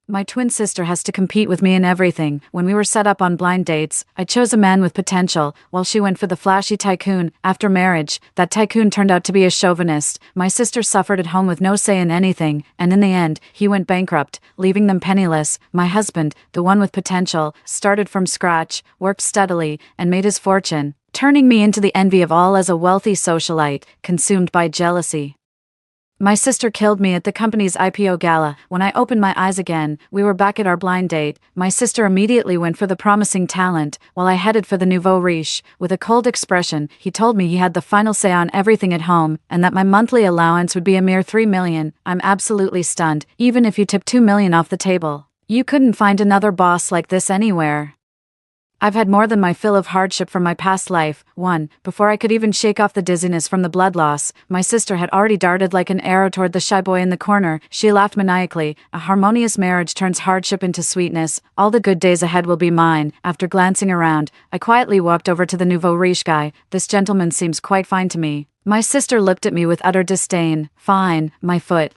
My twin sister has to compete with me in everything. When we were set up on blind dates, I chose a man with potential, while she went for the flashy tycoon. After marriage, that tycoon turned out to be a chauvinist. My sister suffered at home with no say in anything, and in the end, he went bankrupt, leaving them penniless. My husband, the one with potential, started from scratch, worked steadily, and made his fortune, turning me into the envy of all as a wealthy socialite, consumed by jealousy. My sister killed me at the company's IPO gala. When I opened my eyes again, we were back at our blind date. My sister immediately went for the promising talent, while I headed for the nouveau riche. With a cold expression, he told me he had the final say on everything at home, and that my monthly allowance would be a mere $3 million. I'm absolutely stunned, even if you tip $2 million off the table. You couldn't find another boss like this anywhere. I've had more than my fill of hardship from my past life. 1. Before I could even shake off the dizziness from the blood loss, my sister had already darted like an arrow toward the shy boy in the corner. She laughed maniacally. A harmonious marriage turns hardship into sweetness. All the good days ahead will be mine. After glancing around, I quietly walked over to the nouveau riche guy. This gentleman seems quite fine to me. My sister looked at me with utter disdain. Fine, my foot.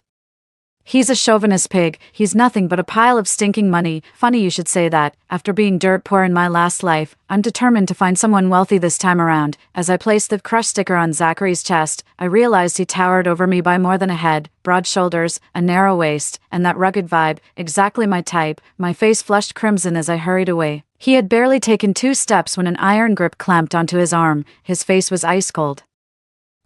He's a chauvinist pig. He's nothing but a pile of stinking money. Funny you should say that. After being dirt poor in my last life, I'm determined to find someone wealthy this time around. As I placed the crush sticker on Zachary's chest, I realized he towered over me by more than a head. Broad shoulders, a narrow waist, and that rugged vibe, exactly my type. My face flushed crimson as I hurried away. He had barely taken 2 steps when an iron grip clamped onto his arm. His face was ice cold.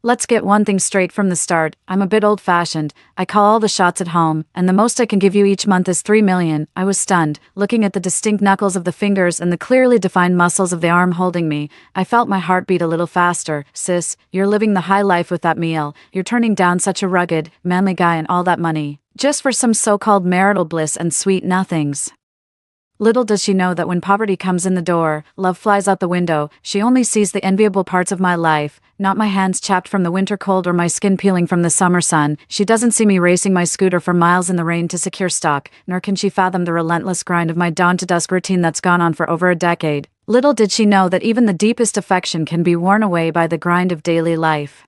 Let's get one thing straight from the start. I'm a bit old-fashioned. I call all the shots at home, and the most I can give you each month is $3 million. I was stunned, looking at the distinct knuckles of the fingers and the clearly defined muscles of the arm holding me. I felt my heart beat a little faster. Sis, you're living the high life with that meal. You're turning down such a rugged, manly guy and all that money, just for some so-called marital bliss and sweet nothings. Little does she know that when poverty comes in the door, love flies out the window. She only sees the enviable parts of my life, not my hands chapped from the winter cold or my skin peeling from the summer sun. She doesn't see me racing my scooter for miles in the rain to secure stock, nor can she fathom the relentless grind of my dawn-to-dusk routine that's gone on for over a decade. Little did she know that even the deepest affection can be worn away by the grind of daily life.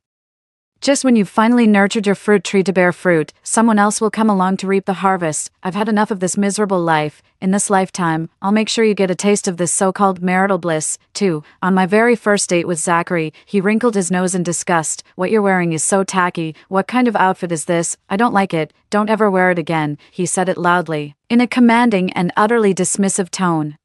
Just when you've finally nurtured your fruit tree to bear fruit, someone else will come along to reap the harvest. I've had enough of this miserable life. In this lifetime, I'll make sure you get a taste of this so-called marital bliss. 2. On my very first date with Zachary, he wrinkled his nose in disgust. What you're wearing is so tacky. What kind of outfit is this? I don't like it. Don't ever wear it again. He said it loudly, in a commanding and utterly dismissive tone.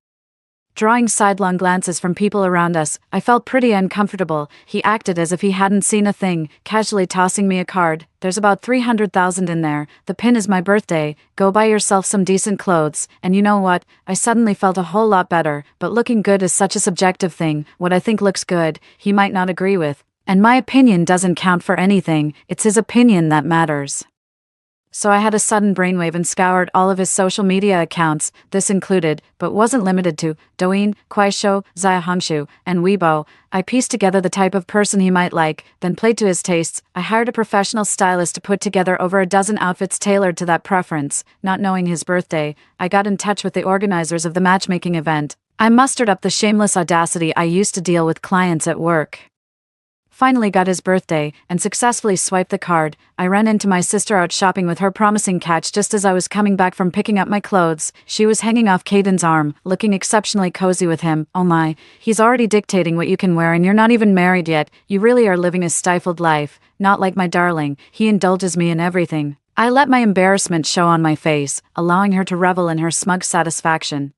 Drawing sidelong glances from people around us, I felt pretty uncomfortable. He acted as if he hadn't seen a thing, casually tossing me a card. There's about 300,000 in there. The pin is my birthday. Go buy yourself some decent clothes. And you know what? I suddenly felt a whole lot better. But looking good is such a subjective thing. What I think looks good, he might not agree with. And my opinion doesn't count for anything. It's his opinion that matters. So I had a sudden brainwave and scoured all of his social media accounts. This included, but wasn't limited to, Douyin, Kuaishou, Xiaohongshu, and Weibo. I pieced together the type of person he might like, then played to his tastes. I hired a professional stylist to put together over a dozen outfits tailored to that preference. Not knowing his birthday, I got in touch with the organizers of the matchmaking event. I mustered up the shameless audacity I used to deal with clients at work. Finally got his birthday, and successfully swiped the card. I ran into my sister out shopping with her promising catch just as I was coming back from picking up my clothes. She was hanging off Caden's arm, looking exceptionally cozy with him. Oh my, he's already dictating what you can wear and you're not even married yet. You really are living a stifled life. Not like my darling, he indulges me in everything. I let my embarrassment show on my face, allowing her to revel in her smug satisfaction.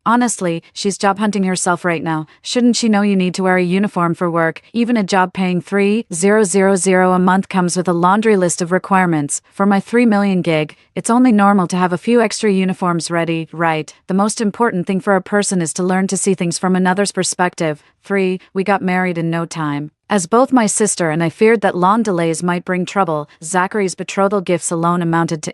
Honestly, she's job hunting herself right now. Shouldn't she know you need to wear a uniform for work? Even a job paying $3,000 a month comes with a laundry list of requirements. For my $3 million gig, it's only normal to have a few extra uniforms ready, right? The most important thing for a person is to learn to see things from another's perspective. 3. We got married in no time. As both my sister and I feared that long delays might bring trouble, Zachary's betrothal gifts alone amounted to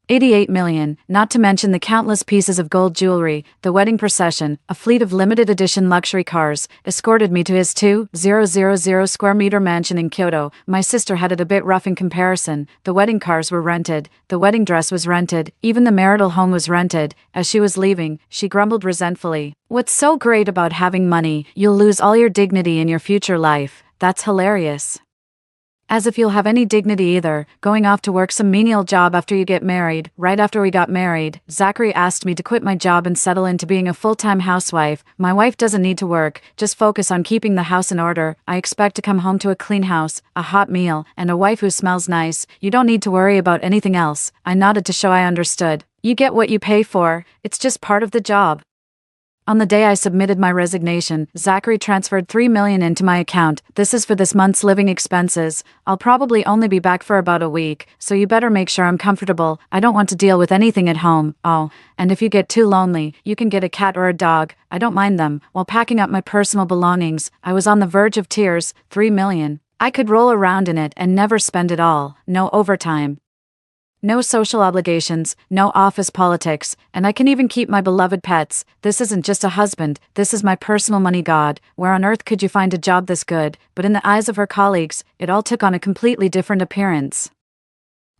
$88 million, not to mention the countless pieces of gold jewelry. The wedding procession, a fleet of limited edition luxury cars, escorted me to his 2,000 square meter mansion in Kyoto. My sister had it a bit rough in comparison. The wedding cars were rented, the wedding dress was rented, even the marital home was rented. As she was leaving, she grumbled resentfully. What's so great about having money? You'll lose all your dignity in your future life. That's hilarious. As if you'll have any dignity either, going off to work some menial job after you get married. Right after we got married, Zachary asked me to quit my job and settle into being a full-time housewife. My wife doesn't need to work, just focus on keeping the house in order. I expect to come home to a clean house, a hot meal, and a wife who smells nice. You don't need to worry about anything else. I nodded to show I understood. You get what you pay for, it's just part of the job. On the day I submitted my resignation, Zachary transferred $3 million into my account. This is for this month's living expenses. I'll probably only be back for about a week, so you better make sure I'm comfortable. I don't want to deal with anything at home. Oh, and if you get too lonely, you can get a cat or a dog. I don't mind them. While packing up my personal belongings, I was on the verge of tears. $3 million. I could roll around in it and never spend it all. No overtime. No social obligations, no office politics, and I can even keep my beloved pets. This isn't just a husband, this is my personal money god. Where on earth could you find a job this good? But in the eyes of her colleagues, it all took on a completely different appearance.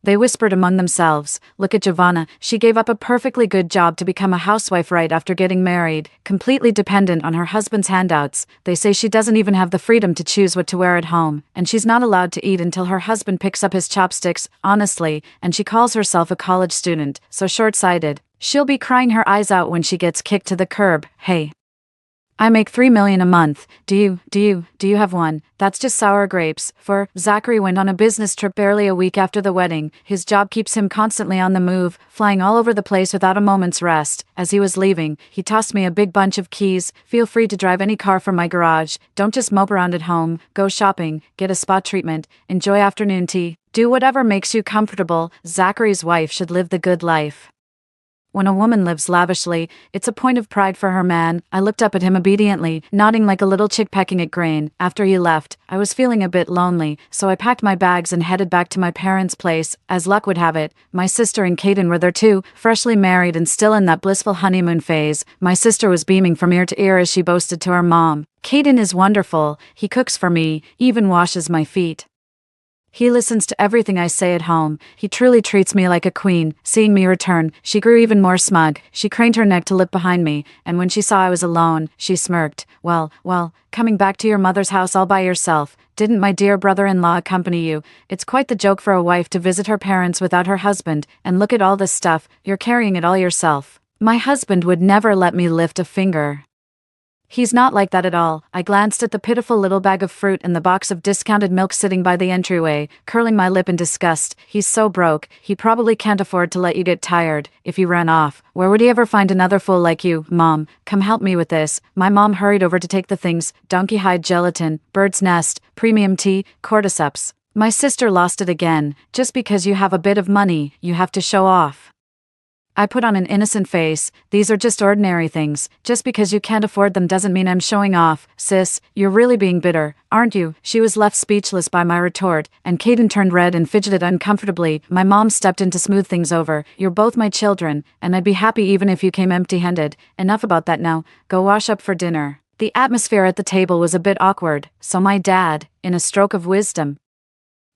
They whispered among themselves, look at Giovanna, she gave up a perfectly good job to become a housewife right after getting married, completely dependent on her husband's handouts. They say she doesn't even have the freedom to choose what to wear at home, and she's not allowed to eat until her husband picks up his chopsticks, honestly, and she calls herself a college student, so short-sighted. She'll be crying her eyes out when she gets kicked to the curb. Hey. I make $3 million a month. Do you have one? That's just sour grapes. For Zachary went on a business trip barely a week after the wedding. His job keeps him constantly on the move, flying all over the place without a moment's rest. As he was leaving, he tossed me a big bunch of keys. Feel free to drive any car from my garage. Don't just mope around at home. Go shopping, get a spa treatment, enjoy afternoon tea. Do whatever makes you comfortable. Zachary's wife should live the good life. When a woman lives lavishly, it's a point of pride for her man. I looked up at him obediently, nodding like a little chick pecking at grain. After he left, I was feeling a bit lonely, so I packed my bags and headed back to my parents' place. As luck would have it, my sister and Caden were there too, freshly married and still in that blissful honeymoon phase. My sister was beaming from ear to ear as she boasted to her mom, "Caden is wonderful. He cooks for me, even washes my feet. He listens to everything I say at home. He truly treats me like a queen." Seeing me return, she grew even more smug. She craned her neck to look behind me, and when she saw I was alone, she smirked. Well, coming back to your mother's house all by yourself. Didn't my dear brother-in-law accompany you? It's quite the joke for a wife to visit her parents without her husband, and look at all this stuff, you're carrying it all yourself. My husband would never let me lift a finger. He's not like that at all. I glanced at the pitiful little bag of fruit and the box of discounted milk sitting by the entryway, curling my lip in disgust. He's so broke, he probably can't afford to let you get tired. If you ran off, where would he ever find another fool like you? Mom, come help me with this. My mom hurried over to take the things: donkey hide gelatin, bird's nest, premium tea, cordyceps. My sister lost it again. Just because you have a bit of money, you have to show off. I put on an innocent face. These are just ordinary things. Just because you can't afford them doesn't mean I'm showing off. Sis, you're really being bitter, aren't you? She was left speechless by my retort, and Caden turned red and fidgeted uncomfortably. My mom stepped in to smooth things over. You're both my children, and I'd be happy even if you came empty-handed. Enough about that now. Go wash up for dinner. The atmosphere at the table was a bit awkward, so my dad, in a stroke of wisdom,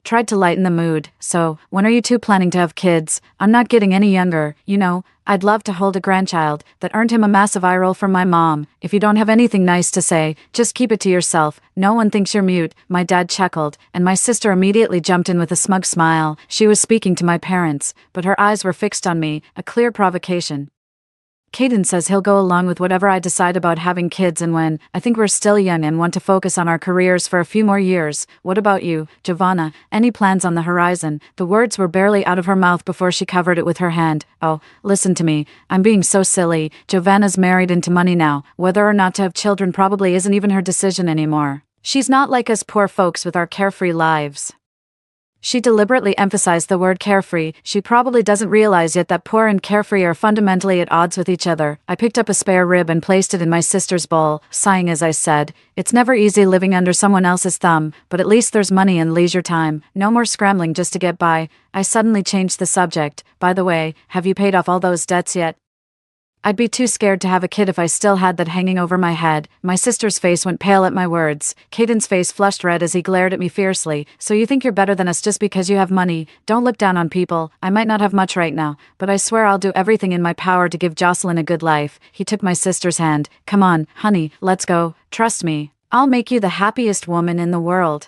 tried to lighten the mood. So, when are you two planning to have kids? I'm not getting any younger, you know. I'd love to hold a grandchild. That earned him a massive eye roll from my mom. If you don't have anything nice to say, just keep it to yourself. No one thinks you're mute. My dad chuckled, and my sister immediately jumped in with a smug smile. She was speaking to my parents, but her eyes were fixed on me, a clear provocation. Caden says he'll go along with whatever I decide about having kids, and when I think we're still young and want to focus on our careers for a few more years. What about you, Giovanna? Any plans on the horizon? The words were barely out of her mouth before she covered it with her hand. Oh, listen to me. I'm being so silly. Giovanna's married into money now. Whether or not to have children probably isn't even her decision anymore. She's not like us poor folks with our carefree lives. She deliberately emphasized the word carefree. She probably doesn't realize yet that poor and carefree are fundamentally at odds with each other. I picked up a spare rib and placed it in my sister's bowl, sighing as I said, "It's never easy living under someone else's thumb, but at least there's money and leisure time. No more scrambling just to get by." I suddenly changed the subject. "By the way, have you paid off all those debts yet?" I'd be too scared to have a kid if I still had that hanging over my head. My sister's face went pale at my words. Caden's face flushed red as he glared at me fiercely. "So you think you're better than us just because you have money? Don't look down on people. I might not have much right now, but I swear I'll do everything in my power to give Jocelyn a good life." He took my sister's hand. "Come on, honey, let's go. Trust me. I'll make you the happiest woman in the world."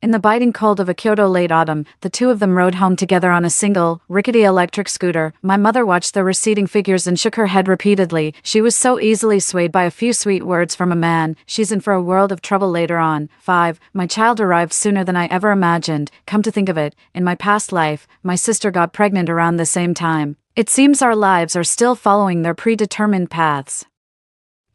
In the biting cold of a Kyoto late autumn, the two of them rode home together on a single, rickety electric scooter. My mother watched the receding figures and shook her head repeatedly. She was so easily swayed by a few sweet words from a man. She's in for a world of trouble later on. 5. My child arrived sooner than I ever imagined. Come to think of it, in my past life, my sister got pregnant around the same time. It seems our lives are still following their predetermined paths.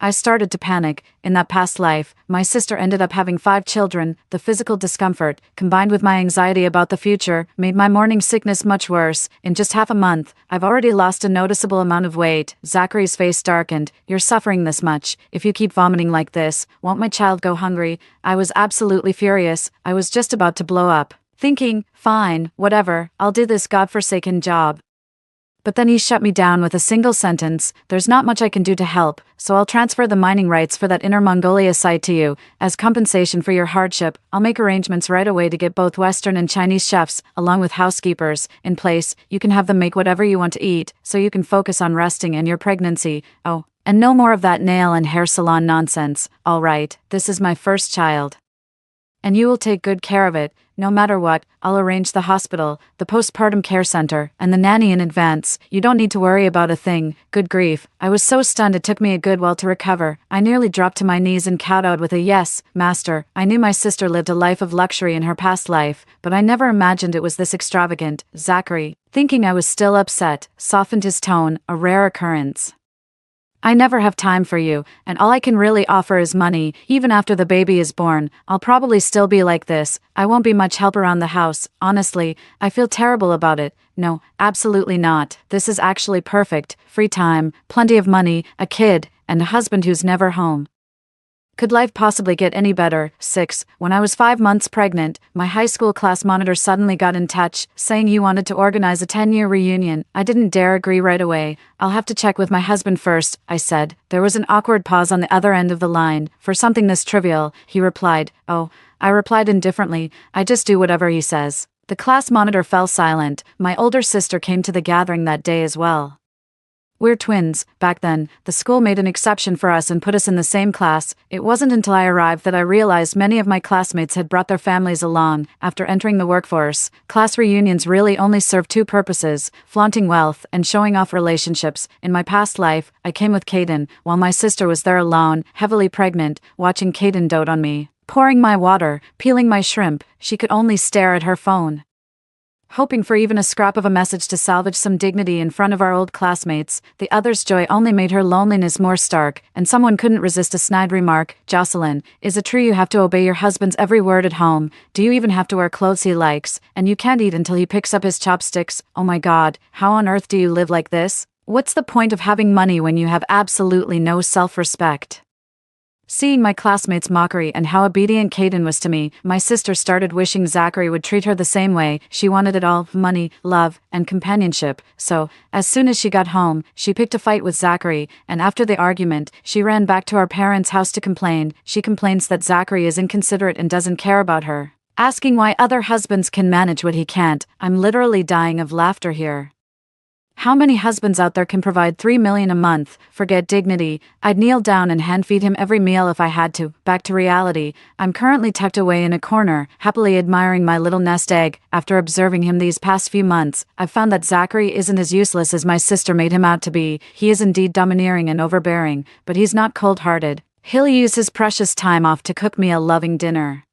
I started to panic. In that past life, my sister ended up having 5 children. The physical discomfort, combined with my anxiety about the future, made my morning sickness much worse. In just half a month, I've already lost a noticeable amount of weight. Zachary's face darkened. You're suffering this much. If you keep vomiting like this, won't my child go hungry? I was absolutely furious. I was just about to blow up, thinking, fine, whatever, I'll do this godforsaken job. But then he shut me down with a single sentence: there's not much I can do to help, so I'll transfer the mining rights for that Inner Mongolia site to you. As compensation for your hardship, I'll make arrangements right away to get both Western and Chinese chefs, along with housekeepers, in place. You can have them make whatever you want to eat, so you can focus on resting and your pregnancy. Oh, and no more of that nail and hair salon nonsense. All right, this is my first child. And you will take good care of it. No matter what, I'll arrange the hospital, the postpartum care center, and the nanny in advance. You don't need to worry about a thing. Good grief, I was so stunned it took me a good while to recover. I nearly dropped to my knees and kowtowed with a yes, master. I knew my sister lived a life of luxury in her past life, but I never imagined it was this extravagant. Zachary, thinking I was still upset, softened his tone, a rare occurrence. I never have time for you, and all I can really offer is money. Even after the baby is born, I'll probably still be like this. I won't be much help around the house. Honestly, I feel terrible about it. No, absolutely not. This is actually perfect. Free time, plenty of money, a kid, and a husband who's never home. Could life possibly get any better? 6. When I was 5 months pregnant, my high school class monitor suddenly got in touch, saying you wanted to organize a 10-year reunion. I didn't dare agree right away. I'll have to check with my husband first, I said. There was an awkward pause on the other end of the line. For something this trivial, he replied. Oh, I replied indifferently. I just do whatever he says. The class monitor fell silent. My older sister came to the gathering that day as well. We're twins. Back then, the school made an exception for us and put us in the same class. It wasn't until I arrived that I realized many of my classmates had brought their families along. After entering the workforce, class reunions really only serve 2 purposes: flaunting wealth and showing off relationships. In my past life, I came with Caden, while my sister was there alone, heavily pregnant, watching Caden dote on me, pouring my water, peeling my shrimp. She could only stare at her phone, hoping for even a scrap of a message to salvage some dignity in front of our old classmates. The other's joy only made her loneliness more stark, and someone couldn't resist a snide remark. Jocelyn, is it true you have to obey your husband's every word at home? Do you even have to wear clothes he likes? And you can't eat until he picks up his chopsticks? Oh my God, how on earth do you live like this? What's the point of having money when you have absolutely no self-respect? Seeing my classmates' mockery and how obedient Caden was to me, my sister started wishing Zachary would treat her the same way. She wanted it all: money, love, and companionship. So, as soon as she got home, she picked a fight with Zachary, and after the argument, she ran back to our parents' house to complain. She complains that Zachary is inconsiderate and doesn't care about her, asking why other husbands can manage what he can't. I'm literally dying of laughter here. How many husbands out there can provide $3 million a month? Forget dignity. I'd kneel down and hand-feed him every meal if I had to. Back to reality. I'm currently tucked away in a corner, happily admiring my little nest egg. After observing him these past few months, I've found that Zachary isn't as useless as my sister made him out to be. He is indeed domineering and overbearing, but he's not cold-hearted. He'll use his precious time off to cook me a loving dinner.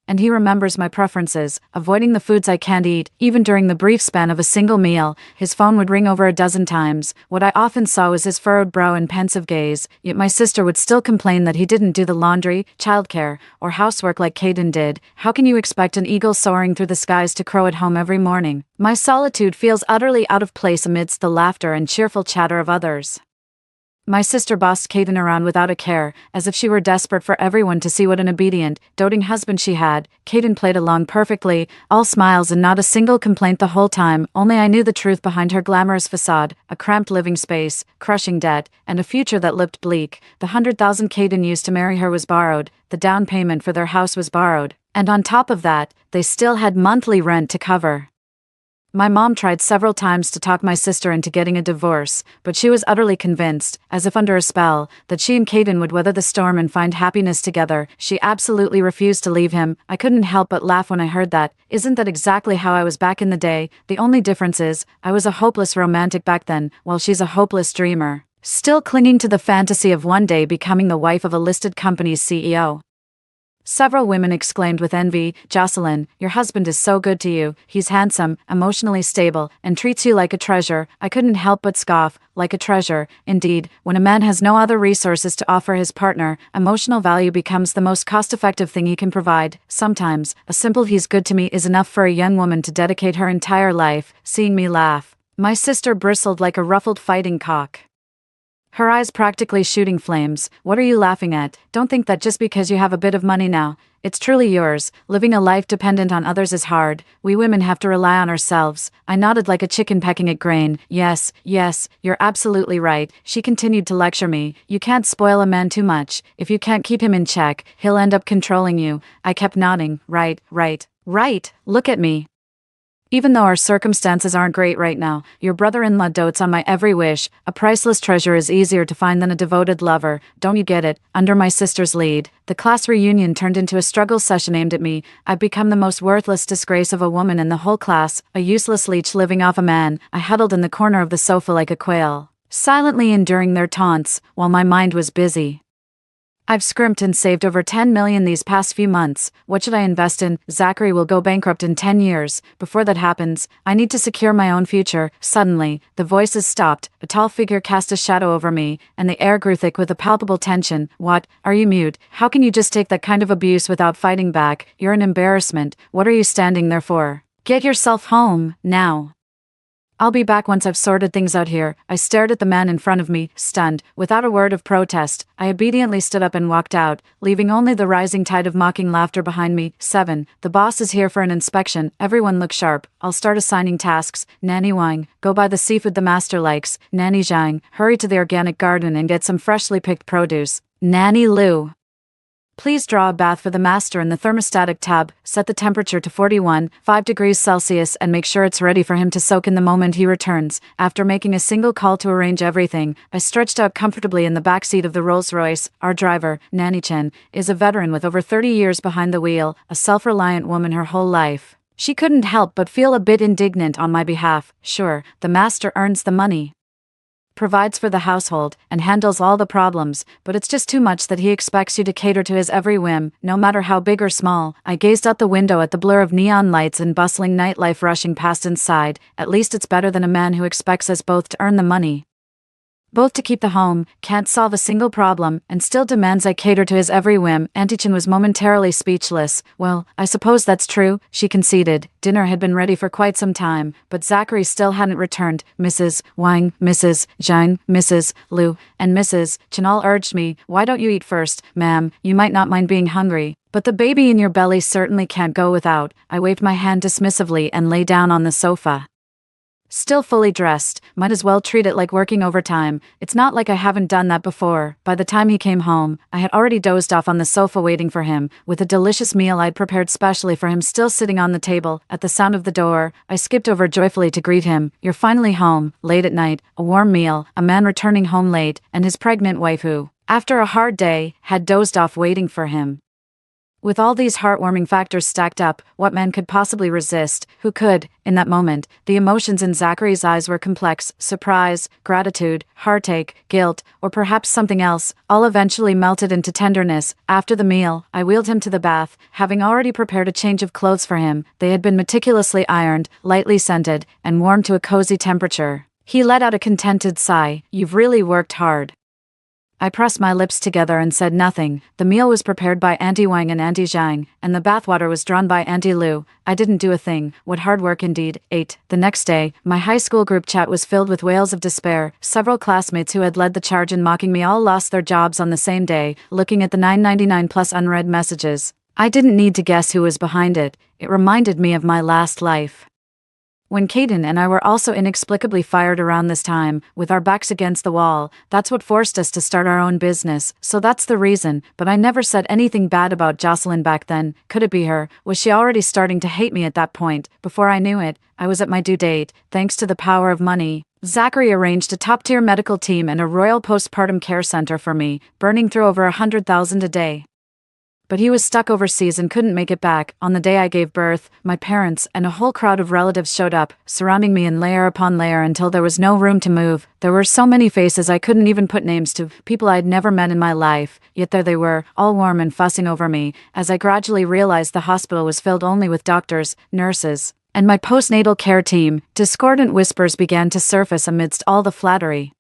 And he remembers my preferences, avoiding the foods I can't eat. Even during the brief span of a single meal, his phone would ring over a dozen times. What I often saw was his furrowed brow and pensive gaze, yet my sister would still complain that he didn't do the laundry, childcare, or housework like Caden did. How can you expect an eagle soaring through the skies to crow at home every morning? My solitude feels utterly out of place amidst the laughter and cheerful chatter of others. My sister bossed Caden around without a care, as if she were desperate for everyone to see what an obedient, doting husband she had. Caden played along perfectly, all smiles and not a single complaint the whole time. Only I knew the truth behind her glamorous facade: a cramped living space, crushing debt, and a future that looked bleak. The $100,000 Caden used to marry her was borrowed, the down payment for their house was borrowed, and on top of that, they still had monthly rent to cover. My mom tried several times to talk my sister into getting a divorce, but she was utterly convinced, as if under a spell, that she and Caden would weather the storm and find happiness together. She absolutely refused to leave him. I couldn't help but laugh when I heard that. Isn't that exactly how I was back in the day? The only difference is, I was a hopeless romantic back then, while she's a hopeless dreamer, still clinging to the fantasy of one day becoming the wife of a listed company's CEO. Several women exclaimed with envy, "Jocelyn, your husband is so good to you. He's handsome, emotionally stable, and treats you like a treasure." I couldn't help but scoff. Like a treasure. Indeed, when a man has no other resources to offer his partner, emotional value becomes the most cost-effective thing he can provide. Sometimes, a simple "he's good to me" is enough for a young woman to dedicate her entire life. Seeing me laugh, my sister bristled like a ruffled fighting cock, her eyes practically shooting flames. "What are you laughing at? Don't think that just because you have a bit of money now, it's truly yours. Living a life dependent on others is hard. We women have to rely on ourselves." I nodded like a chicken pecking at grain. Yes, you're absolutely right. She continued to lecture me. "You can't spoil a man too much. If you can't keep him in check, he'll end up controlling you." I kept nodding. Right. Look at me. Even though our circumstances aren't great right now, your brother-in-law dotes on my every wish. A priceless treasure is easier to find than a devoted lover. Don't you get it? Under my sister's lead, the class reunion turned into a struggle session aimed at me. I've become the most worthless disgrace of a woman in the whole class, a useless leech living off a man. I huddled in the corner of the sofa like a quail, silently enduring their taunts, while my mind was busy. I've scrimped and saved over 10 million these past few months. What should I invest in? Zachary will go bankrupt in 10 years. Before that happens, I need to secure my own future. Suddenly, the voices stopped, a tall figure cast a shadow over me, and the air grew thick with a palpable tension. "What? Are you mute? How can you just take that kind of abuse without fighting back? You're an embarrassment. What are you standing there for? Get yourself home, now." "I'll be back once I've sorted things out here." I stared at the man in front of me, stunned. Without a word of protest, I obediently stood up and walked out, leaving only the rising tide of mocking laughter behind me. 7. The boss is here for an inspection. Everyone look sharp. I'll start assigning tasks. Nanny Wang, go buy the seafood the master likes. Nanny Zhang, hurry to the organic garden and get some freshly picked produce. Nanny Lu, please draw a bath for the master in the thermostatic tub. Set the temperature to 41.5 degrees Celsius and make sure it's ready for him to soak in the moment he returns. After making a single call to arrange everything, I stretched out comfortably in the backseat of the Rolls-Royce. Our driver, Nanny Chen, is a veteran with over 30 years behind the wheel, a self-reliant woman her whole life. She couldn't help but feel a bit indignant on my behalf. Sure, the master earns the money, provides for the household, and handles all the problems, but it's just too much that he expects you to cater to his every whim, no matter how big or small. I gazed out the window at the blur of neon lights and bustling nightlife rushing past inside. At least it's better than a man who expects us both to earn the money, both to keep the home, can't solve a single problem, and still demands I cater to his every whim. Auntie Chen was momentarily speechless. "Well, I suppose that's true," she conceded. Dinner had been ready for quite some time, but Zachary still hadn't returned. Mrs. Wang, Mrs. Zhang, Mrs. Lu, and Mrs. Chen all urged me, "Why don't you eat first, ma'am? You might not mind being hungry, but the baby in your belly certainly can't go without." I waved my hand dismissively and lay down on the sofa. Still fully dressed, might as well treat it like working overtime. It's not like I haven't done that before. By the time he came home, I had already dozed off on the sofa waiting for him, with a delicious meal I'd prepared specially for him still sitting on the table. At the sound of the door, I skipped over joyfully to greet him. "You're finally home." Late at night, a warm meal, a man returning home late, and his pregnant wife who, after a hard day, had dozed off waiting for him. With all these heartwarming factors stacked up, what man could possibly resist? Who could? In that moment, the emotions in Zachary's eyes were complex: surprise, gratitude, heartache, guilt, or perhaps something else, all eventually melted into tenderness. After the meal, I wheeled him to the bath, having already prepared a change of clothes for him. They had been meticulously ironed, lightly scented, and warmed to a cozy temperature. He let out a contented sigh. "You've really worked hard." I pressed my lips together and said nothing. The meal was prepared by Auntie Wang and Auntie Zhang, and the bathwater was drawn by Auntie Lu. I didn't do a thing. What hard work indeed. 8. The next day, my high school group chat was filled with wails of despair. Several classmates who had led the charge in mocking me all lost their jobs on the same day. Looking at the 999 plus unread messages, I didn't need to guess who was behind it. It reminded me of my last life. When Caden and I were also inexplicably fired around this time, with our backs against the wall, that's what forced us to start our own business, so that's the reason, but I never said anything bad about Jocelyn back then. Could it be her? Was she already starting to hate me at that point? Before I knew it, I was at my due date, thanks to the power of money. Zachary arranged a top-tier medical team and a royal postpartum care center for me, burning through over 100,000 a day. But he was stuck overseas and couldn't make it back. On the day I gave birth, my parents and a whole crowd of relatives showed up, surrounding me in layer upon layer until there was no room to move. There were so many faces I couldn't even put names to, people I'd never met in my life, yet there they were, all warm and fussing over me, as I gradually realized the hospital was filled only with doctors, nurses, and my postnatal care team. Discordant whispers began to surface amidst all the flattery.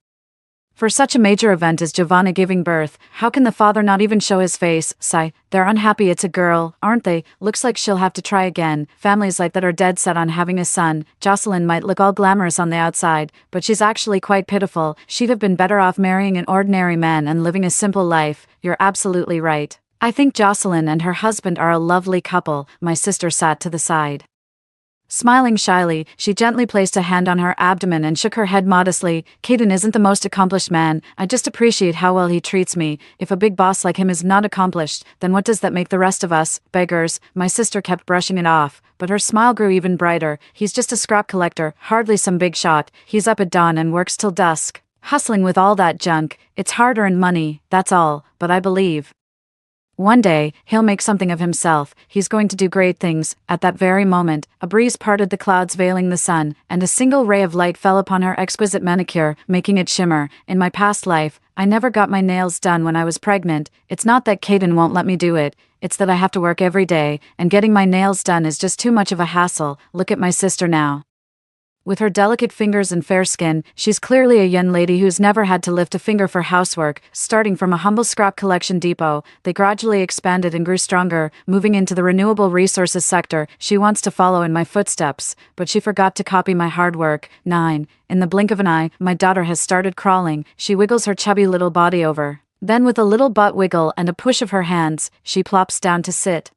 For such a major event as Giovanna giving birth, how can the father not even show his face? Sigh, they're unhappy it's a girl, aren't they? Looks like she'll have to try again. Families like that are dead set on having a son. Jocelyn might look all glamorous on the outside, but she's actually quite pitiful. She'd have been better off marrying an ordinary man and living a simple life. You're absolutely right. I think Jocelyn and her husband are a lovely couple. My sister sat to the side. Smiling shyly, she gently placed a hand on her abdomen and shook her head modestly. Caden isn't the most accomplished man, I just appreciate how well he treats me. If a big boss like him is not accomplished, then what does that make the rest of us? Beggars. My sister kept brushing it off, but her smile grew even brighter. He's just a scrap collector, hardly some big shot. He's up at dawn and works till dusk, hustling with all that junk. It's hard-earned money, that's all, but I believe one day, he'll make something of himself. He's going to do great things. At that very moment, a breeze parted the clouds veiling the sun, and a single ray of light fell upon her exquisite manicure, making it shimmer. In my past life, I never got my nails done when I was pregnant. It's not that Caden won't let me do it, it's that I have to work every day, and getting my nails done is just too much of a hassle. Look at my sister now. With her delicate fingers and fair skin, she's clearly a young lady who's never had to lift a finger for housework. Starting from a humble scrap collection depot, they gradually expanded and grew stronger, moving into the renewable resources sector. She wants to follow in my footsteps, but she forgot to copy my hard work. 9. In the blink of an eye, my daughter has started crawling. She wiggles her chubby little body over. Then with a little butt wiggle and a push of her hands, she plops down to sit.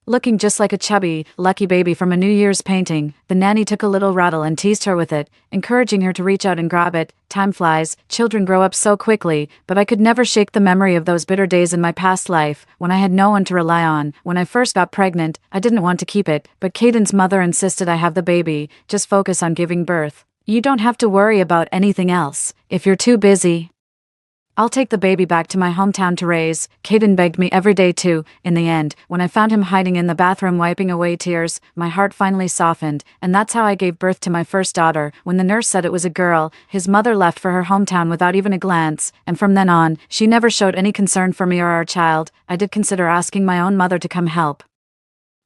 Looking just like a chubby, lucky baby from a New Year's painting, the nanny took a little rattle and teased her with it, encouraging her to reach out and grab it. Time flies, children grow up so quickly, but I could never shake the memory of those bitter days in my past life, when I had no one to rely on. When I first got pregnant, I didn't want to keep it, but Caden's mother insisted I have the baby, just focus on giving birth. You don't have to worry about anything else, if you're too busy. I'll take the baby back to my hometown to raise. Caden begged me every day to. In the end, when I found him hiding in the bathroom wiping away tears, my heart finally softened, and that's how I gave birth to my first daughter. When the nurse said it was a girl, his mother left for her hometown without even a glance, and from then on, she never showed any concern for me or our child. I did consider asking my own mother to come help.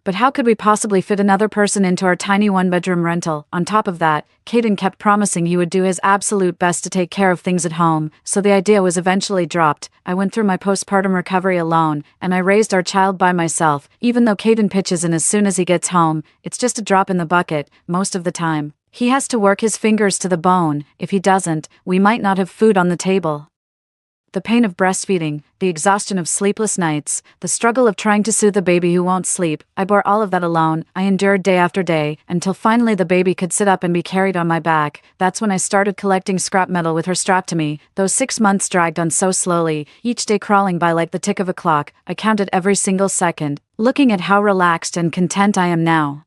But how could we possibly fit another person into our tiny one-bedroom rental? On top of that, Caden kept promising he would do his absolute best to take care of things at home, so the idea was eventually dropped. I went through my postpartum recovery alone, and I raised our child by myself. Even though Caden pitches in as soon as he gets home, it's just a drop in the bucket, most of the time. He has to work his fingers to the bone. If he doesn't, we might not have food on the table. The pain of breastfeeding, the exhaustion of sleepless nights, the struggle of trying to soothe the baby who won't sleep, I bore all of that alone. I endured day after day, until finally the baby could sit up and be carried on my back. That's when I started collecting scrap metal with her strapped to me. Those 6 months dragged on so slowly, each day crawling by like the tick of a clock. I counted every single second, looking at how relaxed and content I am now.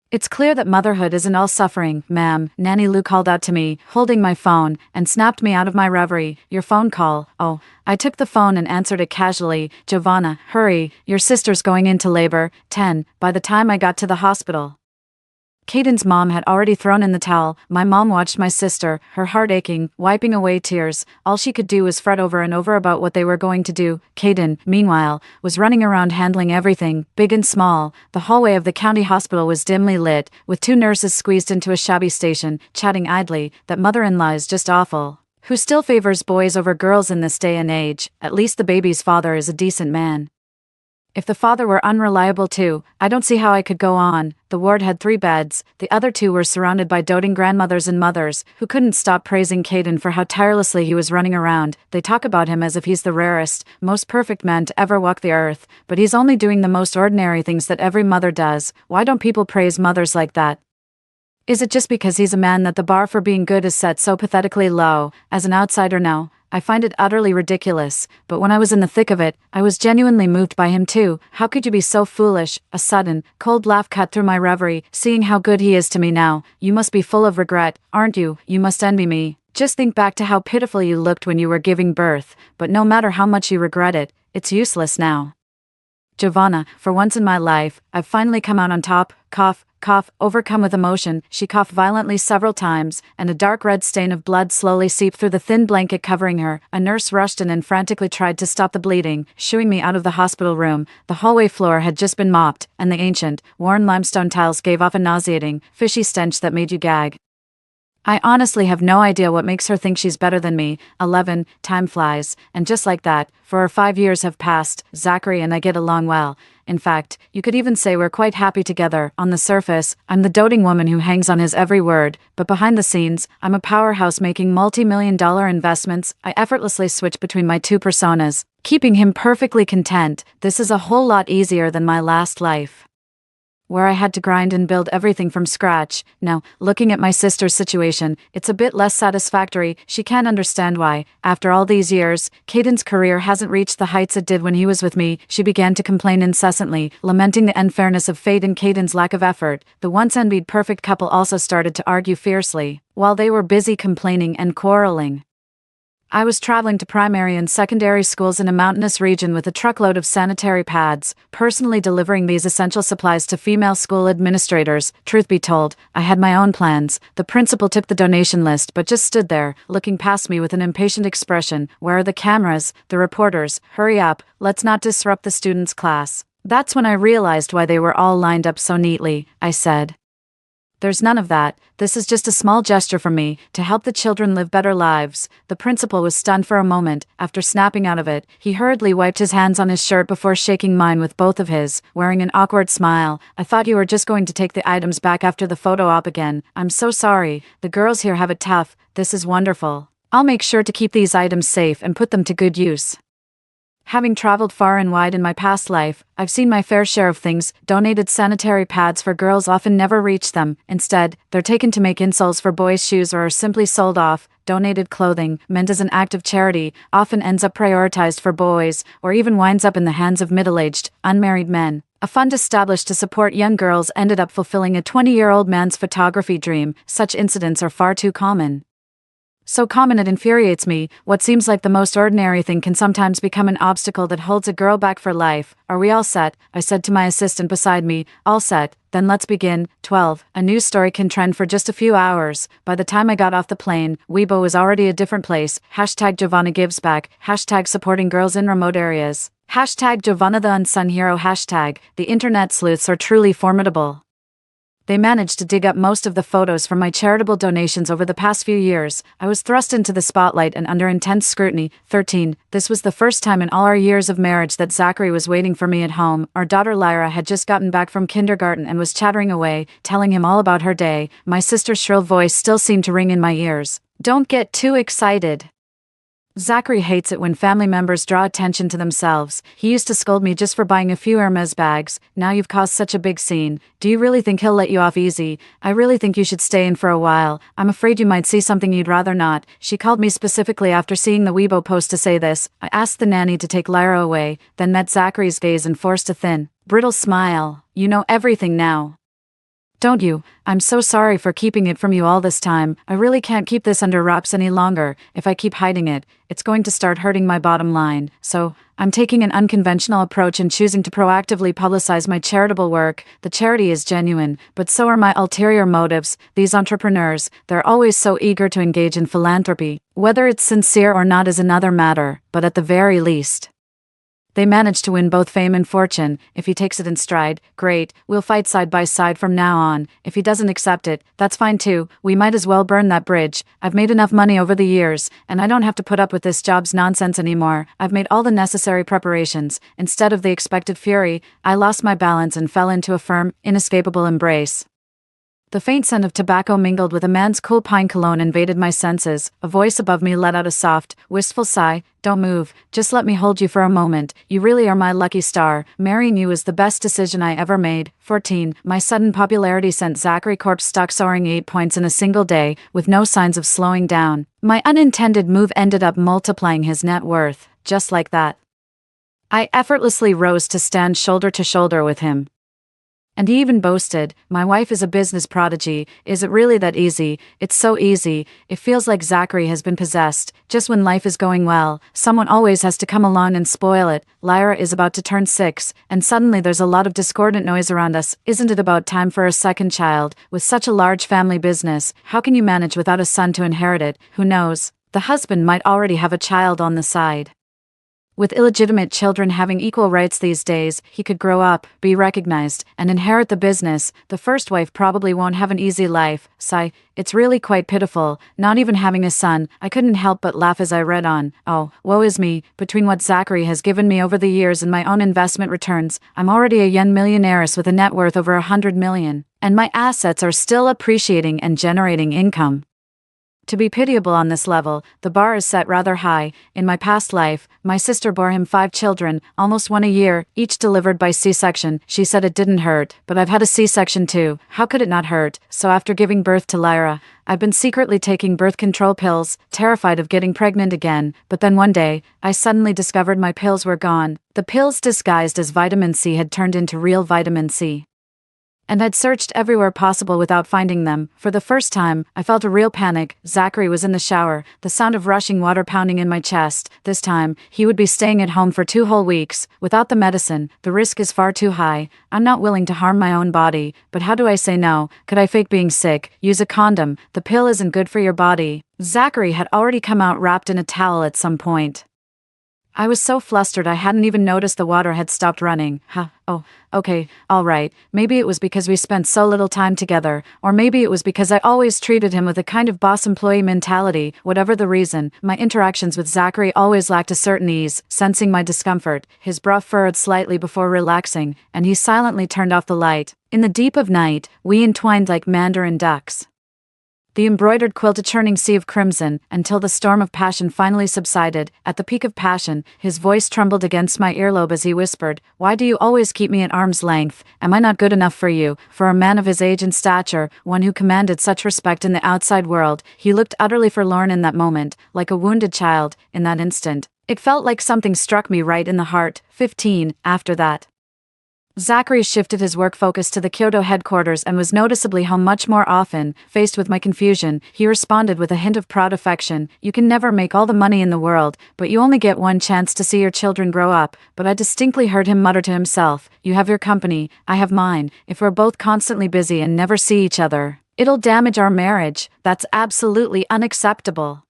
It's clear that motherhood isn't all suffering, ma'am. Nanny Lou called out to me, holding my phone, and snapped me out of my reverie. Your phone call. Oh, I took the phone and answered it casually. Giovanna, hurry, your sister's going into labor. 10. By the time I got to the hospital, Caden's mom had already thrown in the towel. My mom watched my sister, her heart aching, wiping away tears. All she could do was fret over and over about what they were going to do. Caden, meanwhile, was running around handling everything, big and small. The hallway of the county hospital was dimly lit, with 2 nurses squeezed into a shabby station, chatting idly. That mother-in-law is just awful. Who still favors boys over girls in this day and age? At least the baby's father is a decent man. If the father were unreliable too, I don't see how I could go on. The ward had 3 beds, the other 2 were surrounded by doting grandmothers and mothers, who couldn't stop praising Caden for how tirelessly he was running around. They talk about him as if he's the rarest, most perfect man to ever walk the earth, but he's only doing the most ordinary things that every mother does. Why don't people praise mothers like that? Is it just because he's a man that the bar for being good is set so pathetically low? As an outsider now, I find it utterly ridiculous, but when I was in the thick of it, I was genuinely moved by him too. How could you be so foolish? A sudden, cold laugh cut through my reverie, seeing how good he is to me now. You must be full of regret, aren't you? You must envy me. Just think back to how pitiful you looked when you were giving birth, but no matter how much you regret it, it's useless now. Giovanna, for once in my life, I've finally come out on top. Cough, cough, overcome with emotion, she coughed violently several times, and a dark red stain of blood slowly seeped through the thin blanket covering her. A nurse rushed in and frantically tried to stop the bleeding, shooing me out of the hospital room. The hallway floor had just been mopped, and the ancient, worn limestone tiles gave off a nauseating, fishy stench that made you gag. I honestly have no idea what makes her think she's better than me. 11, time flies, and just like that, 4 or 5 years have passed. Zachary and I get along well. In fact, you could even say we're quite happy together. On the surface, I'm the doting woman who hangs on his every word, but behind the scenes, I'm a powerhouse making multi-million-dollar investments. I effortlessly switch between my two personas, keeping him perfectly content. This is a whole lot easier than my last life, where I had to grind and build everything from scratch. Now, looking at my sister's situation, it's a bit less satisfactory. She can't understand why, after all these years, Caden's career hasn't reached the heights it did when he was with me. She began to complain incessantly, lamenting the unfairness of fate and Caden's lack of effort. The once envied perfect couple also started to argue fiercely, while they were busy complaining and quarreling. I was traveling to primary and secondary schools in a mountainous region with a truckload of sanitary pads, personally delivering these essential supplies to female school administrators. Truth be told, I had my own plans. The principal took the donation list but just stood there, looking past me with an impatient expression. Where are the cameras? The reporters? Hurry up, let's not disrupt the students' class. That's when I realized why they were all lined up so neatly. I said, "There's none of that. This is just a small gesture from me, to help the children live better lives." The principal was stunned for a moment. After snapping out of it, he hurriedly wiped his hands on his shirt before shaking mine with both of his, wearing an awkward smile. "I thought you were just going to take the items back after the photo op again. I'm so sorry. The girls here have it tough. This is wonderful. I'll make sure to keep these items safe and put them to good use." Having traveled far and wide in my past life, I've seen my fair share of things. Donated sanitary pads for girls often never reach them. Instead, they're taken to make insoles for boys' shoes or are simply sold off. Donated clothing, meant as an act of charity, often ends up prioritized for boys, or even winds up in the hands of middle-aged, unmarried men. A fund established to support young girls ended up fulfilling a 20-year-old man's photography dream. Such incidents are far too common. So common it infuriates me. What seems like the most ordinary thing can sometimes become an obstacle that holds a girl back for life. "Are we all set?" I said to my assistant beside me. "All set. Then let's begin." 12. A news story can trend for just a few hours. By the time I got off the plane, Weibo was already a different place. Hashtag Giovanna gives back. Hashtag supporting girls in remote areas. Hashtag Giovanna the unsung hero. Hashtag the internet sleuths are truly formidable. They managed to dig up most of the photos from my charitable donations over the past few years. I was thrust into the spotlight and under intense scrutiny. 13. This was the first time in all our years of marriage that Zachary was waiting for me at home. Our daughter Lyra had just gotten back from kindergarten and was chattering away, telling him all about her day. My sister's shrill voice still seemed to ring in my ears. "Don't get too excited. Zachary hates it when family members draw attention to themselves. He used to scold me just for buying a few Hermes bags. Now you've caused such a big scene. Do you really think he'll let you off easy? I really think you should stay in for a while. I'm afraid you might see something you'd rather not." She called me specifically after seeing the Weibo post to say this. I asked the nanny to take Lyra away, then met Zachary's gaze and forced a thin, brittle smile. "You know everything now, don't you? I'm so sorry for keeping it from you all this time. I really can't keep this under wraps any longer. If I keep hiding it, it's going to start hurting my bottom line. So, I'm taking an unconventional approach and choosing to proactively publicize my charitable work. The charity is genuine, but so are my ulterior motives. These entrepreneurs, they're always so eager to engage in philanthropy. Whether it's sincere or not is another matter, but at the very least, they managed to win both fame and fortune. If he takes it in stride, great, we'll fight side by side from now on. If he doesn't accept it, that's fine too. We might as well burn that bridge. I've made enough money over the years, and I don't have to put up with this job's nonsense anymore. I've made all the necessary preparations. Instead of the expected fury, I lost my balance and fell into a firm, inescapable embrace. The faint scent of tobacco mingled with a man's cool pine cologne invaded my senses. A voice above me let out a soft, wistful sigh. Don't move, just let me hold you for a moment. You really are my lucky star. Marrying you is the best decision I ever made. 14. My sudden popularity sent Zachary Corp's stock soaring 8 points in a single day, with no signs of slowing down. My unintended move ended up multiplying his net worth, just like that. I effortlessly rose to stand shoulder to shoulder with him. And he even boasted, my wife is a business prodigy. Is it really that easy? It's so easy. It feels like Zachary has been possessed. Just when life is going well, someone always has to come along and spoil it. Lyra is about to turn 6, and suddenly there's a lot of discordant noise around us. Isn't it about time for a second child? With such a large family business, how can you manage without a son to inherit it? Who knows? The husband might already have a child on the side. With illegitimate children having equal rights these days, he could grow up, be recognized, and inherit the business. The first wife probably won't have an easy life. Sigh, it's really quite pitiful, not even having a son. I couldn't help but laugh as I read on. Oh, woe is me, between what Zachary has given me over the years and my own investment returns, I'm already a young millionairess with a net worth over 100 million, and my assets are still appreciating and generating income. To be pitiable on this level, the bar is set rather high. In my past life, my sister bore him 5 children, almost one a year, each delivered by C-section. She said it didn't hurt, but I've had a C-section too. How could it not hurt? So after giving birth to Lyra, I've been secretly taking birth control pills, terrified of getting pregnant again. But then one day, I suddenly discovered my pills were gone. The pills disguised as vitamin C had turned into real vitamin C. And I'd searched everywhere possible without finding them. For the first time, I felt a real panic. Zachary was in the shower, the sound of rushing water pounding in my chest. This time, he would be staying at home for 2 whole weeks. Without the medicine, the risk is far too high. I'm not willing to harm my own body, but how do I say no? Could I fake being sick? Use a condom. The pill isn't good for your body. Zachary had already come out wrapped in a towel at some point. I was so flustered I hadn't even noticed the water had stopped running. Oh, okay, alright, maybe it was because we spent so little time together, or maybe it was because I always treated him with a kind of boss-employee mentality. Whatever the reason, my interactions with Zachary always lacked a certain ease. Sensing my discomfort, his brow furrowed slightly before relaxing, and he silently turned off the light. In the deep of night, we entwined like mandarin ducks. The embroidered quilt a churning sea of crimson, until the storm of passion finally subsided. At the peak of passion, his voice trembled against my earlobe as he whispered, "Why do you always keep me at arm's length? Am I not good enough for you?" For a man of his age and stature, one who commanded such respect in the outside world, he looked utterly forlorn in that moment, like a wounded child. In that instant, it felt like something struck me right in the heart. 15. After that, Zachary shifted his work focus to the Kyoto headquarters and was noticeably home much more often. Faced with my confusion, he responded with a hint of proud affection. "You can never make all the money in the world, but you only get one chance to see your children grow up." But I distinctly heard him mutter to himself, "You have your company, I have mine. If we're both constantly busy and never see each other, it'll damage our marriage. That's absolutely unacceptable."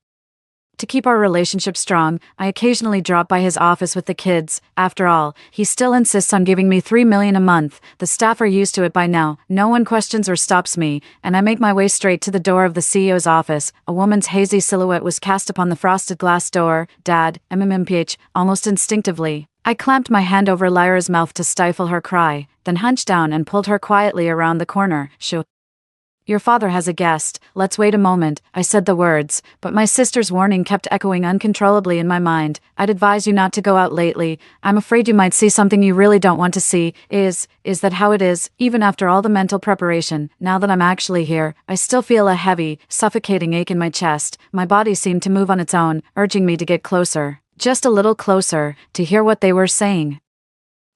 To keep our relationship strong, I occasionally drop by his office with the kids. After all, he still insists on giving me $3 million a month. The staff are used to it by now. No one questions or stops me, and I make my way straight to the door of the CEO's office. A woman's hazy silhouette was cast upon the frosted glass door. "Dad, MMMPH," almost instinctively. I clamped my hand over Lyra's mouth to stifle her cry, then hunched down and pulled her quietly around the corner. "Shoo. Your father has a guest. Let's wait a moment." I said the words, but my sister's warning kept echoing uncontrollably in my mind. "I'd advise you not to go out lately. I'm afraid you might see something you really don't want to see." Is that how it is? Even after all the mental preparation, now that I'm actually here, I still feel a heavy, suffocating ache in my chest. My body seemed to move on its own, urging me to get closer. Just a little closer, to hear what they were saying.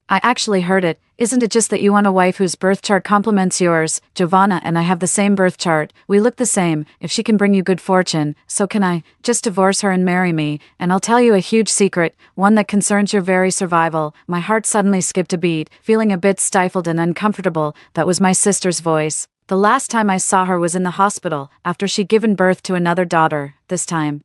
I actually heard it. "Isn't it just that you want a wife whose birth chart complements yours? Giovanna and I have the same birth chart. We look the same. If she can bring you good fortune, so can I. Just divorce her and marry me. And I'll tell you a huge secret, one that concerns your very survival." My heart suddenly skipped a beat, feeling a bit stifled and uncomfortable. That was my sister's voice. The last time I saw her was in the hospital, after she'd given birth to another daughter. This time,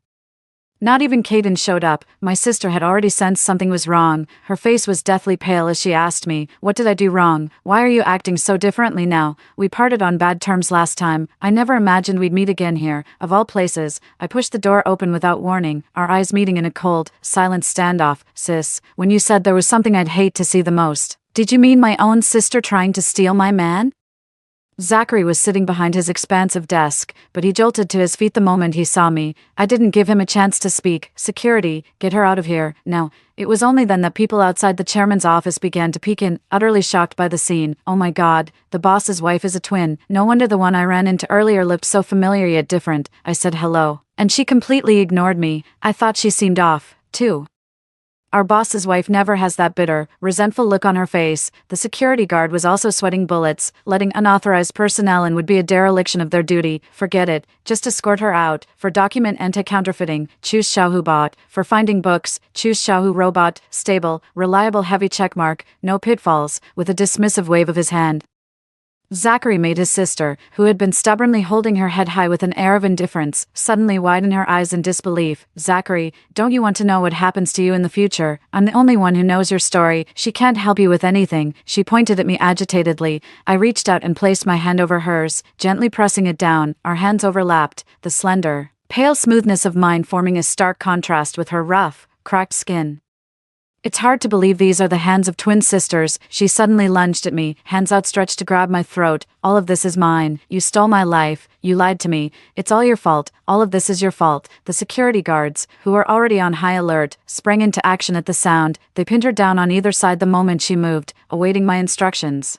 not even Kaden showed up. My sister had already sensed something was wrong. Her face was deathly pale as she asked me, "What did I do wrong? Why are you acting so differently now? We parted on bad terms last time. I never imagined we'd meet again here, of all places." I pushed the door open without warning, our eyes meeting in a cold, silent standoff. "Sis, when you said there was something I'd hate to see the most, did you mean my own sister trying to steal my man?" Zachary was sitting behind his expansive desk, but he jolted to his feet the moment he saw me. I didn't give him a chance to speak. Security, get her out of here, now. It was only then that people outside the chairman's office began to peek in, utterly shocked by the scene. Oh my god, the boss's wife is a twin. No wonder the one I ran into earlier looked so familiar yet different. I said hello, and she completely ignored me. I thought she seemed off, too. Our boss's wife never has that bitter, resentful look on her face. The security guard was also sweating bullets. Letting unauthorized personnel in would be a dereliction of their duty. Forget it. Just escort her out. For document anti-counterfeiting, choose Xiaohu bot. For finding books, choose Xiaohu robot. Stable, reliable, heavy checkmark. No pitfalls. With a dismissive wave of his hand, Zachary made his sister, who had been stubbornly holding her head high with an air of indifference, suddenly widen her eyes in disbelief. Zachary, don't you want to know what happens to you in the future? I'm the only one who knows your story. She can't help you with anything. She pointed at me agitatedly. I reached out and placed my hand over hers, gently pressing it down. Our hands overlapped, the slender, pale smoothness of mine forming a stark contrast with her rough, cracked skin. It's hard to believe these are the hands of twin sisters. She suddenly lunged at me, hands outstretched to grab my throat. All of this is mine. You stole my life. You lied to me. It's all your fault. All of this is your fault. The security guards, who were already on high alert, sprang into action at the sound. They pinned her down on either side the moment she moved, awaiting my instructions.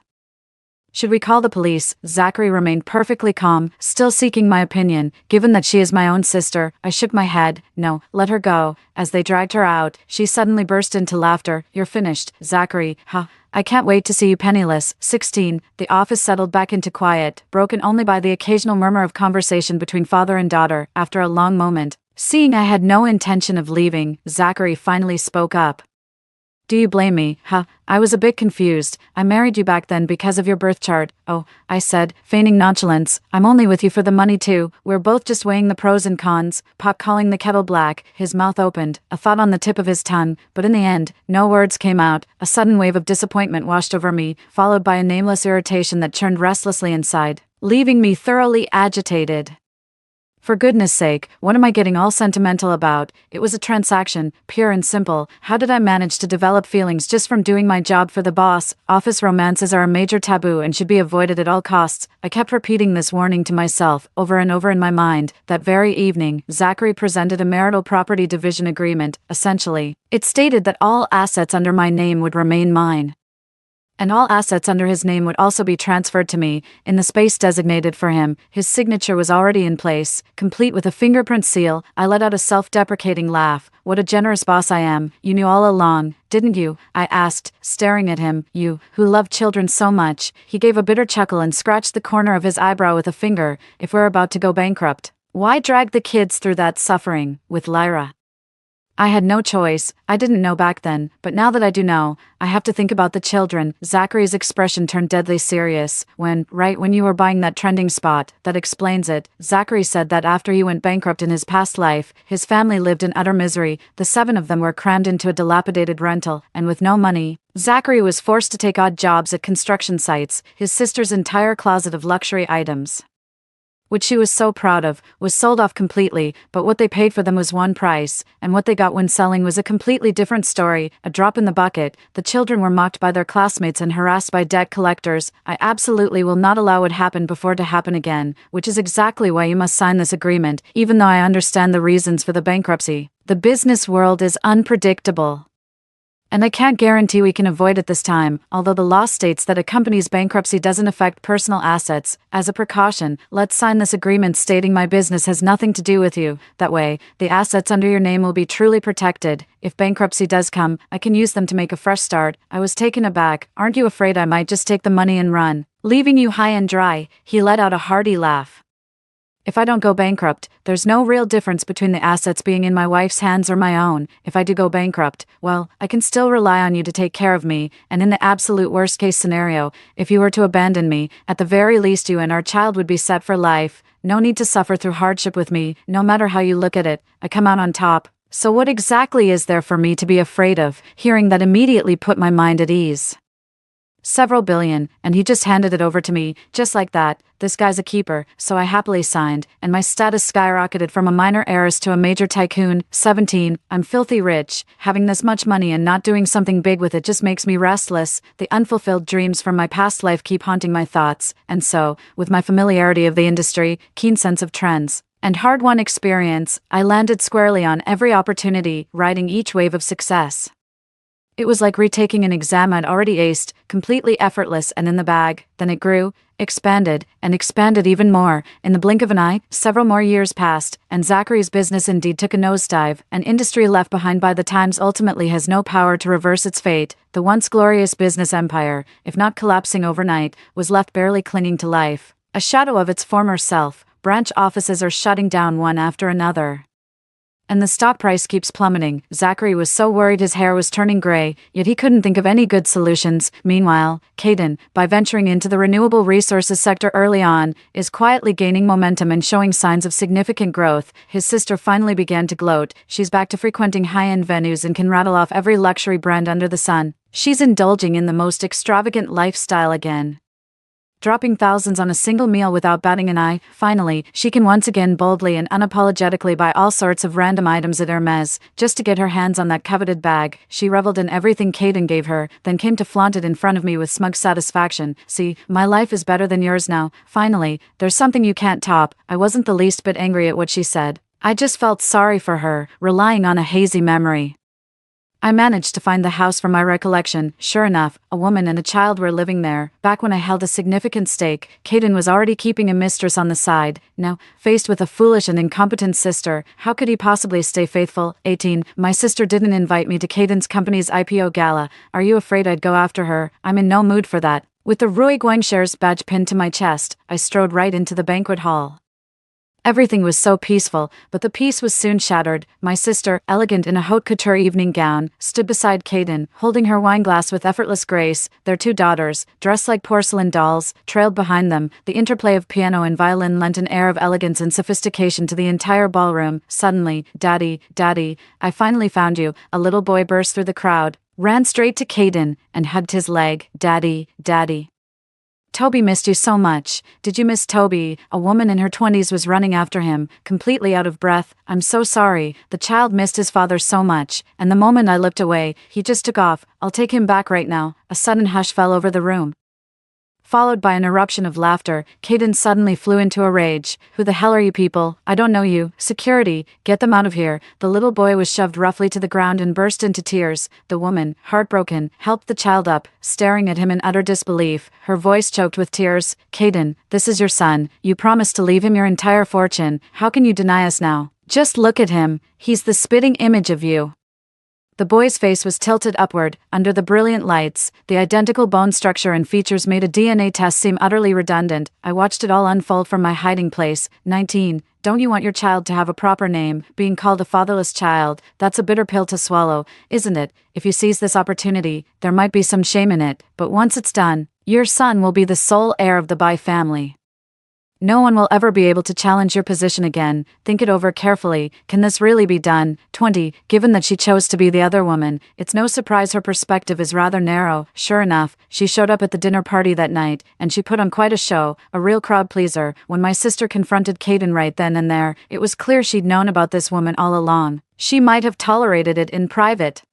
Should we call the police? Zachary remained perfectly calm, still seeking my opinion. Given that she is my own sister, I shook my head. No, let her go. As they dragged her out, she suddenly burst into laughter. You're finished, Zachary. Ha. I can't wait to see you penniless. 16. The office settled back into quiet, broken only by the occasional murmur of conversation between father and daughter. After a long moment, seeing I had no intention of leaving, Zachary finally spoke up. Do you blame me? I was a bit confused. I married you back then because of your birth chart. Oh, I said, feigning nonchalance. I'm only with you for the money too. We're both just weighing the pros and cons. Pot calling the kettle black. His mouth opened, a thought on the tip of his tongue, but in the end, no words came out. A sudden wave of disappointment washed over me, followed by a nameless irritation that churned restlessly inside, leaving me thoroughly agitated. For goodness sake, what am I getting all sentimental about? It was a transaction, pure and simple. How did I manage to develop feelings just from doing my job for the boss? Office romances are a major taboo and should be avoided at all costs. I kept repeating this warning to myself, over and over in my mind. That very evening, Zachary presented a marital property division agreement. Essentially, it stated that all assets under my name would remain mine, and all assets under his name would also be transferred to me, in the space designated for him. His signature was already in place, complete with a fingerprint seal. I let out a self-deprecating laugh. What a generous boss I am. You knew all along, didn't you? I asked, staring at him. You, who loved children so much. He gave a bitter chuckle and scratched the corner of his eyebrow with a finger. If we're about to go bankrupt, why drag the kids through that suffering, with Lyra? I had no choice. I didn't know back then, but now that I do know, I have to think about the children. Zachary's expression turned deadly serious. Right when you were buying that trending spot, that explains it. Zachary said that after he went bankrupt in his past life, his family lived in utter misery. The 7 of them were crammed into a dilapidated rental, and with no money, Zachary was forced to take odd jobs at construction sites. His sister's entire closet of luxury items, which she was so proud of, was sold off completely, but what they paid for them was one price, and what they got when selling was a completely different story, a drop in the bucket. The children were mocked by their classmates and harassed by debt collectors. I absolutely will not allow what happened before to happen again, which is exactly why you must sign this agreement, even though I understand the reasons for the bankruptcy. The business world is unpredictable, and I can't guarantee we can avoid it this time. Although the law states that a company's bankruptcy doesn't affect personal assets, as a precaution, let's sign this agreement stating my business has nothing to do with you. That way, the assets under your name will be truly protected. If bankruptcy does come, I can use them to make a fresh start. I was taken aback. Aren't you afraid I might just take the money and run, leaving you high and dry? He let out a hearty laugh. If I don't go bankrupt, there's no real difference between the assets being in my wife's hands or my own. If I do go bankrupt, well, I can still rely on you to take care of me, and in the absolute worst-case scenario, if you were to abandon me, at the very least you and our child would be set for life. No need to suffer through hardship with me. No matter how you look at it, I come out on top. So what exactly is there for me to be afraid of? Hearing that immediately put my mind at ease. several billion, and he just handed it over to me, just like that. This guy's a keeper, so I happily signed, and my status skyrocketed from a minor heiress to a major tycoon. 17. I'm filthy rich. Having this much money and not doing something big with it just makes me restless. The unfulfilled dreams from my past life keep haunting my thoughts, and so, with my familiarity of the industry, keen sense of trends, and hard-won experience, I landed squarely on every opportunity, riding each wave of success. It was like retaking an exam I'd already aced, completely effortless and in the bag. Then it grew, expanded, and expanded even more. In the blink of an eye, several more years passed, and Zachary's business indeed took a nosedive. An industry left behind by the times ultimately has no power to reverse its fate. The once glorious business empire, if not collapsing overnight, was left barely clinging to life, a shadow of its former self. Branch offices are shutting down one after another, and the stock price keeps plummeting. Zachary was so worried his hair was turning gray, yet he couldn't think of any good solutions. Meanwhile, Caden, by venturing into the renewable resources sector early on, is quietly gaining momentum and showing signs of significant growth. His sister finally began to gloat. She's back to frequenting high-end venues and can rattle off every luxury brand under the sun. She's indulging in the most extravagant lifestyle again, dropping thousands on a single meal without batting an eye. Finally, she can once again boldly and unapologetically buy all sorts of random items at Hermes, just to get her hands on that coveted bag. She reveled in everything Caden gave her, then came to flaunt it in front of me with smug satisfaction. See, my life is better than yours now. Finally, there's something you can't top. I wasn't the least bit angry at what she said. I just felt sorry for her, relying on a hazy memory. I managed to find the house from my recollection. Sure enough, a woman and a child were living there. Back when I held a significant stake, Caden was already keeping a mistress on the side. Now, faced with a foolish and incompetent sister, how could he possibly stay faithful? 18. My sister didn't invite me to Caden's company's IPO gala. Are you afraid I'd go after her? I'm in no mood for that. With the Rui Guangshares badge pinned to my chest, I strode right into the banquet hall. Everything was so peaceful, but the peace was soon shattered. My sister, elegant in a haute couture evening gown, stood beside Caden, holding her wineglass with effortless grace. Their two daughters, dressed like porcelain dolls, trailed behind them. The interplay of piano and violin lent an air of elegance and sophistication to the entire ballroom. Suddenly, "Daddy, Daddy, I finally found you," a little boy burst through the crowd, ran straight to Caden, and hugged his leg. "Daddy, Daddy. Toby missed you so much." "Did you miss Toby?" A woman in her 20s was running after him, completely out of breath. "I'm so sorry. The child missed his father so much, and the moment I looked away, he just took off. I'll take him back right now." A sudden hush fell over the room, followed by an eruption of laughter. Caden suddenly flew into a rage. "Who the hell are you people? I don't know you. Security, get them out of here." The little boy was shoved roughly to the ground and burst into tears. The woman, heartbroken, helped the child up, staring at him in utter disbelief, her voice choked with tears. "Caden, this is your son. You promised to leave him your entire fortune. How can you deny us now? Just look at him. He's the spitting image of you." The boy's face was tilted upward, under the brilliant lights. The identical bone structure and features made a DNA test seem utterly redundant. I watched it all unfold from my hiding place. 19. Don't you want your child to have a proper name? Being called a fatherless child, that's a bitter pill to swallow, isn't it? If you seize this opportunity, there might be some shame in it, but once it's done, your son will be the sole heir of the Bai family. No one will ever be able to challenge your position again. Think it over carefully. Can this really be done? 20. Given that she chose to be the other woman, it's no surprise her perspective is rather narrow. Sure enough, she showed up at the dinner party that night, and she put on quite a show, a real crowd pleaser. When my sister confronted Caden right then and there, it was clear she'd known about this woman all along. She might have tolerated it in private,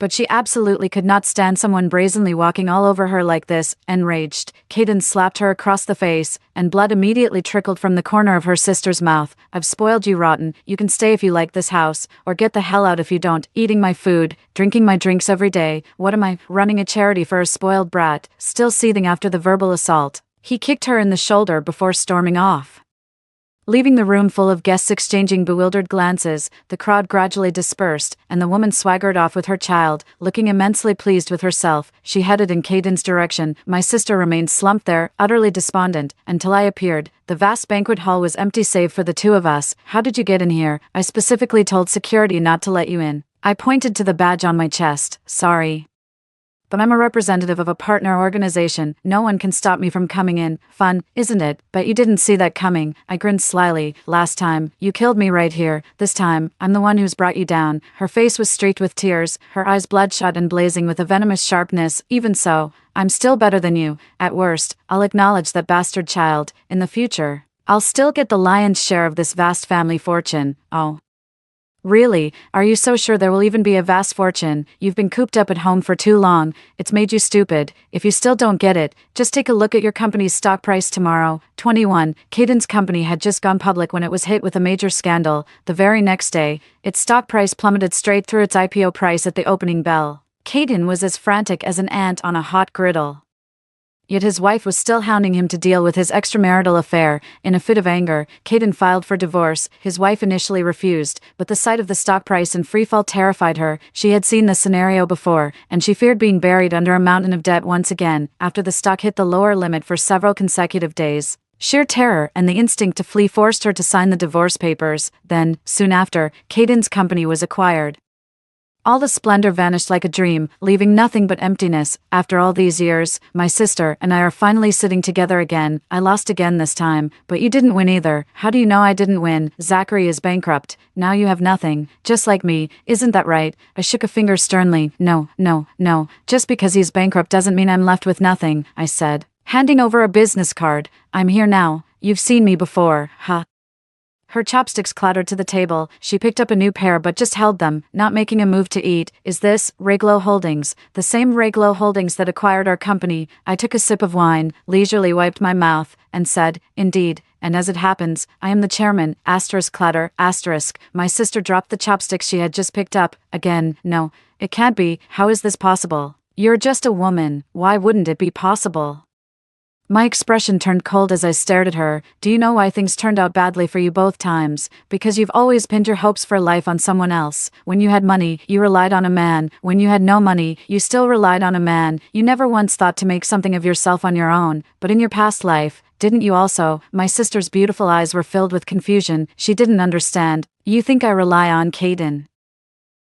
but she absolutely could not stand someone brazenly walking all over her like this. Enraged, Caden slapped her across the face, and blood immediately trickled from the corner of her sister's mouth. "I've spoiled you rotten. You can stay if you like this house, or get the hell out if you don't. Eating my food, drinking my drinks every day. What am I, running a charity for a spoiled brat?" Still seething after the verbal assault, he kicked her in the shoulder before storming off, leaving the room full of guests exchanging bewildered glances. The crowd gradually dispersed, and the woman swaggered off with her child, looking immensely pleased with herself. She headed in Caden's direction. My sister remained slumped there, utterly despondent, until I appeared. The vast banquet hall was empty save for the two of us. "How did you get in here? I specifically told security not to let you in." I pointed to the badge on my chest. "Sorry." But I'm a representative of a partner organization. No one can stop me from coming in. Fun, isn't it? Bet you didn't see that coming. I grinned slyly. Last time, you killed me right here. This time, I'm the one who's brought you down. Her face was streaked with tears, her eyes bloodshot and blazing with a venomous sharpness. Even so, I'm still better than you. At worst, I'll acknowledge that bastard child. In the future, I'll still get the lion's share of this vast family fortune. Oh. Really? Are you so sure there will even be a vast fortune? You've been cooped up at home for too long. It's made you stupid. If you still don't get it, just take a look at your company's stock price tomorrow. 21. Caden's company had just gone public when it was hit with a major scandal. The very next day, its stock price plummeted straight through its IPO price at the opening bell. Caden was as frantic as an ant on a hot griddle. Yet his wife was still hounding him to deal with his extramarital affair. In a fit of anger, Caden filed for divorce. His wife initially refused, but the sight of the stock price in freefall terrified her. She had seen this scenario before, and she feared being buried under a mountain of debt once again, after the stock hit the lower limit for several consecutive days. Sheer terror and the instinct to flee forced her to sign the divorce papers. Then, soon after, Caden's company was acquired. All the splendor vanished like a dream, leaving nothing but emptiness. After all these years, my sister and I are finally sitting together again. I lost again this time, but you didn't win either. How do you know I didn't win? Zachary is bankrupt. Now you have nothing, just like me. Isn't that right? I shook a finger sternly. No. Just because he's bankrupt doesn't mean I'm left with nothing, I said, handing over a business card. I'm here now. You've seen me before, huh? Her chopsticks clattered to the table. She picked up a new pair but just held them, not making a move to eat. Is this Reglo Holdings? The same Reglo Holdings that acquired our company. I took a sip of wine, leisurely wiped my mouth, and said, indeed, and as it happens, I am the chairman, clatter, My sister dropped the chopsticks she had just picked up. Again, no, it can't be. How is this possible? You're just a woman. Why wouldn't it be possible? My expression turned cold as I stared at her. Do you know why things turned out badly for you both times? Because you've always pinned your hopes for life on someone else. When you had money, you relied on a man. When you had no money, you still relied on a man. You never once thought to make something of yourself on your own. But in your past life, didn't you also? My sister's beautiful eyes were filled with confusion. She didn't understand. You think I rely on Caden?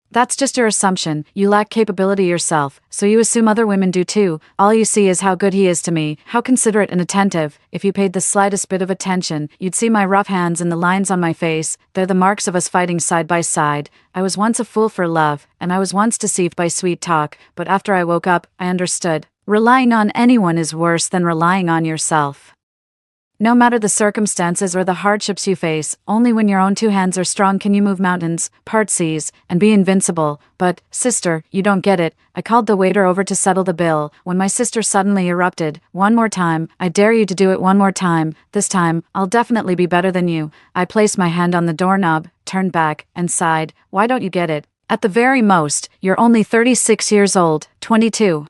That's just your assumption. You lack capability yourself, so you assume other women do too. All you see is how good he is to me, how considerate and attentive. If you paid the slightest bit of attention, you'd see my rough hands and the lines on my face. They're the marks of us fighting side by side. I was once a fool for love, and I was once deceived by sweet talk, but after I woke up, I understood. Relying on anyone is worse than relying on yourself. No matter the circumstances or the hardships you face, only when your own two hands are strong can you move mountains, part seas, and be invincible. But, sister, you don't get it. I called the waiter over to settle the bill, when my sister suddenly erupted. One more time, I dare you to do it one more time. This time, I'll definitely be better than you. I placed my hand on the doorknob, turned back, and sighed. Why don't you get it? At the very most, you're only 36 years old, 22.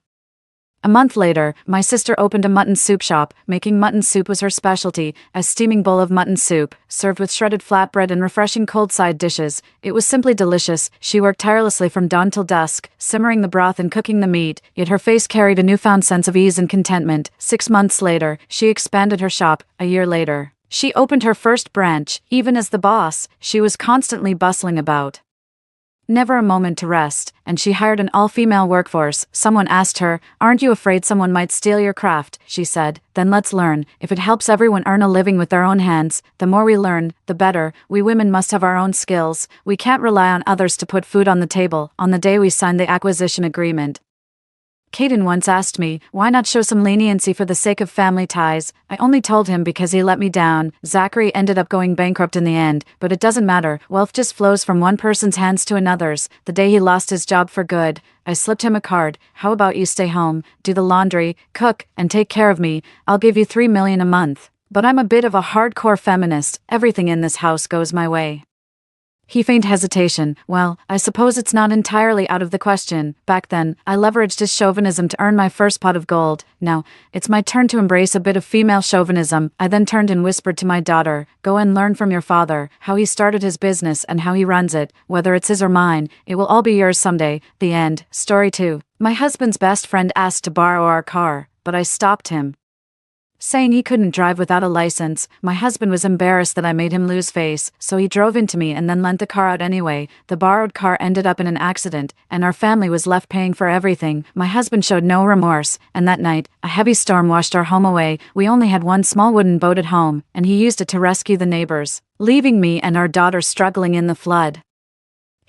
A month later, my sister opened a mutton soup shop. Making mutton soup was her specialty, a steaming bowl of mutton soup, served with shredded flatbread and refreshing cold side dishes. It was simply delicious. She worked tirelessly from dawn till dusk, simmering the broth and cooking the meat, yet her face carried a newfound sense of ease and contentment. 6 months later, she expanded her shop. A year later, she opened her first branch. Even as the boss, she was constantly bustling about. Never a moment to rest, and she hired an all-female workforce. Someone asked her, "Aren't you afraid someone might steal your craft?" She said, "Then let's learn. If it helps everyone earn a living with their own hands, the more we learn, the better. We women must have our own skills. We can't rely on others to put food on the table." On the day we signed the acquisition agreement, Caden once asked me, why not show some leniency for the sake of family ties? I only told him because he let me down. Zachary ended up going bankrupt in the end, but it doesn't matter. Wealth just flows from one person's hands to another's. The day he lost his job for good, I slipped him a card. How about you stay home, do the laundry, cook, and take care of me? I'll give you $3 million a month. But I'm a bit of a hardcore feminist. Everything in this house goes my way. He feigned hesitation. Well, I suppose it's not entirely out of the question. Back then, I leveraged his chauvinism to earn my first pot of gold. Now, it's my turn to embrace a bit of female chauvinism. I then turned and whispered to my daughter, "Go and learn from your father, how he started his business and how he runs it. Whether it's his or mine, it will all be yours someday." The end. Story 2. My husband's best friend asked to borrow our car, but I stopped him. saying he couldn't drive without a license. My husband was embarrassed that I made him lose face, so he drove into me and then lent the car out anyway. The borrowed car ended up in an accident, and our family was left paying for everything. My husband showed no remorse, and that night, a heavy storm washed our home away. We only had one small wooden boat at home, and he used it to rescue the neighbors, leaving me and our daughter struggling in the flood.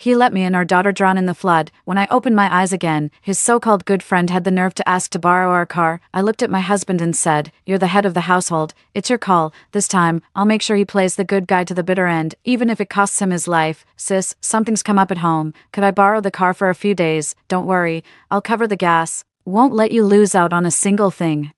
He let me and our daughter drown in the flood. When I opened my eyes again, his so-called good friend had the nerve to ask to borrow our car. I looked at my husband and said, "You're the head of the household. It's your call. This time, I'll make sure he plays the good guy to the bitter end, even if it costs him his life. Sis, something's come up at home. Could I borrow the car for a few days? Don't worry. I'll cover the gas. Won't let you lose out on a single thing."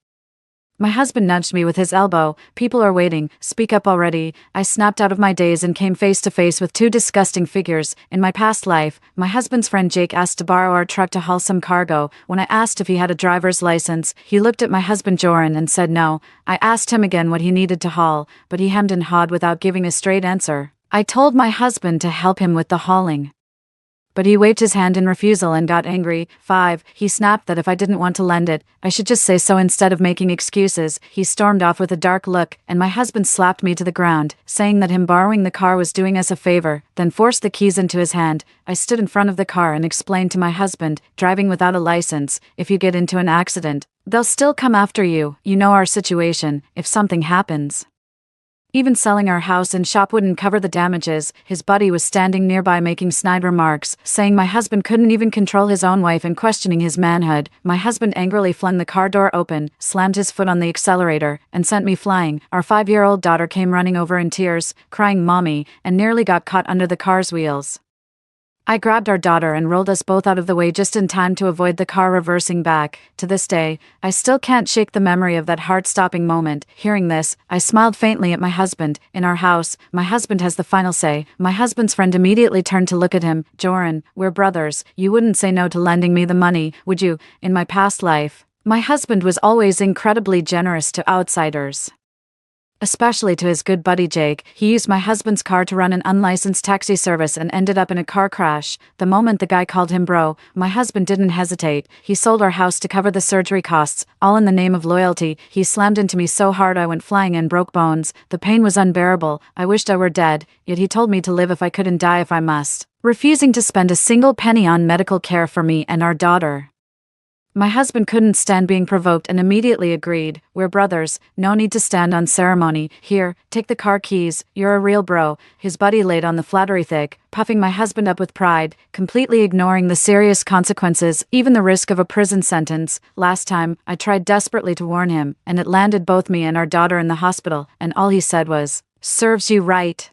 My husband nudged me with his elbow. "People are waiting. Speak up already." I snapped out of my daze and came face to face with two disgusting figures. In my past life, my husband's friend Jake asked to borrow our truck to haul some cargo. When I asked if he had a driver's license, he looked at my husband Joran and said no. I asked him again what he needed to haul, but he hemmed and hawed without giving a straight answer. I told my husband to help him with the hauling, but he waved his hand in refusal and got angry. 5. He snapped that if I didn't want to lend it, I should just say so instead of making excuses. He stormed off with a dark look, and my husband slapped me to the ground, saying that him borrowing the car was doing us a favor, then forced the keys into his hand. I stood in front of the car and explained to my husband, "Driving without a license, if you get into an accident, they'll still come after you. You know our situation, if something happens. Even selling our house and shop wouldn't cover the damages." His buddy was standing nearby making snide remarks, saying my husband couldn't even control his own wife and questioning his manhood. My husband angrily flung the car door open, slammed his foot on the accelerator, and sent me flying. Our 5-year-old daughter came running over in tears, crying "Mommy," and nearly got caught under the car's wheels. I grabbed our daughter and rolled us both out of the way just in time to avoid the car reversing back. To this day, I still can't shake the memory of that heart-stopping moment. Hearing this, I smiled faintly at my husband. In our house, my husband has the final say. My husband's friend immediately turned to look at him. "Joran, we're brothers. You wouldn't say no to lending me the money, would you?" In my past life, my husband was always incredibly generous to outsiders, especially to his good buddy Jake. He used my husband's car to run an unlicensed taxi service and ended up in a car crash. The moment the guy called him bro, my husband didn't hesitate. He sold our house to cover the surgery costs, all in the name of loyalty. He slammed into me so hard I went flying and broke bones. The pain was unbearable. I wished I were dead, yet he told me to live if I couldn't die if I must, refusing to spend a single penny on medical care for me and our daughter. My husband couldn't stand being provoked and immediately agreed. "We're brothers, no need to stand on ceremony. Here, take the car keys, you're a real bro." His buddy laid on the flattery thick, puffing my husband up with pride, completely ignoring the serious consequences, even the risk of a prison sentence. Last time, I tried desperately to warn him, and it landed both me and our daughter in the hospital, and all he said was, "Serves you right."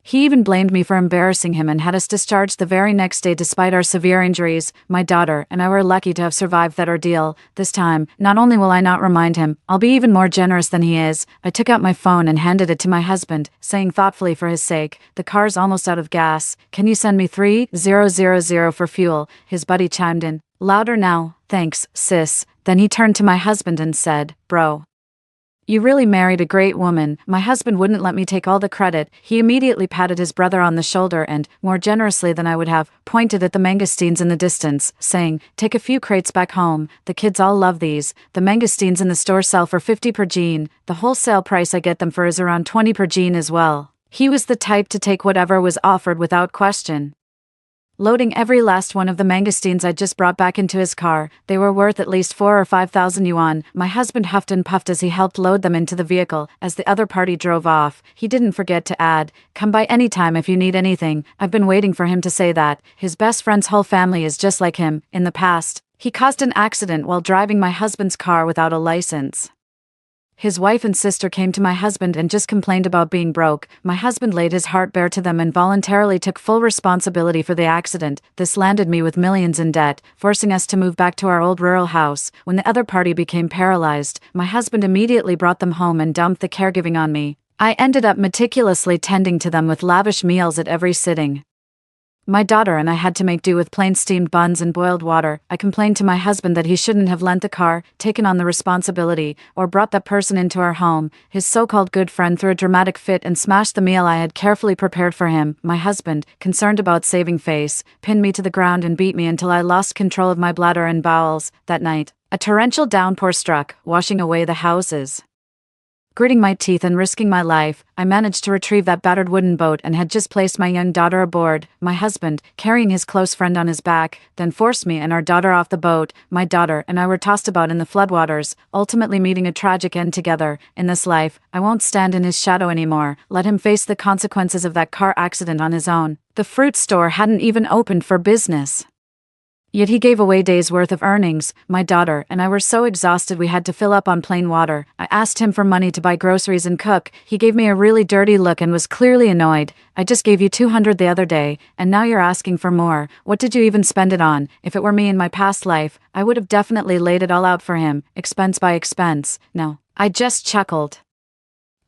He even blamed me for embarrassing him and had us discharged the very next day despite our severe injuries. My daughter and I were lucky to have survived that ordeal. This time, not only will I not remind him, I'll be even more generous than he is. I took out my phone and handed it to my husband, saying thoughtfully for his sake, "The car's almost out of gas. Can you send me 3000 for fuel?" His buddy chimed in, "Louder now." "Thanks, sis." Then he turned to my husband and said, "Bro, you really married a great woman." My husband wouldn't let me take all the credit. He immediately patted his brother on the shoulder and, more generously than I would have, pointed at the mangosteens in the distance, saying, "Take a few crates back home. The kids all love these. The mangosteens in the store sell for 50 per jean. The wholesale price I get them for is around 20 per jean as well." He was the type to take whatever was offered without question, loading every last one of the mangosteens I just brought back into his car. They were worth at least 4 or 5,000 yuan. My husband huffed and puffed as he helped load them into the vehicle. As the other party drove off, he didn't forget to add, "Come by any time if you need anything." I've been waiting for him to say that. His best friend's whole family is just like him. In the past, he caused an accident while driving my husband's car without a license. His wife and sister came to my husband and just complained about being broke. My husband laid his heart bare to them and voluntarily took full responsibility for the accident. This landed me with millions in debt, forcing us to move back to our old rural house. When the other party became paralyzed, my husband immediately brought them home and dumped the caregiving on me. I ended up meticulously tending to them with lavish meals at every sitting. My daughter and I had to make do with plain steamed buns and boiled water. I complained to my husband that he shouldn't have lent the car, taken on the responsibility, or brought that person into our home. His so-called good friend threw a dramatic fit and smashed the meal I had carefully prepared for him. My husband, concerned about saving face, pinned me to the ground and beat me until I lost control of my bladder and bowels. That night, a torrential downpour struck, washing away the houses. Gritting my teeth and risking my life, I managed to retrieve that battered wooden boat and had just placed my young daughter aboard. My husband, carrying his close friend on his back, then forced me and our daughter off the boat. My daughter and I were tossed about in the floodwaters, ultimately meeting a tragic end together. In this life, I won't stand in his shadow anymore. Let him face the consequences of that car accident on his own. The fruit store hadn't even opened for business. Yet he gave away days' worth of earnings. My daughter and I were so exhausted we had to fill up on plain water. I asked him for money to buy groceries and cook. He gave me a really dirty look and was clearly annoyed. I just gave you $200 the other day, and now you're asking for more. What did you even spend it on? If it were me in my past life, I would have definitely laid it all out for him, expense by expense. No. I just chuckled.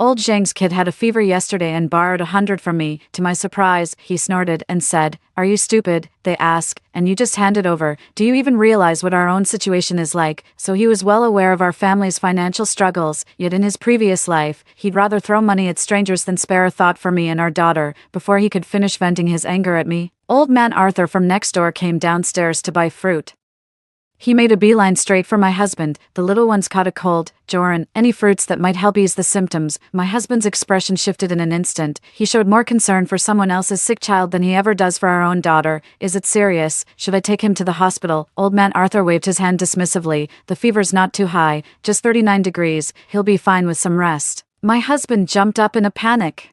Old Zhang's kid had a fever yesterday and borrowed $100 from me. To my surprise, he snorted and said, "Are you stupid?" They ask, "and you just hand it over. Do you even realize what our own situation is like?" So he was well aware of our family's financial struggles, yet in his previous life, he'd rather throw money at strangers than spare a thought for me and our daughter. Before he could finish venting his anger at me, Old Man Arthur from next door came downstairs to buy fruit. He made a beeline straight for my husband. The little one's caught a cold. Joran, any fruits that might help ease the symptoms. My husband's expression shifted in an instant. He showed more concern for someone else's sick child than he ever does for our own daughter. Is it serious? Should I take him to the hospital? Old Man Arthur waved his hand dismissively. The fever's not too high, just 39 degrees. He'll be fine with some rest. My husband jumped up in a panic,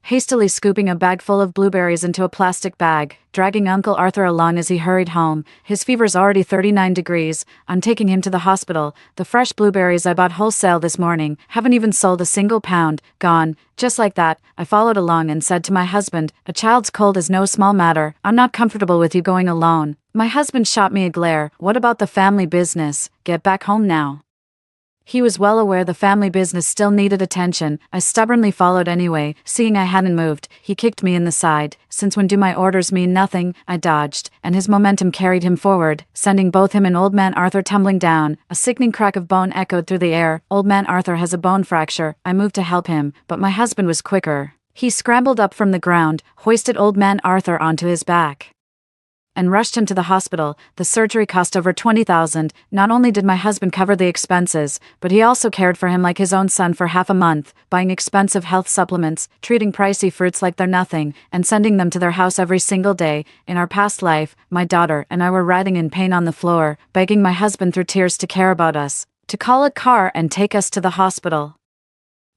hastily scooping a bag full of blueberries into a plastic bag, dragging Uncle Arthur along as he hurried home. His fever's already 39 degrees. I'm taking him to the hospital. The fresh blueberries I bought wholesale this morning haven't even sold a single pound. Gone. Just like that, I followed along and said to my husband, "A child's cold is no small matter. I'm not comfortable with you going alone." My husband shot me a glare. What about the family business? Get back home now. He was well aware the family business still needed attention. I stubbornly followed anyway. Seeing I hadn't moved, he kicked me in the side. Since when do my orders mean nothing? I dodged, and his momentum carried him forward, sending both him and Old Man Arthur tumbling down. A sickening crack of bone echoed through the air. Old Man Arthur has a bone fracture. I moved to help him, but my husband was quicker. He scrambled up from the ground, hoisted Old Man Arthur onto his back, and rushed him to the hospital. The surgery cost over $20,000. Not only did my husband cover the expenses, but he also cared for him like his own son for half a month, buying expensive health supplements, treating pricey fruits like they're nothing, and sending them to their house every single day. In our past life, my daughter and I were writhing in pain on the floor, begging my husband through tears to care about us, to call a car and take us to the hospital.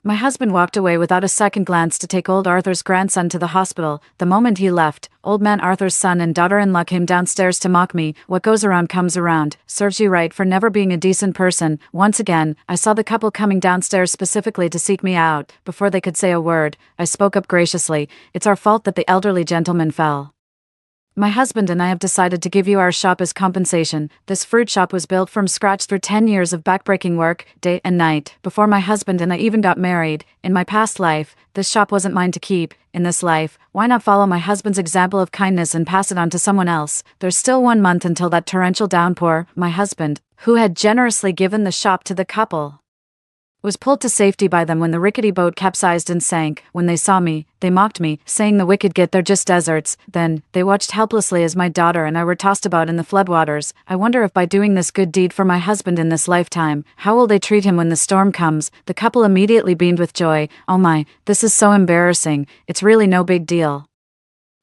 My husband walked away without a second glance to take old Arthur's grandson to the hospital. The moment he left, Old Man Arthur's son and daughter-in-law came downstairs to mock me. What goes around comes around. Serves you right for never being a decent person. Once again, I saw the couple coming downstairs specifically to seek me out. Before they could say a word, I spoke up graciously. "It's our fault that the elderly gentleman fell. My husband and I have decided to give you our shop as compensation. This fruit shop was built from scratch through 10 years of backbreaking work, day and night, before my husband and I even got married. In my past life, this shop wasn't mine to keep. In this life, why not follow my husband's example of kindness and pass it on to someone else? There's still 1 month until that torrential downpour." My husband, who had generously given the shop to the couple, was pulled to safety by them when the rickety boat capsized and sank. When they saw me, they mocked me, saying the wicked get there just deserts. Then, they watched helplessly as my daughter and I were tossed about in the floodwaters. I wonder if by doing this good deed for my husband in this lifetime, how will they treat him when the storm comes? The couple immediately beamed with joy. "Oh my, this is so embarrassing. It's really no big deal.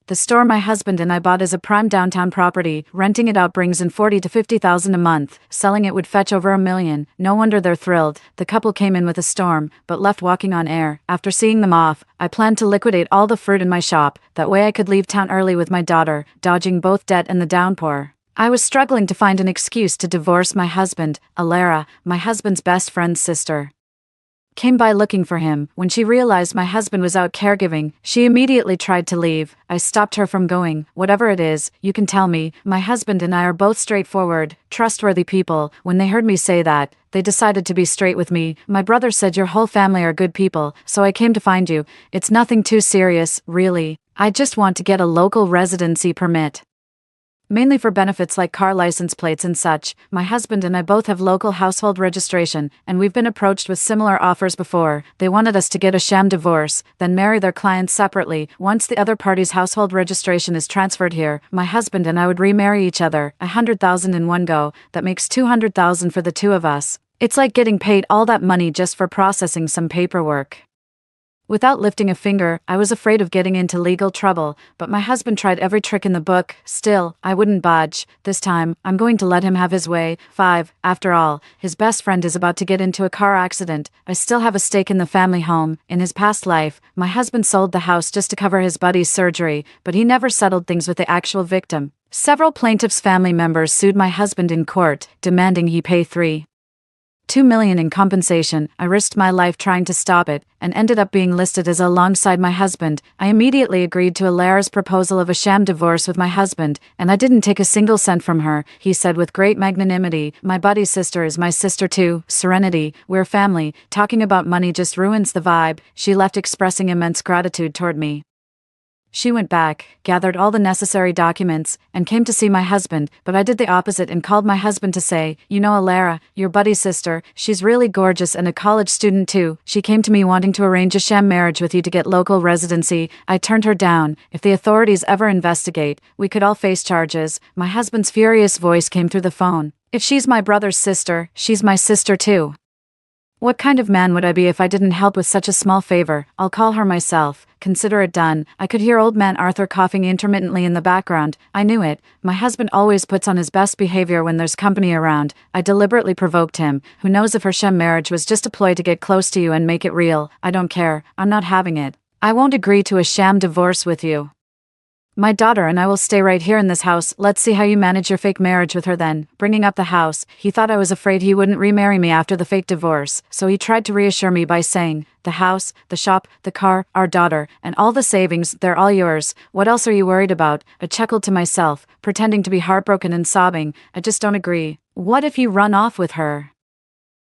The store my husband and I bought is a prime downtown property. Renting it out brings in $40,000 to $50,000 a month. Selling it would fetch over $1 million. No wonder they're thrilled." The couple came in with a storm, but left walking on air. After seeing them off, I planned to liquidate all the fruit in my shop. That way I could leave town early with my daughter, dodging both debt and the downpour. I was struggling to find an excuse to divorce my husband. Alara, my husband's best friend's sister, came by looking for him. When she realized my husband was out caregiving, she immediately tried to leave. I stopped her from going. "Whatever it is, you can tell me. My husband and I are both straightforward, trustworthy people." When they heard me say that, they decided to be straight with me. "My brother said your whole family are good people, so I came to find you. It's nothing too serious, really." I just want to get a local residency permit. Mainly for benefits like car license plates and such. My husband and I both have local household registration, and we've been approached with similar offers before. They wanted us to get a sham divorce, then marry their clients separately. Once the other party's household registration is transferred here, my husband and I would remarry each other. 100,000 in one go. That makes 200,000 for the two of us. It's like getting paid all that money just for processing some paperwork. Without lifting a finger, I was afraid of getting into legal trouble, but my husband tried every trick in the book. Still, I wouldn't budge. This time, I'm going to let him have his way. 5. After all, his best friend is about to get into a car accident. I still have a stake in the family home. In his past life, my husband sold the house just to cover his buddy's surgery, but he never settled things with the actual victim. Several plaintiffs' family members sued my husband in court, demanding he pay $2 million in compensation. I risked my life trying to stop it, and ended up being listed as alongside my husband. I immediately agreed to Alara's proposal of a sham divorce with my husband, and I didn't take a single cent from her, he said with great magnanimity. My buddy's sister is my sister too. Serenity, we're family. Talking about money just ruins the vibe. She left expressing immense gratitude toward me. She went back, gathered all the necessary documents, and came to see my husband, but I did the opposite and called my husband to say, you know Alara, your buddy's sister, she's really gorgeous and a college student too. She came to me wanting to arrange a sham marriage with you to get local residency. I turned her down. If the authorities ever investigate, we could all face charges. My husband's furious voice came through the phone. If she's my brother's sister, she's my sister too. What kind of man would I be if I didn't help with such a small favor? I'll call her myself. Consider it done. I could hear old man Arthur coughing intermittently in the background. I knew it. My husband always puts on his best behavior when there's company around. I deliberately provoked him. Who knows if her sham marriage was just a ploy to get close to you and make it real? I don't care. I'm not having it. I won't agree to a sham divorce with you. My daughter and I will stay right here in this house. Let's see how you manage your fake marriage with her then. Bringing up the house, he thought I was afraid he wouldn't remarry me after the fake divorce, so he tried to reassure me by saying, the house, the shop, the car, our daughter, and all the savings, they're all yours. What else are you worried about? I chuckled to myself, pretending to be heartbroken and sobbing. I just don't agree. What if you run off with her?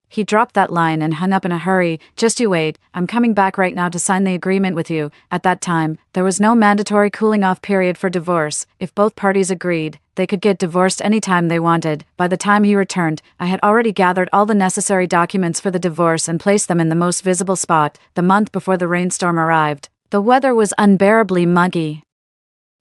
He dropped that line and hung up in a hurry. Just you wait, I'm coming back right now to sign the agreement with you. At that time, there was no mandatory cooling-off period for divorce. If both parties agreed, they could get divorced anytime they wanted. By the time he returned, I had already gathered all the necessary documents for the divorce and placed them in the most visible spot, the month before the rainstorm arrived. The weather was unbearably muggy.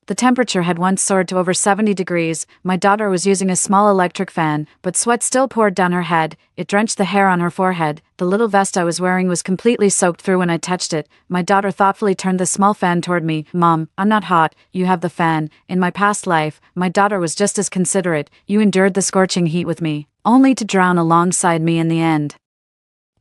The temperature had once soared to over 70 degrees. My daughter was using a small electric fan, but sweat still poured down her head. It drenched the hair on her forehead. The little vest I was wearing was completely soaked through when I touched it. My daughter thoughtfully turned the small fan toward me. Mom, I'm not hot. You have the fan. In my past life, my daughter was just as considerate. You endured the scorching heat with me, only to drown alongside me in the end.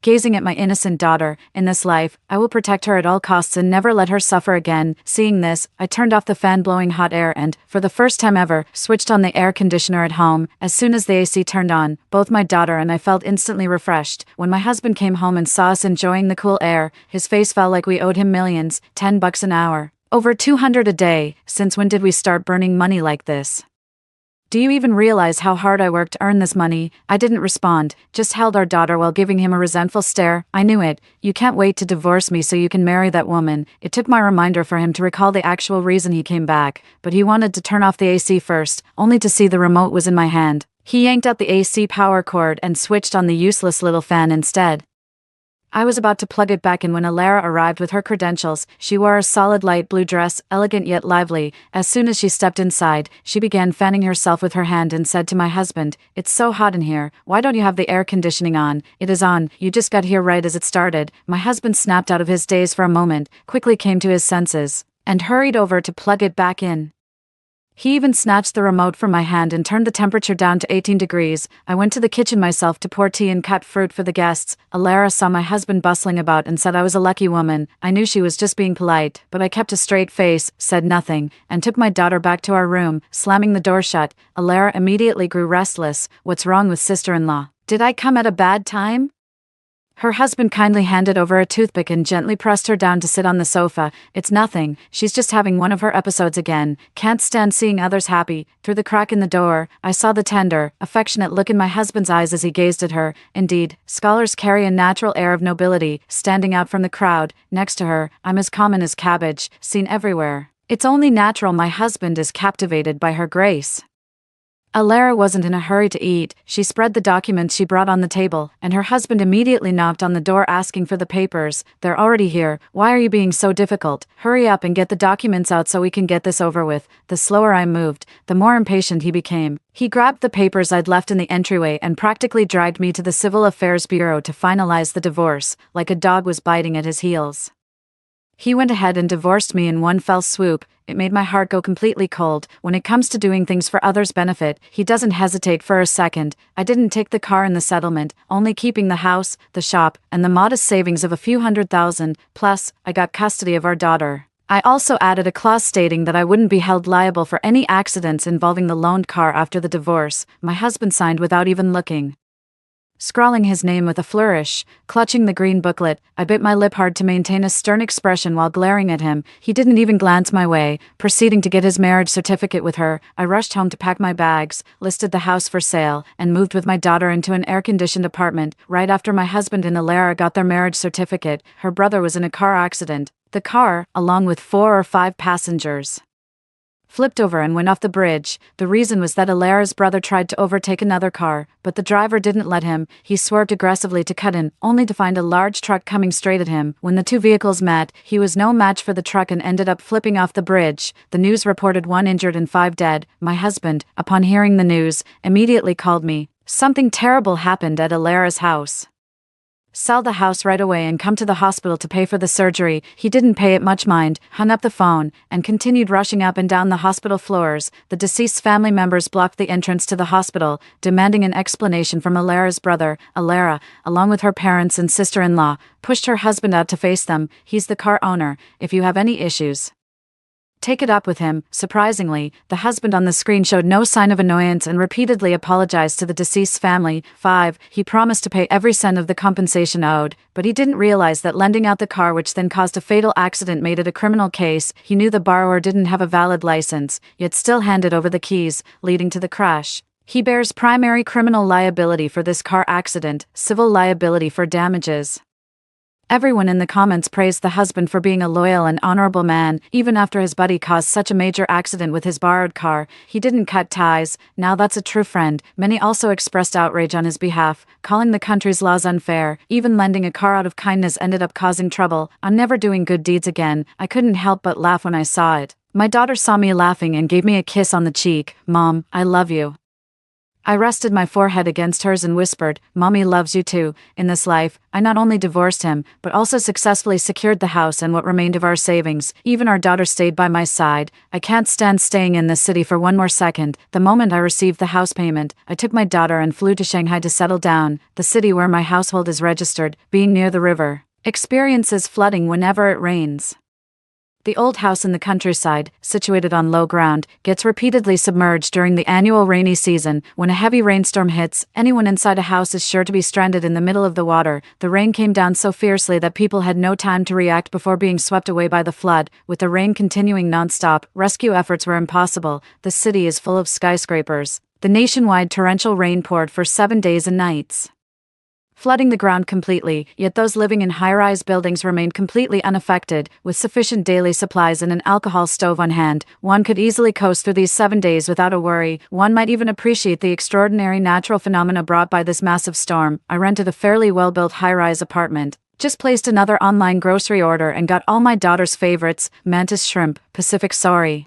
Gazing at my innocent daughter, in this life, I will protect her at all costs and never let her suffer again. Seeing this, I turned off the fan blowing hot air and, for the first time ever, switched on the air conditioner at home. As soon as the AC turned on, both my daughter and I felt instantly refreshed. When my husband came home and saw us enjoying the cool air, his face felt like we owed him millions, $10 an hour. Over 200 a day. Since when did we start burning money like this? Do you even realize how hard I worked to earn this money? I didn't respond, just held our daughter while giving him a resentful stare. I knew it. You can't wait to divorce me so you can marry that woman. It took my reminder for him to recall the actual reason he came back, but he wanted to turn off the AC first, only to see the remote was in my hand. He yanked out the AC power cord and switched on the useless little fan instead. I was about to plug it back in when Alara arrived with her credentials. She wore a solid light blue dress, elegant yet lively. As soon as she stepped inside, she began fanning herself with her hand and said to my husband, "It's so hot in here. Why don't you have the air conditioning on?" "It is on. You just got here right as it started." My husband snapped out of his daze for a moment, quickly came to his senses, and hurried over to plug it back in. He even snatched the remote from my hand and turned the temperature down to 18 degrees. I went to the kitchen myself to pour tea and cut fruit for the guests. Alara saw my husband bustling about and said I was a lucky woman. I knew she was just being polite, but I kept a straight face, said nothing, and took my daughter back to our room, slamming the door shut. Alara immediately grew restless. "What's wrong with sister-in-law? Did I come at a bad time?" Her husband kindly handed over a toothpick and gently pressed her down to sit on the sofa. "It's nothing. She's just having one of her episodes again. Can't stand seeing others happy." Through the crack in the door, I saw the tender, affectionate look in my husband's eyes as he gazed at her. Indeed, scholars carry a natural air of nobility. Standing out from the crowd, next to her, I'm as common as cabbage, seen everywhere. It's only natural my husband is captivated by her grace. Alara wasn't in a hurry to eat. She spread the documents she brought on the table, and her husband immediately knocked on the door asking for the papers. They're already here. Why are you being so difficult? Hurry up and get the documents out so we can get this over with. The slower I moved, the more impatient he became. He grabbed the papers I'd left in the entryway and practically dragged me to the Civil Affairs Bureau to finalize the divorce, like a dog was biting at his heels. He went ahead and divorced me in one fell swoop. It made my heart go completely cold. When it comes to doing things for others' benefit, he doesn't hesitate for a second. I didn't take the car in the settlement, only keeping the house, the shop, and the modest savings of a few $100,000. Plus, I got custody of our daughter. I also added a clause stating that I wouldn't be held liable for any accidents involving the loaned car after the divorce. My husband signed without even looking, scrawling his name with a flourish. Clutching the green booklet, I bit my lip hard to maintain a stern expression while glaring at him. He didn't even glance my way. Proceeding to get his marriage certificate with her, I rushed home to pack my bags, listed the house for sale, and moved with my daughter into an air-conditioned apartment. Right after my husband and Alara got their marriage certificate, her brother was in a car accident. The car, along with 4 or 5 passengers, flipped over and went off the bridge. The reason was that Alara's brother tried to overtake another car, but the driver didn't let him. He swerved aggressively to cut in, only to find a large truck coming straight at him. When the two vehicles met, he was no match for the truck and ended up flipping off the bridge. The news reported 1 injured and 5 dead. My husband, upon hearing the news, immediately called me. Something terrible happened at Alara's house. Sell the house right away and come to the hospital to pay for the surgery. He didn't pay it much mind, hung up the phone, and continued rushing up and down the hospital floors. The deceased's family members blocked the entrance to the hospital, demanding an explanation from Alara's brother. Alara, along with her parents and sister-in-law, pushed her husband out to face them. He's the car owner. If you have any issues, take it up with him. Surprisingly, the husband on the screen showed no sign of annoyance and repeatedly apologized to the deceased's family. 5. He promised to pay every cent of the compensation owed, but he didn't realize that lending out the car which then caused a fatal accident made it a criminal case. He knew the borrower didn't have a valid license, yet still handed over the keys, leading to the crash. He bears primary criminal liability for this car accident, civil liability for damages. Everyone in the comments praised the husband for being a loyal and honorable man. Even after his buddy caused such a major accident with his borrowed car, he didn't cut ties. Now that's a true friend. Many also expressed outrage on his behalf, calling the country's laws unfair. Even lending a car out of kindness ended up causing trouble. I'm never doing good deeds again. I couldn't help but laugh when I saw it. My daughter saw me laughing and gave me a kiss on the cheek. Mom, I love you. I rested my forehead against hers and whispered, Mommy loves you too. In this life, I not only divorced him, but also successfully secured the house and what remained of our savings. Even our daughter stayed by my side. I can't stand staying in this city for one more second. The moment I received the house payment, I took my daughter and flew to Shanghai to settle down, the city where my household is registered. Being near the river experiences flooding whenever it rains. The old house in the countryside, situated on low ground, gets repeatedly submerged during the annual rainy season. When a heavy rainstorm hits, anyone inside a house is sure to be stranded in the middle of the water. The rain came down so fiercely that people had no time to react before being swept away by the flood. With the rain continuing non-stop, rescue efforts were impossible. The city is full of skyscrapers. The nationwide torrential rain poured for 7 days and nights, flooding the ground completely, yet those living in high-rise buildings remained completely unaffected. With sufficient daily supplies and an alcohol stove on hand, one could easily coast through these 7 days without a worry. One might even appreciate the extraordinary natural phenomena brought by this massive storm. I rented a fairly well-built high-rise apartment, just placed another online grocery order and got all my daughter's favorites: mantis shrimp, Pacific sorry,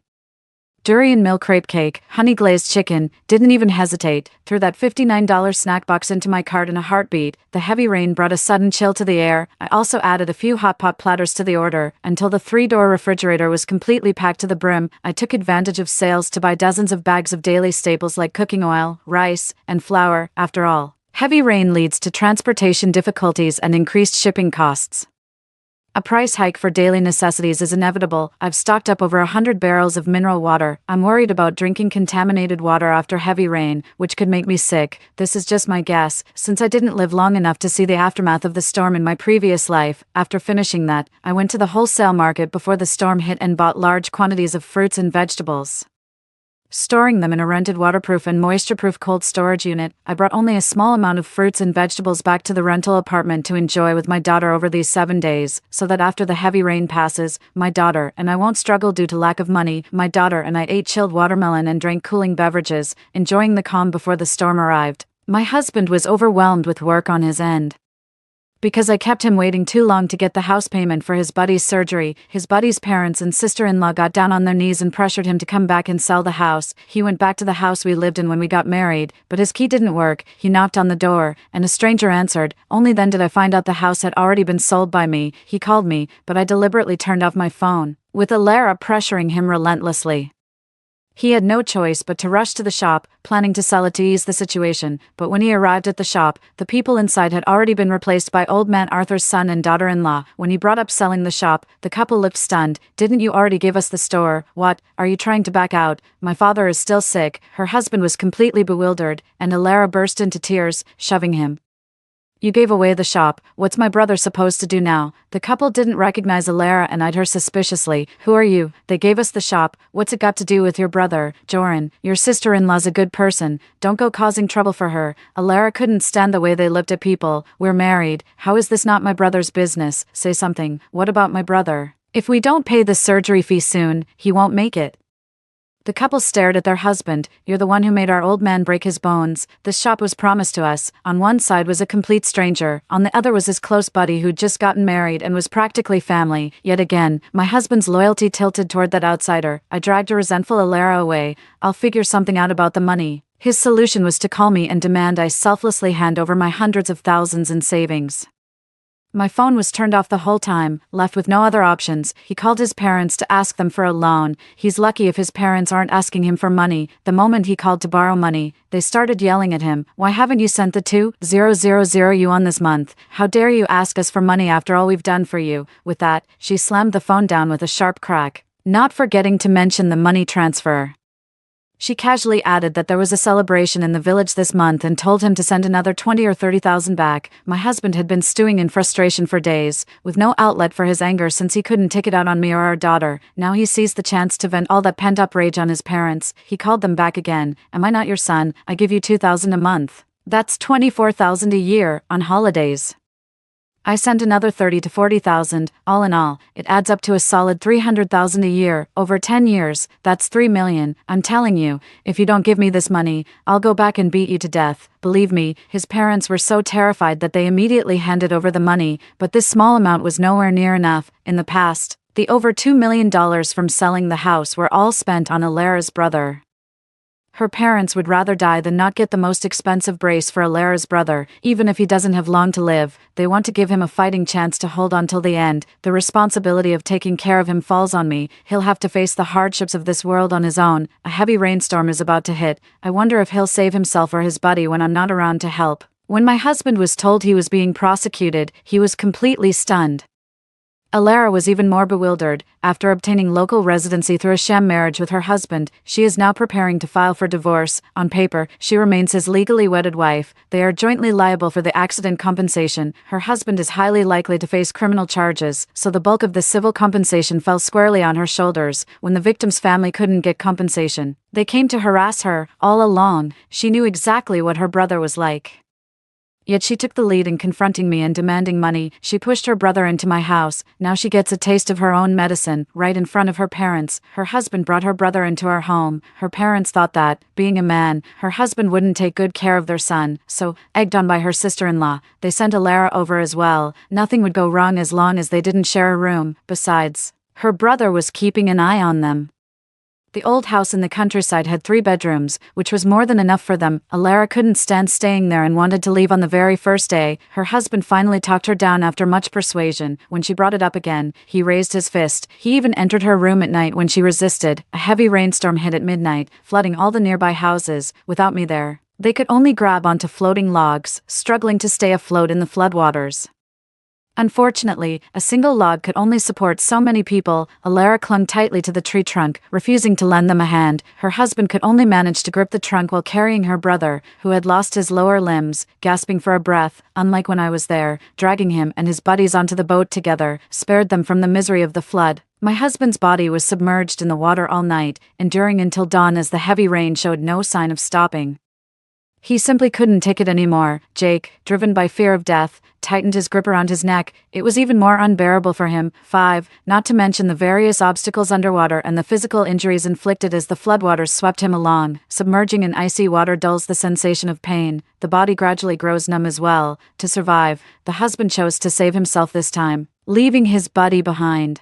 durian milk crepe cake, honey glazed chicken. Didn't even hesitate, threw that $59 snack box into my cart in a heartbeat. The heavy rain brought a sudden chill to the air. I also added a few hot pot platters to the order, until the 3-door refrigerator was completely packed to the brim. I took advantage of sales to buy dozens of bags of daily staples like cooking oil, rice, and flour. After all, heavy rain leads to transportation difficulties and increased shipping costs. A price hike for daily necessities is inevitable. I've stocked up over 100 barrels of mineral water. I'm worried about drinking contaminated water after heavy rain, which could make me sick. This is just my guess, since I didn't live long enough to see the aftermath of the storm in my previous life. After finishing that, I went to the wholesale market before the storm hit and bought large quantities of fruits and vegetables. storing them in a rented waterproof and moisture-proof cold storage unit. I brought only a small amount of fruits and vegetables back to the rental apartment to enjoy with my daughter over these 7 days, so that after the heavy rain passes, my daughter and I won't struggle due to lack of money. My daughter and I ate chilled watermelon and drank cooling beverages, enjoying the calm before the storm arrived. My husband was overwhelmed with work on his end. Because I kept him waiting too long to get the house payment for his buddy's surgery, his buddy's parents and sister-in-law got down on their knees and pressured him to come back and sell the house. He went back to the house we lived in when we got married, but his key didn't work. He knocked on the door, and a stranger answered. Only then did I find out the house had already been sold by me. He called me, but I deliberately turned off my phone, with Alara pressuring him relentlessly. He had no choice but to rush to the shop, planning to sell it to ease the situation, but when he arrived at the shop, the people inside had already been replaced by old man Arthur's son and daughter-in-law. When he brought up selling the shop, the couple looked stunned. "Didn't you already give us the store? What, are you trying to back out? My father is still sick." Her husband was completely bewildered, and Alara burst into tears, shoving him. "You gave away the shop. What's my brother supposed to do now?" The couple didn't recognize Alara and eyed her suspiciously. "Who are you? They gave us the shop. What's it got to do with your brother?" "Joran, your sister-in-law's a good person. Don't go causing trouble for her." Alara couldn't stand the way they looked at people. "We're married. How is this not my brother's business? Say something." "What about my brother? If we don't pay the surgery fee soon, he won't make it." The couple stared at their husband. "You're the one who made our old man break his bones. This shop was promised to us." On one side was a complete stranger, on the other was his close buddy who'd just gotten married and was practically family. Yet again, my husband's loyalty tilted toward that outsider. I dragged a resentful Alara away. "I'll figure something out about the money." His solution was to call me and demand I selflessly hand over my hundreds of thousands in savings. My phone was turned off the whole time, left with no other options. He called his parents to ask them for a loan. He's lucky if his parents aren't asking him for money. The moment he called to borrow money, they started yelling at him. "Why haven't you sent the 2,000 yuan this month? How dare you ask us for money after all we've done for you?" With that, she slammed the phone down with a sharp crack, not forgetting to mention the money transfer. She casually added that there was a celebration in the village this month and told him to send another 20 or 30,000 back. My husband had been stewing in frustration for days, with no outlet for his anger since he couldn't take it out on me or our daughter. Now he seized the chance to vent all that pent-up rage on his parents. He called them back again. "Am I not your son? I give you 2,000 a month. That's 24,000 a year, on holidays. I sent another 30 to 40,000, all in all, it adds up to a solid 300,000 a year, over 10 years, that's 3 million. I'm telling you, if you don't give me this money, I'll go back and beat you to death." Believe me, his parents were so terrified that they immediately handed over the money, but this small amount was nowhere near enough. In the past, the over $2 million from selling the house were all spent on Alara's brother. Her parents would rather die than not get the most expensive brace for Alara's brother, even if he doesn't have long to live. They want to give him a fighting chance to hold on till the end. The responsibility of taking care of him falls on me. He'll have to face the hardships of this world on his own. A heavy rainstorm is about to hit. I wonder if he'll save himself or his buddy when I'm not around to help. When my husband was told he was being prosecuted, he was completely stunned. Alara was even more bewildered. After obtaining local residency through a sham marriage with her husband, she is now preparing to file for divorce. On paper, she remains his legally wedded wife. They are jointly liable for the accident compensation. Her husband is highly likely to face criminal charges, so the bulk of the civil compensation fell squarely on her shoulders. When the victim's family couldn't get compensation, they came to harass her. All along, she knew exactly what her brother was like. Yet she took the lead in confronting me and demanding money. She pushed her brother into my house. Now she gets a taste of her own medicine, right in front of her parents. Her husband brought her brother into our home. Her parents thought that, being a man, her husband wouldn't take good care of their son, so, egged on by her sister-in-law, they sent Alara over as well. Nothing would go wrong as long as they didn't share a room. Besides, her brother was keeping an eye on them. The old house in the countryside had 3 bedrooms, which was more than enough for them. Alara couldn't stand staying there and wanted to leave on the very first day. Her husband finally talked her down after much persuasion. When she brought it up again, he raised his fist. He even entered her room at night when she resisted. A heavy rainstorm hit at midnight, flooding all the nearby houses. Without me there, they could only grab onto floating logs, struggling to stay afloat in the floodwaters. Unfortunately, a single log could only support so many people. Alara clung tightly to the tree trunk, refusing to lend them a hand. Her husband could only manage to grip the trunk while carrying her brother, who had lost his lower limbs, gasping for a breath. Unlike when I was there, dragging him and his buddies onto the boat together spared them from the misery of the flood. My husband's body was submerged in the water all night, enduring until dawn as the heavy rain showed no sign of stopping. He simply couldn't take it anymore. Jake, driven by fear of death, tightened his grip around his neck. It was even more unbearable for him. 5. Not to mention the various obstacles underwater and the physical injuries inflicted as the floodwaters swept him along. Submerging in icy water dulls the sensation of pain. The body gradually grows numb as well. To survive, the husband chose to save himself this time, leaving his buddy behind.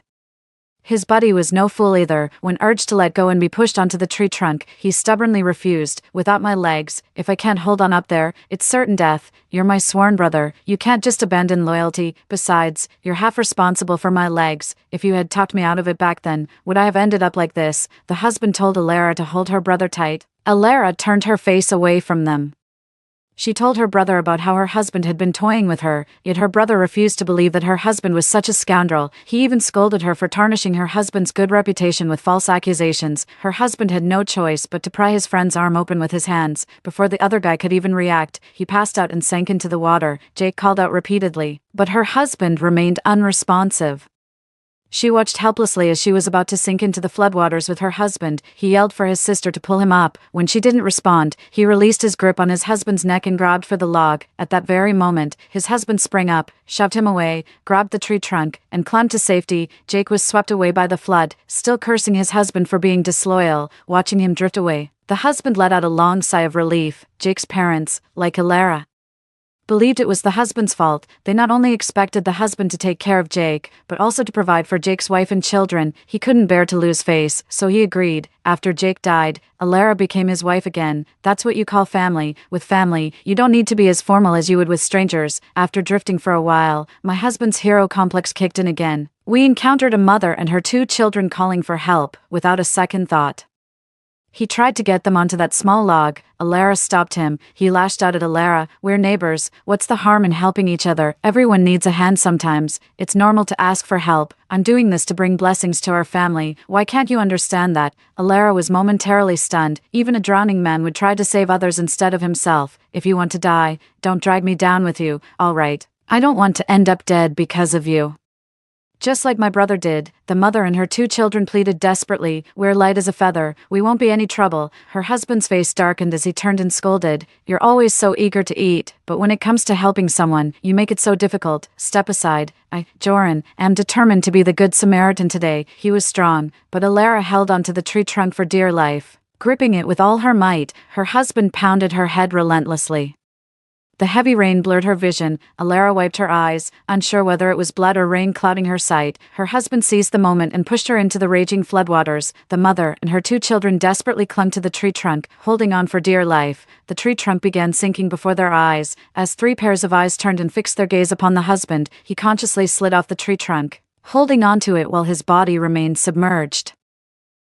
His buddy was no fool either. When urged to let go and be pushed onto the tree trunk, he stubbornly refused. Without my legs, if I can't hold on up there, it's certain death. You're my sworn brother. You can't just abandon loyalty. Besides, you're half responsible for my legs. If you had talked me out of it back then, would I have ended up like this? The husband told Alara to hold her brother tight. Alara turned her face away from them. She told her brother about how her husband had been toying with her, yet her brother refused to believe that her husband was such a scoundrel. He even scolded her for tarnishing her husband's good reputation with false accusations. Her husband had no choice but to pry his friend's arm open with his hands. Before the other guy could even react, he passed out and sank into the water. Jake called out repeatedly, but her husband remained unresponsive. She watched helplessly as she was about to sink into the floodwaters with her husband. He yelled for his sister to pull him up. When she didn't respond, he released his grip on his husband's neck and grabbed for the log. At that very moment, his husband sprang up, shoved him away, grabbed the tree trunk, and climbed to safety. Jake was swept away by the flood, still cursing his husband for being disloyal. Watching him drift away, the husband let out a long sigh of relief. Jake's parents, like Alara, believed it was the husband's fault. They not only expected the husband to take care of Jake, but also to provide for Jake's wife and children. He couldn't bear to lose face, so he agreed. After Jake died, Alara became his wife again. That's what you call family. With family, you don't need to be as formal as you would with strangers. After drifting for a while, my husband's hero complex kicked in again. We encountered a mother and her 2 children calling for help, without a second thought. He tried to get them onto that small log. Alara stopped him. He lashed out at Alara. We're neighbors. What's the harm in helping each other? Everyone needs a hand sometimes. It's normal to ask for help. I'm doing this to bring blessings to our family. Why can't you understand that? Alara was momentarily stunned. Even a drowning man would try to save others instead of himself. If you want to die, don't drag me down with you. All right. I don't want to end up dead because of you. Just like my brother did, the mother and her 2 children pleaded desperately. We're light as a feather. We won't be any trouble. Her husband's face darkened as he turned and scolded. You're always so eager to eat, but when it comes to helping someone, you make it so difficult. Step aside. Joran, am determined to be the good Samaritan today. He was strong, but Alara held onto the tree trunk for dear life. Gripping it with all her might, her husband pounded her head relentlessly. The heavy rain blurred her vision. Alara wiped her eyes, unsure whether it was blood or rain clouding her sight. Her husband seized the moment and pushed her into the raging floodwaters. The mother and her 2 children desperately clung to the tree trunk, holding on for dear life. The tree trunk began sinking before their eyes. As 3 pairs of eyes turned and fixed their gaze upon the husband, he consciously slid off the tree trunk, holding onto it while his body remained submerged.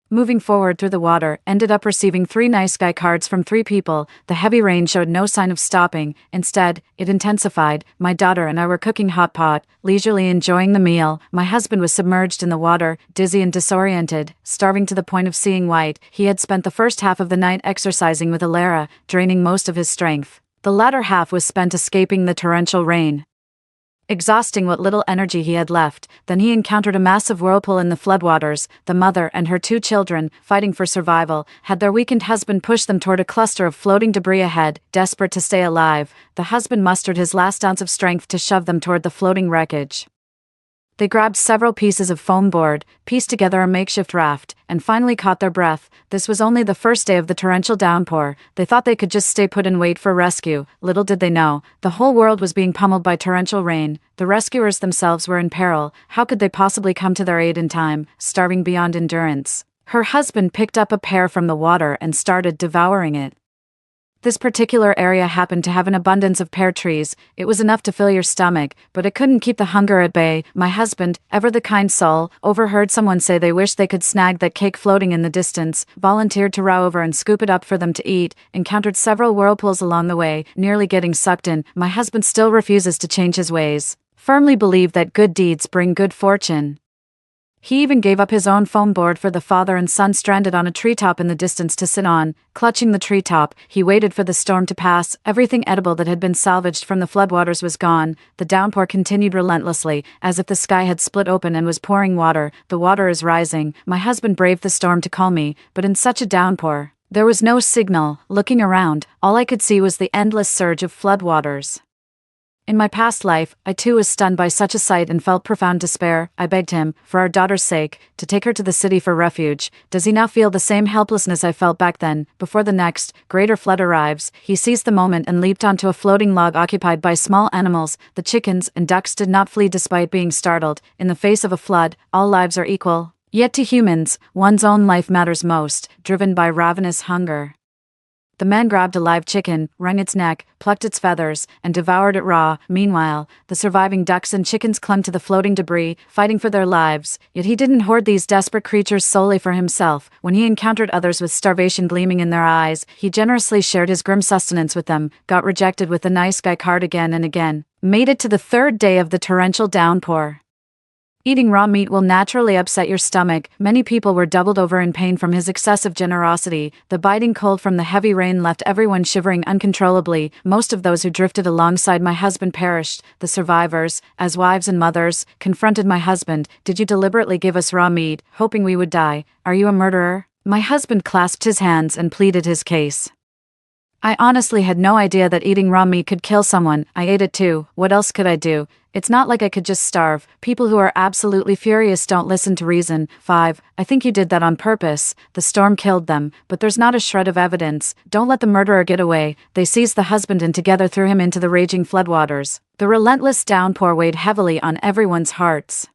Moving forward through the water, ended up receiving 3 nice guy cards from 3 people. The heavy rain showed no sign of stopping. Instead, it intensified. My daughter and I were cooking hot pot, leisurely enjoying the meal. My husband was submerged in the water, dizzy and disoriented, starving to the point of seeing white. He had spent the first half of the night exercising with Alara, draining most of his strength. The latter half was spent escaping the torrential rain, exhausting what little energy he had left. Then he encountered a massive whirlpool in the floodwaters. The mother and her 2 children, fighting for survival, had their weakened husband push them toward a cluster of floating debris ahead. Desperate to stay alive, the husband mustered his last ounce of strength to shove them toward the floating wreckage. They grabbed several pieces of foam board, pieced together a makeshift raft, and finally caught their breath. This was only the first day of the torrential downpour. They thought they could just stay put and wait for rescue. Little did they know, the whole world was being pummeled by torrential rain. The rescuers themselves were in peril. How could they possibly come to their aid in time, starving beyond endurance? Her husband picked up a pear from the water and started devouring it. This particular area happened to have an abundance of pear trees. It was enough to fill your stomach, but it couldn't keep the hunger at bay. My husband, ever the kind soul, overheard someone say they wished they could snag that cake floating in the distance, volunteered to row over and scoop it up for them to eat, encountered several whirlpools along the way, nearly getting sucked in. My husband still refuses to change his ways. firmly believed that good deeds bring good fortune. He even gave up his own foam board for the father and son stranded on a treetop in the distance to sit on. Clutching the treetop, he waited for the storm to pass. Everything edible that had been salvaged from the floodwaters was gone. The downpour continued relentlessly, as if the sky had split open and was pouring water. The water is rising. My husband braved the storm to call me, but in such a downpour, there was no signal. Looking around, all I could see was the endless surge of floodwaters. In my past life, I too was stunned by such a sight and felt profound despair. I begged him, for our daughter's sake, to take her to the city for refuge. Does he now feel the same helplessness I felt back then? Before the next, greater flood arrives, he seized the moment and leaped onto a floating log occupied by small animals. The chickens and ducks did not flee despite being startled. In the face of a flood, all lives are equal. Yet to humans, one's own life matters most, driven by ravenous hunger. The man grabbed a live chicken, wrung its neck, plucked its feathers, and devoured it raw. Meanwhile, the surviving ducks and chickens clung to the floating debris, fighting for their lives. Yet he didn't hoard these desperate creatures solely for himself. When he encountered others with starvation gleaming in their eyes, he generously shared his grim sustenance with them, got rejected with the nice guy card again and again, made it to the third day of the torrential downpour. Eating raw meat will naturally upset your stomach. Many people were doubled over in pain from his excessive generosity. The biting cold from the heavy rain left everyone shivering uncontrollably. Most of those who drifted alongside my husband perished. The survivors, as wives and mothers, confronted my husband. "Did you deliberately give us raw meat, hoping we would die? Are you a murderer?" My husband clasped his hands and pleaded his case. "I honestly had no idea that eating raw meat could kill someone. I ate it too. What else could I do? It's not like I could just starve. People who are absolutely furious don't listen to reason." 5. I think you did that on purpose. The storm killed them, but there's not a shred of evidence. Don't let the murderer get away. They seized the husband and together threw him into the raging floodwaters. The relentless downpour weighed heavily on everyone's hearts.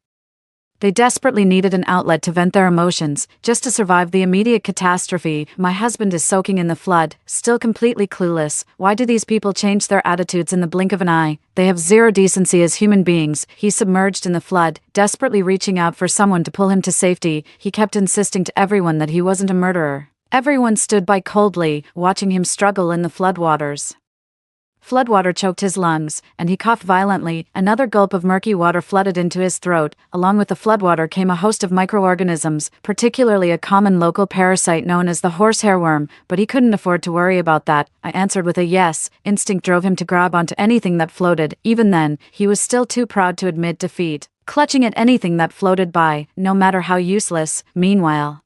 They desperately needed an outlet to vent their emotions, just to survive the immediate catastrophe. My husband is soaking in the flood, still completely clueless. Why do these people change their attitudes in the blink of an eye? They have zero decency as human beings. He's submerged in the flood, desperately reaching out for someone to pull him to safety. He kept insisting to everyone that he wasn't a murderer. Everyone stood by coldly, watching him struggle in the floodwaters. Floodwater choked his lungs, and he coughed violently. Another gulp of murky water flooded into his throat. Along with the floodwater came a host of microorganisms, particularly a common local parasite known as the horsehair worm, but he couldn't afford to worry about that. I answered with a yes. Instinct drove him to grab onto anything that floated. Even then, he was still too proud to admit defeat, clutching at anything that floated by, no matter how useless. Meanwhile,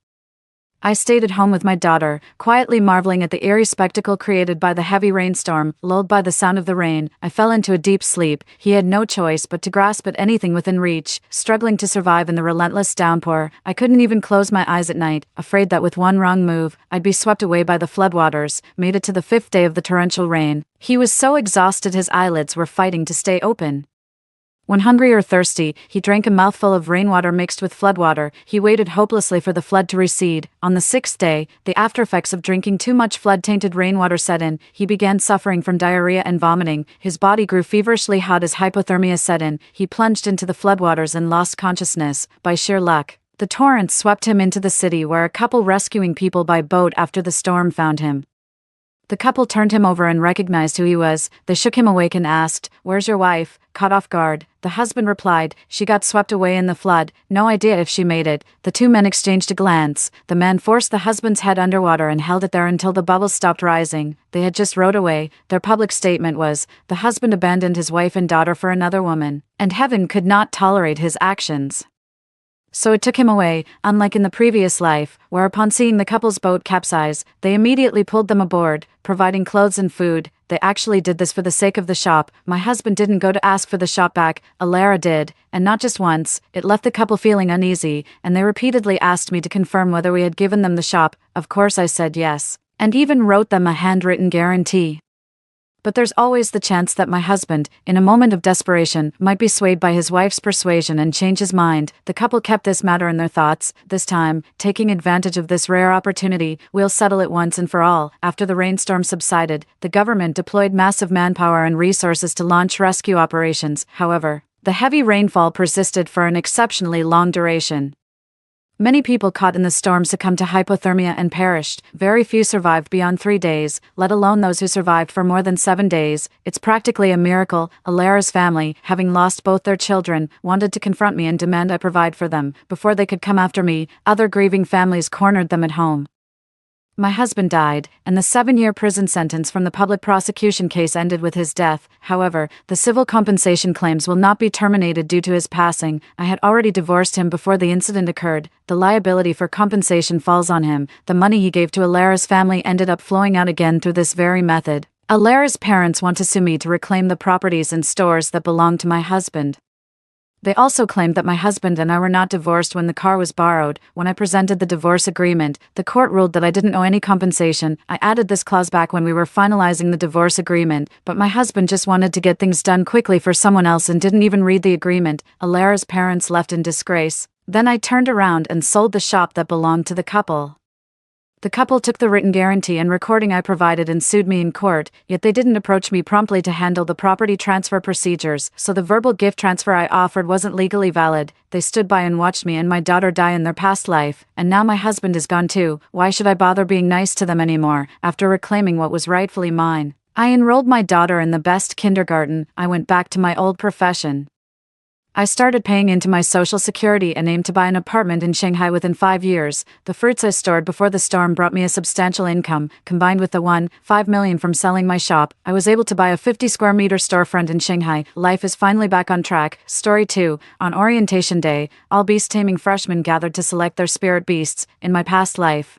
I stayed at home with my daughter, quietly marveling at the eerie spectacle created by the heavy rainstorm. Lulled by the sound of the rain, I fell into a deep sleep. He had no choice but to grasp at anything within reach, struggling to survive in the relentless downpour. I couldn't even close my eyes at night, afraid that with one wrong move, I'd be swept away by the floodwaters. Made it to the 5th day of the torrential rain. He was so exhausted his eyelids were fighting to stay open. When hungry or thirsty, he drank a mouthful of rainwater mixed with floodwater. He waited hopelessly for the flood to recede. On the 6th day, the aftereffects of drinking too much flood-tainted rainwater set in. He began suffering from diarrhea and vomiting. His body grew feverishly hot as hypothermia set in. He plunged into the floodwaters and lost consciousness. By sheer luck, the torrents swept him into the city, where a couple rescuing people by boat after the storm found him. The couple turned him over and recognized who he was. They shook him awake and asked, "Where's your wife?" Caught off guard, the husband replied, "She got swept away in the flood. No idea if she made it." The two men exchanged a glance. The man forced the husband's head underwater and held it there until the bubbles stopped rising. They had just rowed away. Their public statement was, the husband abandoned his wife and daughter for another woman, and heaven could not tolerate his actions. So it took him away, unlike in the previous life, where upon seeing the couple's boat capsize, they immediately pulled them aboard, providing clothes and food. They actually did this for the sake of the shop. My husband didn't go to ask for the shop back, Alara did, and not just once. It left the couple feeling uneasy, and they repeatedly asked me to confirm whether we had given them the shop. Of course I said yes, and even wrote them a handwritten guarantee. But there's always the chance that my husband, in a moment of desperation, might be swayed by his wife's persuasion and change his mind. The couple kept this matter in their thoughts. This time, taking advantage of this rare opportunity, we'll settle it once and for all. After the rainstorm subsided, the government deployed massive manpower and resources to launch rescue operations. However, the heavy rainfall persisted for an exceptionally long duration. Many people caught in the storm succumbed to hypothermia and perished. Very few survived beyond 3 days, let alone those who survived for more than 7 days. It's practically a miracle. Alara's family, having lost both their children, wanted to confront me and demand I provide for them. Before they could come after me, other grieving families cornered them at home. My husband died, and the 7-year prison sentence from the public prosecution case ended with his death. However, the civil compensation claims will not be terminated due to his passing. I had already divorced him before the incident occurred. The liability for compensation falls on him. The money he gave to Alara's family ended up flowing out again through this very method. Alara's parents want to sue me to reclaim the properties and stores that belong to my husband. They also claimed that my husband and I were not divorced when the car was borrowed. When I presented the divorce agreement, the court ruled that I didn't owe any compensation. I added this clause back when we were finalizing the divorce agreement, but my husband just wanted to get things done quickly for someone else and didn't even read the agreement. Alara's parents left in disgrace. Then I turned around and sold the shop that belonged to the couple. The couple took the written guarantee and recording I provided and sued me in court, yet they didn't approach me promptly to handle the property transfer procedures, so the verbal gift transfer I offered wasn't legally valid. They stood by and watched me and my daughter die in their past life, and now my husband is gone too. Why should I bother being nice to them anymore, after reclaiming what was rightfully mine? I enrolled my daughter in the best kindergarten. I went back to my old profession. I started paying into my social security and aimed to buy an apartment in Shanghai within 5 years. The fruits I stored before the storm brought me a substantial income. Combined with the $1.5 million from selling my shop, I was able to buy a 50 square meter storefront in Shanghai. Life is finally back on track. Story 2. On orientation day, all beast-taming freshmen gathered to select their spirit beasts. In my past life,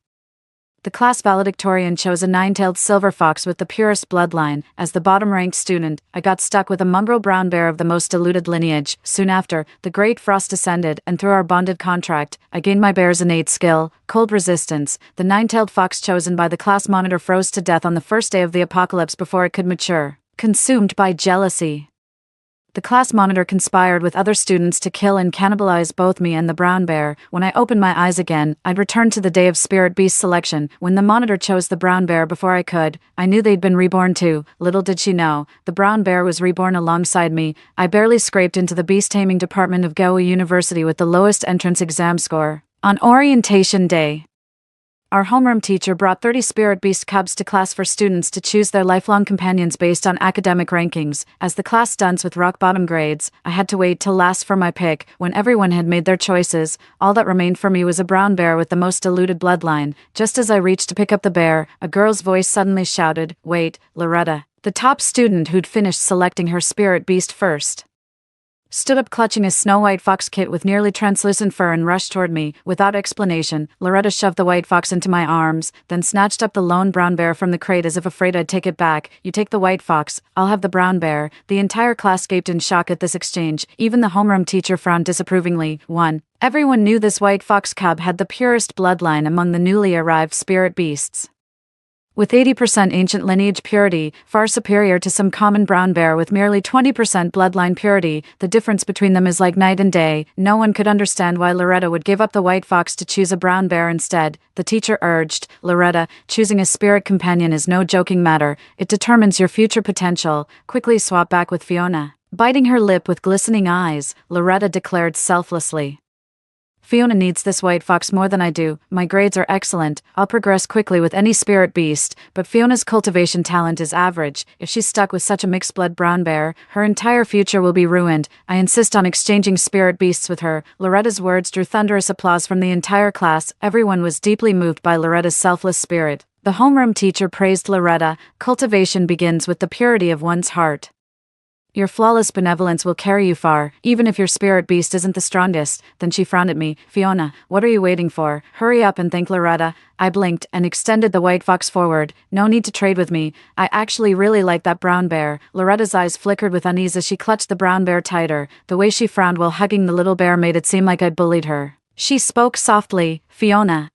the class valedictorian chose a 9-tailed silver fox with the purest bloodline. As the bottom-ranked student, I got stuck with a mongrel brown bear of the most diluted lineage. Soon after, the great frost descended, and through our bonded contract, I gained my bear's innate skill, cold resistance. The 9-tailed fox chosen by the class monitor froze to death on the first day of the apocalypse before it could mature. Consumed by jealousy, the class monitor conspired with other students to kill and cannibalize both me and the brown bear. When I opened my eyes again, I'd returned to the day of spirit beast selection. When the monitor chose the brown bear before I could, I knew they'd been reborn too. Little did she know, the brown bear was reborn alongside me. I barely scraped into the beast taming department of Goa University with the lowest entrance exam score. On orientation day, our homeroom teacher brought 30 spirit beast cubs to class for students to choose their lifelong companions based on academic rankings. As the class stunts with rock-bottom grades, I had to wait till last for my pick. When everyone had made their choices, all that remained for me was a brown bear with the most diluted bloodline. Just as I reached to pick up the bear, a girl's voice suddenly shouted, "Wait, Loretta." The top student who'd finished selecting her spirit beast first stood up clutching a snow-white fox kit with nearly translucent fur and rushed toward me. Without explanation, Loretta shoved the white fox into my arms, then snatched up the lone brown bear from the crate as if afraid I'd take it back. "You take the white fox, I'll have the brown bear." The entire class gaped in shock at this exchange. Even the homeroom teacher frowned disapprovingly. 1. Everyone knew this white fox cub had the purest bloodline among the newly arrived spirit beasts, with 80% ancient lineage purity, far superior to some common brown bear with merely 20% bloodline purity. The difference between them is like night and day. No one could understand why Loretta would give up the white fox to choose a brown bear instead. The teacher urged, "Loretta, choosing a spirit companion is no joking matter. It determines your future potential." Quickly swap back with Fiona. Biting her lip with glistening eyes, Loretta declared selflessly, "Fiona needs this white fox more than I do. My grades are excellent. I'll progress quickly with any spirit beast, but Fiona's cultivation talent is average. If she's stuck with such a mixed-blood brown bear, her entire future will be ruined. I insist on exchanging spirit beasts with her." Loretta's words drew thunderous applause from the entire class. Everyone was deeply moved by Loretta's selfless spirit. The homeroom teacher praised Loretta. "Cultivation begins with the purity of one's heart. Your flawless benevolence will carry you far, even if your spirit beast isn't the strongest." Then she frowned at me. "Fiona, what are you waiting for? Hurry up and thank Loretta." I blinked and extended the white fox forward. "No need to trade with me. I actually really like that brown bear." Loretta's eyes flickered with unease as she clutched the brown bear tighter. The way she frowned while hugging the little bear made it seem like I'd bullied her. She spoke softly. "Fiona,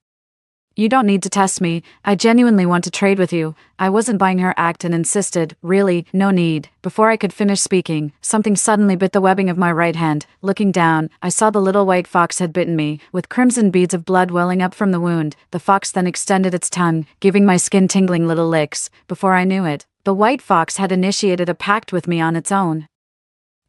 you don't need to test me. I genuinely want to trade with you." I wasn't buying her act and insisted, "Really, no need." Before I could finish speaking, something suddenly bit the webbing of my right hand. Looking down, I saw the little white fox had bitten me, with crimson beads of blood welling up from the wound. The fox then extended its tongue, giving my skin tingling little licks. Before I knew it, the white fox had initiated a pact with me on its own.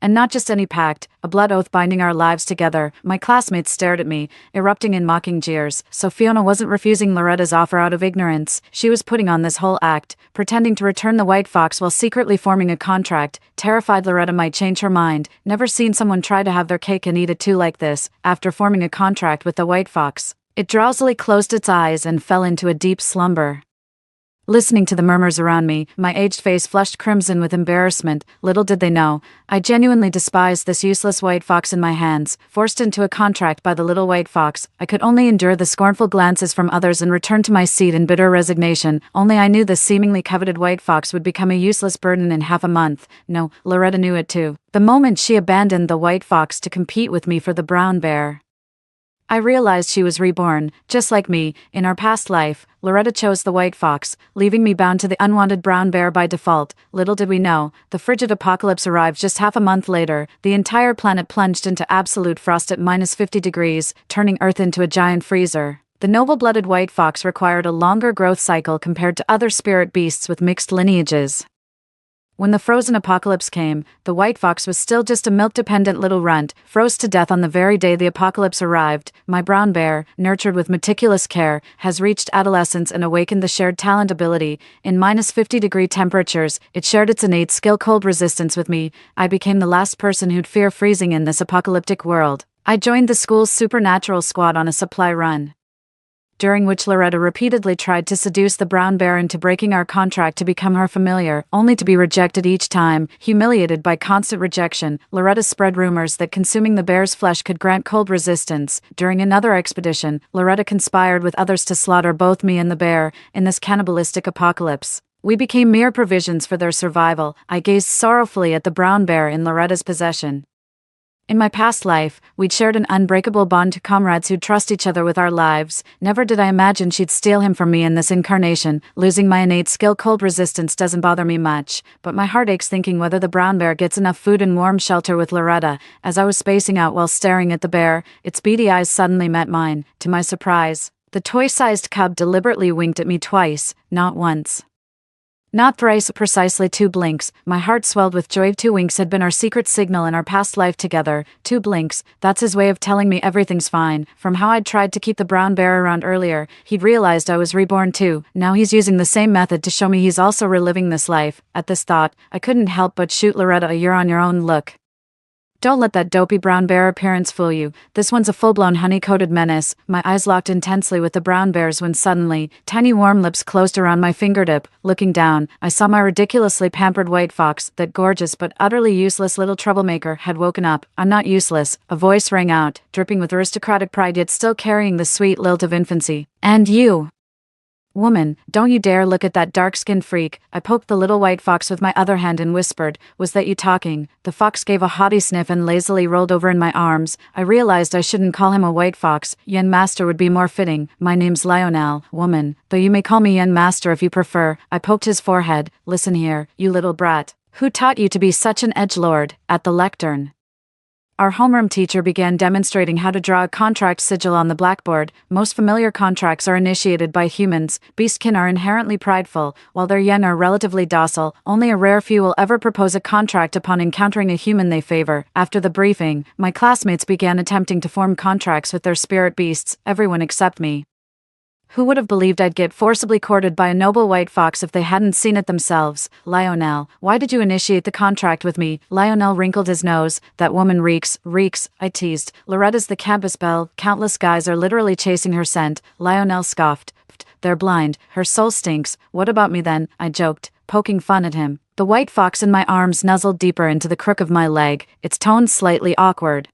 And not just any pact, a blood oath binding our lives together. My classmates stared at me, erupting in mocking jeers. So Fiona wasn't refusing Loretta's offer out of ignorance. She was putting on this whole act, pretending to return the white fox while secretly forming a contract, terrified Loretta might change her mind. Never seen someone try to have their cake and eat it too like this. After forming a contract with the white fox, it drowsily closed its eyes and fell into a deep slumber. Listening to the murmurs around me, my aged face flushed crimson with embarrassment. Little did they know, I genuinely despised this useless white fox in my hands. Forced into a contract by the little white fox, I could only endure the scornful glances from others and return to my seat in bitter resignation. Only I knew this seemingly coveted white fox would become a useless burden in half a month. No, Loretta knew it too. The moment she abandoned the white fox to compete with me for the brown bear, I realized she was reborn, just like me. In our past life, Loretta chose the white fox, leaving me bound to the unwanted brown bear by default. Little did we know, the frigid apocalypse arrived just half a month later. The entire planet plunged into absolute frost at -50 degrees, turning Earth into a giant freezer. The noble-blooded white fox required a longer growth cycle compared to other spirit beasts with mixed lineages. When the frozen apocalypse came, the white fox was still just a milk-dependent little runt, froze to death on the very day the apocalypse arrived. My brown bear, nurtured with meticulous care, has reached adolescence and awakened the shared talent ability. In -50-degree temperatures, it shared its innate skill cold resistance with me. I became the last person who'd fear freezing in this apocalyptic world. I joined the school's supernatural squad on a supply run, during which Loretta repeatedly tried to seduce the brown bear into breaking our contract to become her familiar, only to be rejected each time. Humiliated by constant rejection, Loretta spread rumors that consuming the bear's flesh could grant cold resistance. During another expedition, Loretta conspired with others to slaughter both me and the bear. In this cannibalistic apocalypse, we became mere provisions for their survival. I gazed sorrowfully at the brown bear in Loretta's possession. In my past life, we'd shared an unbreakable bond to comrades who'd trust each other with our lives. Never did I imagine she'd steal him from me in this incarnation. Losing my innate skill cold resistance doesn't bother me much, but my heart aches thinking whether the brown bear gets enough food and warm shelter with Loretta. As I was spacing out while staring at the bear, its beady eyes suddenly met mine. To my surprise, the toy-sized cub deliberately winked at me twice, not once, not thrice, precisely 2 blinks. My heart swelled with joy. 2 winks had been our secret signal in our past life together. 2 blinks, that's his way of telling me everything's fine. From how I'd tried to keep the brown bear around earlier, he'd realized I was reborn too. Now he's using the same method to show me he's also reliving this life. At this thought, I couldn't help but shoot Loretta a "you're on your own" look. Don't let that dopey brown bear appearance fool you. This one's a full-blown honey-coated menace. My eyes locked intensely with the brown bear's when suddenly, tiny warm lips closed around my fingertip. Looking down, I saw my ridiculously pampered white fox. That gorgeous but utterly useless little troublemaker had woken up. "I'm not useless," a voice rang out, dripping with aristocratic pride yet still carrying the sweet lilt of infancy. "And you, woman, don't you dare look at that dark-skinned freak." I poked the little white fox with my other hand and whispered, "Was that you talking?" The fox gave a haughty sniff and lazily rolled over in my arms. I realized I shouldn't call him a white fox. Young master would be more fitting. "My name's Lionel, woman, though you may call me young master if you prefer." I poked his forehead. "Listen here, you little brat. Who taught you to be such an edgelord?" At the lectern, our homeroom teacher began demonstrating how to draw a contract sigil on the blackboard. Most familiar contracts are initiated by humans. Beastkin are inherently prideful, while their young are relatively docile. Only a rare few will ever propose a contract upon encountering a human they favor. After the briefing, my classmates began attempting to form contracts with their spirit beasts, everyone except me. Who would have believed I'd get forcibly courted by a noble white fox if they hadn't seen it themselves? "Lionel, why did you initiate the contract with me?" Lionel wrinkled his nose. "That woman reeks," I teased. "Loretta's the campus belle. Countless guys are literally chasing her scent." Lionel scoffed. "They're blind. Her soul stinks." "What about me then?" I joked, poking fun at him. The white fox in my arms nuzzled deeper into the crook of my leg, its tone slightly awkward.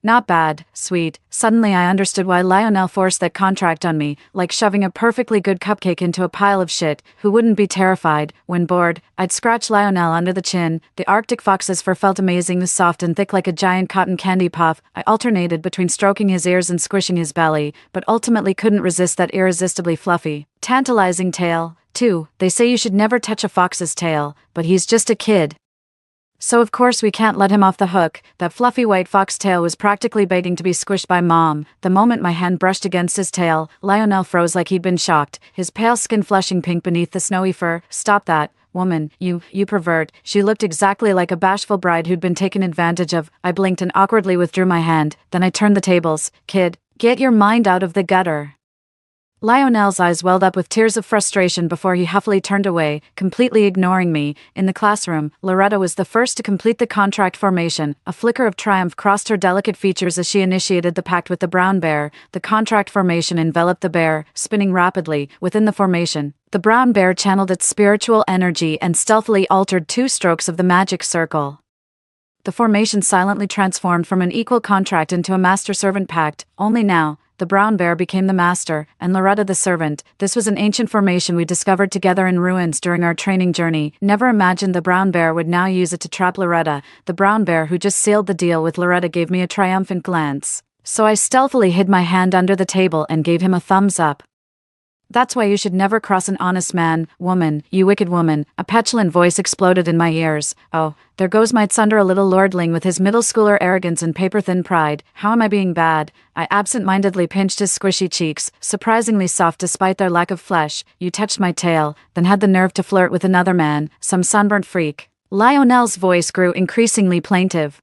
"Not bad, sweet." Suddenly I understood why Lionel forced that contract on me, like shoving a perfectly good cupcake into a pile of shit. Who wouldn't be terrified? When bored, I'd scratch Lionel under the chin. The Arctic fox's fur felt amazingly soft and thick like a giant cotton candy puff. I alternated between stroking his ears and squishing his belly, but ultimately couldn't resist that irresistibly fluffy, tantalizing tail. Too, they say you should never touch a fox's tail, but he's just a kid, so of course we can't let him off the hook. That fluffy white fox tail was practically begging to be squished by Mom. The moment my hand brushed against his tail, Lionel froze like he'd been shocked, his pale skin flushing pink beneath the snowy fur. "Stop that," woman, you pervert." She looked exactly like a bashful bride who'd been taken advantage of. I blinked and awkwardly withdrew my hand, then I turned the tables. "Kid, get your mind out of the gutter." Lionel's eyes welled up with tears of frustration before he huffily turned away, completely ignoring me. In the classroom, Loretta was the first to complete the contract formation. A flicker of triumph crossed her delicate features as she initiated the pact with the brown bear. The contract formation enveloped the bear, spinning rapidly. Within the formation, the brown bear channeled its spiritual energy and stealthily altered 2 strokes of the magic circle. The formation silently transformed from an equal contract into a master-servant pact. Only now, the brown bear became the master, and Loretta the servant. This was an ancient formation we discovered together in ruins during our training journey. Never imagined the brown bear would now use it to trap Loretta. The brown bear who just sealed the deal with Loretta gave me a triumphant glance. So I stealthily hid my hand under the table and gave him a thumbs up. "That's why you should never cross an honest man, woman, you wicked woman." A petulant voice exploded in my ears. "Oh, there goes my tsunder, a little lordling with his middle schooler arrogance and paper-thin pride. How am I being bad?" I absent-mindedly pinched his squishy cheeks, surprisingly soft despite their lack of flesh. "You touched my tail, then had the nerve to flirt with another man, some sunburnt freak." Lionel's voice grew increasingly plaintive.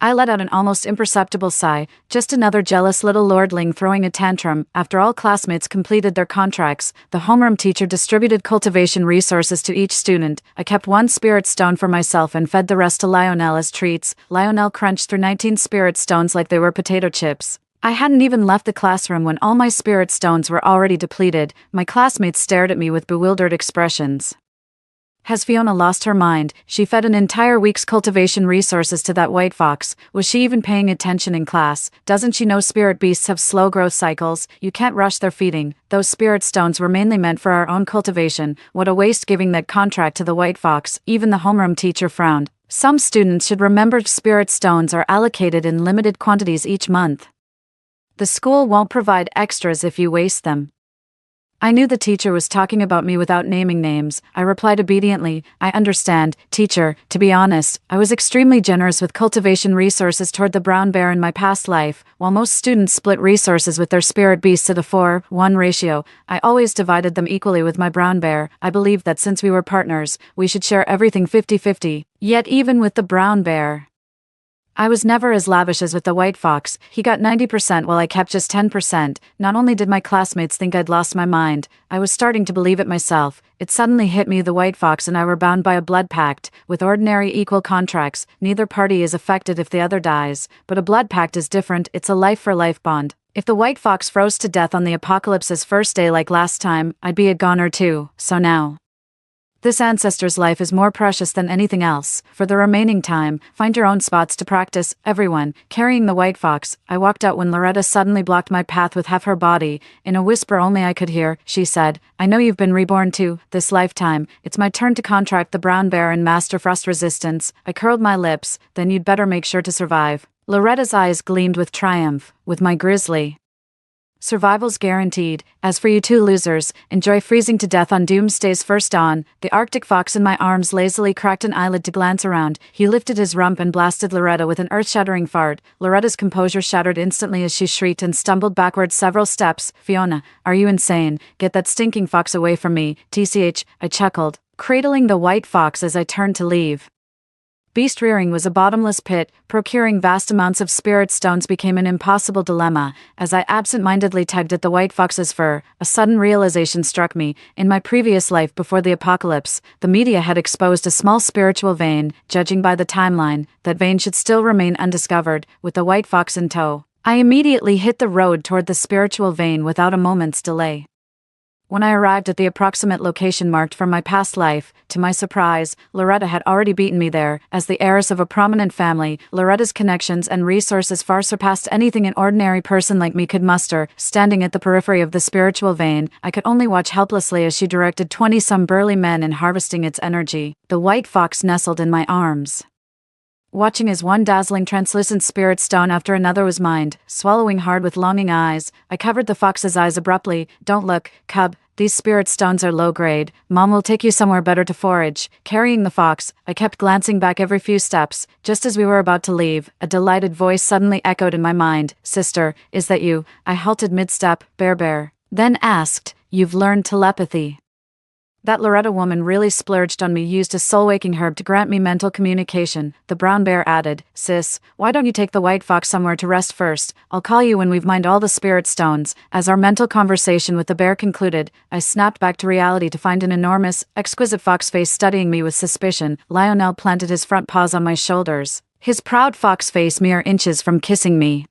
I let out an almost imperceptible sigh. Just another jealous little lordling throwing a tantrum. After all classmates completed their contracts, the homeroom teacher distributed cultivation resources to each student. I kept 1 spirit stone for myself and fed the rest to Lionel as treats. Lionel crunched through 19 spirit stones like they were potato chips. I hadn't even left the classroom when all my spirit stones were already depleted. My classmates stared at me with bewildered expressions. Has Fiona lost her mind? She fed an entire week's cultivation resources to that white fox. Was she even paying attention in class? Doesn't she know spirit beasts have slow growth cycles? You can't rush their feeding. Those spirit stones were mainly meant for our own cultivation. What a waste giving that contract to the white fox. Even the homeroom teacher frowned. Some students should remember spirit stones are allocated in limited quantities each month. The school won't provide extras if you waste them. I knew the teacher was talking about me without naming names. I replied obediently, "I understand, teacher. To be honest, I was extremely generous with cultivation resources toward the brown bear in my past life. While most students split resources with their spirit beasts at a 4:1 ratio, I always divided them equally with my brown bear. I believed that since we were partners, we should share everything 50-50. Yet even with the brown bear, I was never as lavish as with the white fox. He got 90% while I kept just 10%. Not only did my classmates think I'd lost my mind, I was starting to believe it myself. It suddenly hit me: the white fox and I were bound by a blood pact. With ordinary equal contracts, neither party is affected if the other dies. But a blood pact is different. It's a life-for-life bond. If the white fox froze to death on the apocalypse's first day like last time, I'd be a goner too. So now, this ancestor's life is more precious than anything else. For the remaining time, find your own spots to practice, everyone." Carrying the white fox, I walked out when Loretta suddenly blocked my path with half her body. In a whisper only I could hear, she said, "I know you've been reborn too, this lifetime. It's my turn to contract the brown bear and master frost resistance." I curled my lips. "Then you'd better make sure to survive." Loretta's eyes gleamed with triumph. "With my grizzly, survival's guaranteed. As for you two losers, enjoy freezing to death on doomsday's first dawn." The Arctic fox in my arms lazily cracked an eyelid to glance around. He lifted his rump and blasted Loretta with an earth-shattering fart. Loretta's composure shattered instantly as she shrieked and stumbled backwards several steps. "Fiona, are you insane? Get that stinking fox away from me, TCH, I chuckled, cradling the white fox as I turned to leave. Beast rearing was a bottomless pit. Procuring vast amounts of spirit stones became an impossible dilemma. As I absent-mindedly tugged at the white fox's fur, a sudden realization struck me. In my previous life before the apocalypse, the media had exposed a small spiritual vein. Judging by the timeline, that vein should still remain undiscovered, with the white fox in tow. I immediately hit the road toward the spiritual vein without a moment's delay. When I arrived at the approximate location marked for my past life, to my surprise, Loretta had already beaten me there. As the heiress of a prominent family, Loretta's connections and resources far surpassed anything an ordinary person like me could muster. Standing at the periphery of the spiritual vein, I could only watch helplessly as she directed 20-some burly men in harvesting its energy. The white fox nestled in my arms, watching as one dazzling translucent spirit stone after another was mined. Swallowing hard with longing eyes, I covered the fox's eyes abruptly. "Don't look, cub. These spirit stones are low grade. Mom will take you somewhere better to forage." Carrying the fox, I kept glancing back every few steps. Just as we were about to leave, a delighted voice suddenly echoed in my mind. "Sister, is that you?" I halted mid-step, bear. Then asked, "You've learned telepathy?" That Loretta woman really splurged on me, used a soul-waking herb to grant me mental communication. The brown bear added, Sis, why don't you take the white fox somewhere to rest first? I'll call you when we've mined all the spirit stones. As our mental conversation with the bear concluded, I snapped back to reality to find an enormous, exquisite fox face studying me with suspicion. Lionel planted his front paws on my shoulders, his proud fox face mere inches from kissing me.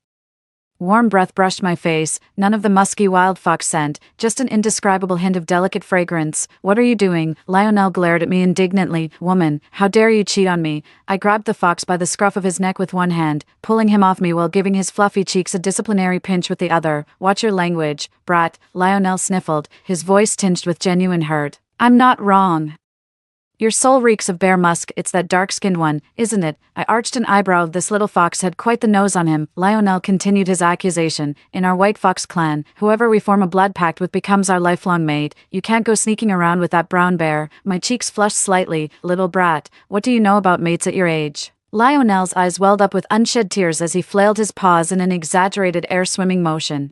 Warm breath brushed my face, none of the musky wild fox scent, just an indescribable hint of delicate fragrance. What are you doing? Lionel glared at me indignantly. Woman, how dare you cheat on me? I grabbed the fox by the scruff of his neck with one hand, pulling him off me while giving his fluffy cheeks a disciplinary pinch with the other. Watch your language, brat, Lionel sniffled, his voice tinged with genuine hurt. I'm not wrong. Your soul reeks of bear musk, it's that dark-skinned one, isn't it? I arched an eyebrow. This little fox had quite the nose on him. Lionel continued his accusation. In our white fox clan, whoever we form a blood pact with becomes our lifelong mate. You can't go sneaking around with that brown bear. My cheeks flushed slightly. Little brat, what do you know about mates at your age? Lionel's eyes welled up with unshed tears as he flailed his paws in an exaggerated air-swimming motion.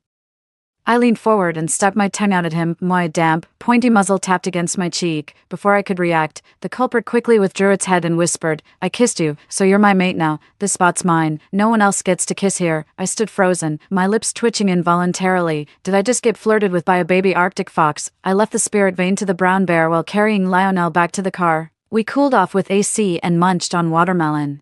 I leaned forward and stuck my tongue out at him. My damp, pointy muzzle tapped against my cheek. Before I could react, the culprit quickly withdrew its head and whispered, I kissed you, so you're my mate now. This spot's mine. No one else gets to kiss here. I stood frozen, my lips twitching involuntarily. Did I just get flirted with by a baby Arctic fox? I left the spirit vein to the brown bear while carrying Lionel back to the car. We cooled off with AC and munched on watermelon.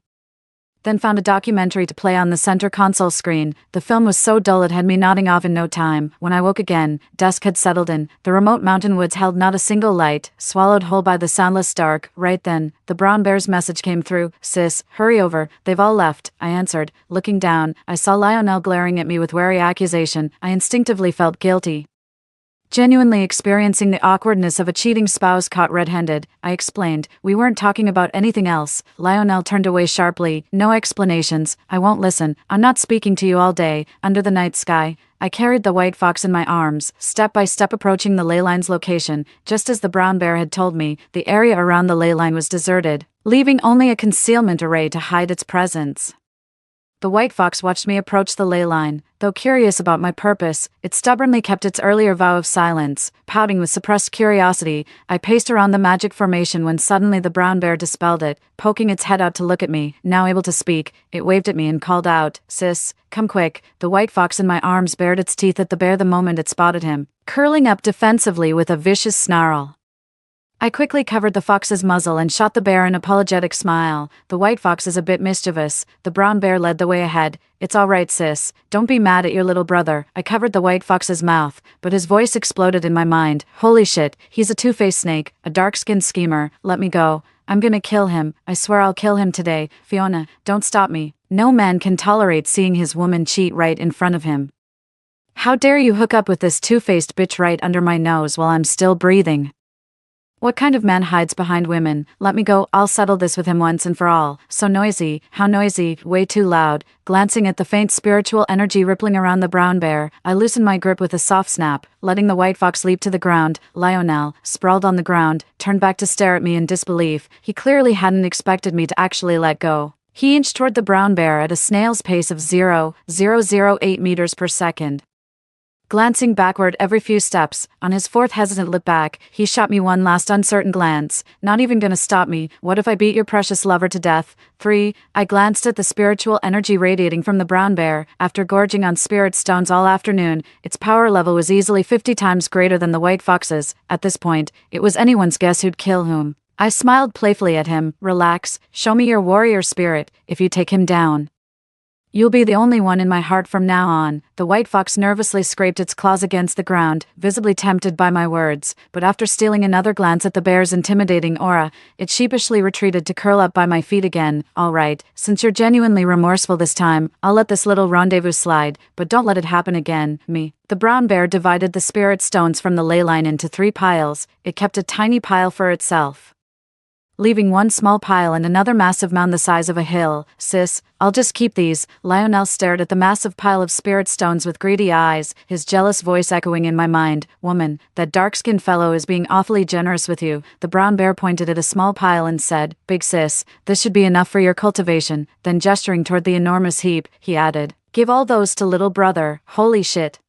Then found a documentary to play on the center console screen. The film was so dull it had me nodding off in no time. When I woke again, dusk had settled in. The remote mountain woods held not a single light, swallowed whole by the soundless dark. Right then, the brown bear's message came through. Sis, hurry over, they've all left, I answered. Looking down, I saw Lionel glaring at me with wary accusation. I instinctively felt guilty. Genuinely experiencing the awkwardness of a cheating spouse caught red-handed, I explained, we weren't talking about anything else. Lionel turned away sharply. No explanations. I won't listen. I'm not speaking to you all day, under the night sky. I carried the white fox in my arms, step by step approaching the ley line's location. Just as the brown bear had told me, the area around the ley line was deserted, leaving only a concealment array to hide its presence. The white fox watched me approach the ley line. Though curious about my purpose, it stubbornly kept its earlier vow of silence. Pouting with suppressed curiosity, I paced around the magic formation when suddenly the brown bear dispelled it, poking its head out to look at me. Now able to speak, it waved at me and called out, Sis, come quick. The white fox in my arms bared its teeth at the bear the moment it spotted him, curling up defensively with a vicious snarl. I quickly covered the fox's muzzle and shot the bear an apologetic smile. The white fox is a bit mischievous. The brown bear led the way ahead. It's all right, sis. Don't be mad at your little brother. I covered the white fox's mouth, but his voice exploded in my mind. Holy shit, he's a two-faced snake, a dark-skinned schemer. Let me go. I'm gonna kill him. I swear I'll kill him today. Fiona, don't stop me. No man can tolerate seeing his woman cheat right in front of him. How dare you hook up with this two-faced bitch right under my nose while I'm still breathing? What kind of man hides behind women? Let me go, I'll settle this with him once and for all. So noisy, how noisy, way too loud. Glancing at the faint spiritual energy rippling around the brown bear, I loosened my grip with a soft snap, letting the white fox leap to the ground. Lionel, sprawled on the ground, turned back to stare at me in disbelief. He clearly hadn't expected me to actually let go. He inched toward the brown bear at a snail's pace of 0.008 meters per second. Glancing backward every few steps, on his fourth hesitant look back, he shot me one last uncertain glance. Not even gonna stop me. What if I beat your precious lover to death? 3. I glanced at the spiritual energy radiating from the brown bear. After gorging on spirit stones all afternoon, its power level was easily 50 times greater than the white fox's. At this point, it was anyone's guess who'd kill whom. I smiled playfully at him. Relax, show me your warrior spirit, if you take him down. You'll be the only one in my heart from now on. The white fox nervously scraped its claws against the ground, visibly tempted by my words, but after stealing another glance at the bear's intimidating aura, it sheepishly retreated to curl up by my feet again. All right, since you're genuinely remorseful this time, I'll let this little rendezvous slide, but don't let it happen again. Me. The brown bear divided the spirit stones from the ley line into 3 piles. It kept a tiny pile for itself, leaving one small pile and another massive mound the size of a hill. Sis, I'll just keep these. Lionel stared at the massive pile of spirit stones with greedy eyes, his jealous voice echoing in my mind. Woman, that dark-skinned fellow is being awfully generous with you. The brown bear pointed at a small pile and said, Big sis, this should be enough for your cultivation. Then gesturing toward the enormous heap, he added, Give all those to little brother. Holy shit.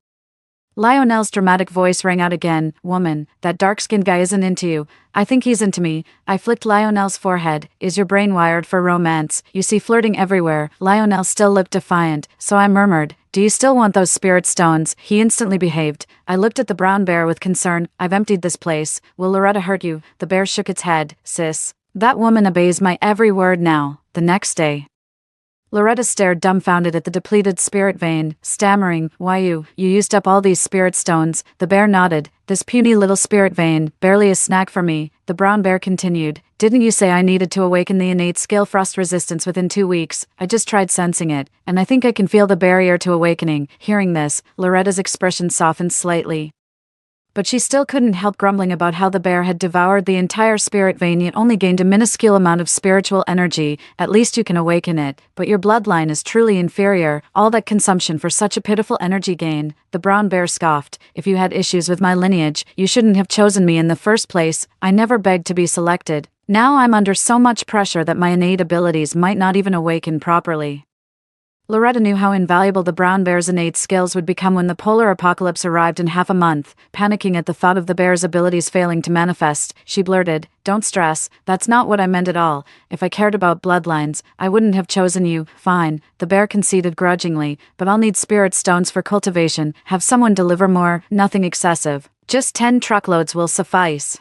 Lionel's dramatic voice rang out again. Woman, that dark-skinned guy isn't into you. I think he's into me. I flicked Lionel's forehead. Is your brain wired for romance? You see flirting everywhere. Lionel still looked defiant, so I murmured, do you still want those spirit stones? He instantly behaved. I looked at the brown bear with concern. I've emptied this place. Will Loretta hurt you? The bear shook its head. Sis. That woman obeys my every word now. The next day, Loretta stared dumbfounded at the depleted spirit vein, stammering, why you used up all these spirit stones. The bear nodded. This puny little spirit vein, barely a snack for me. The brown bear continued, didn't you say I needed to awaken the innate skill frost resistance within 2 weeks? I just tried sensing it, and I think I can feel the barrier to awakening. Hearing this, Loretta's expression softened slightly. But she still couldn't help grumbling about how the bear had devoured the entire spirit vein yet only gained a minuscule amount of spiritual energy. At least you can awaken it, but your bloodline is truly inferior. All that consumption for such a pitiful energy gain. The brown bear scoffed. If you had issues with my lineage, you shouldn't have chosen me in the first place. I never begged to be selected. Now I'm under so much pressure that my innate abilities might not even awaken properly. Loretta knew how invaluable the brown bear's innate skills would become when the polar apocalypse arrived in half a month. Panicking at the thought of the bear's abilities failing to manifest, she blurted, don't stress, that's not what I meant at all. If I cared about bloodlines, I wouldn't have chosen you. Fine, the bear conceded grudgingly, but I'll need spirit stones for cultivation. Have someone deliver more, nothing excessive. Just 10 truckloads will suffice.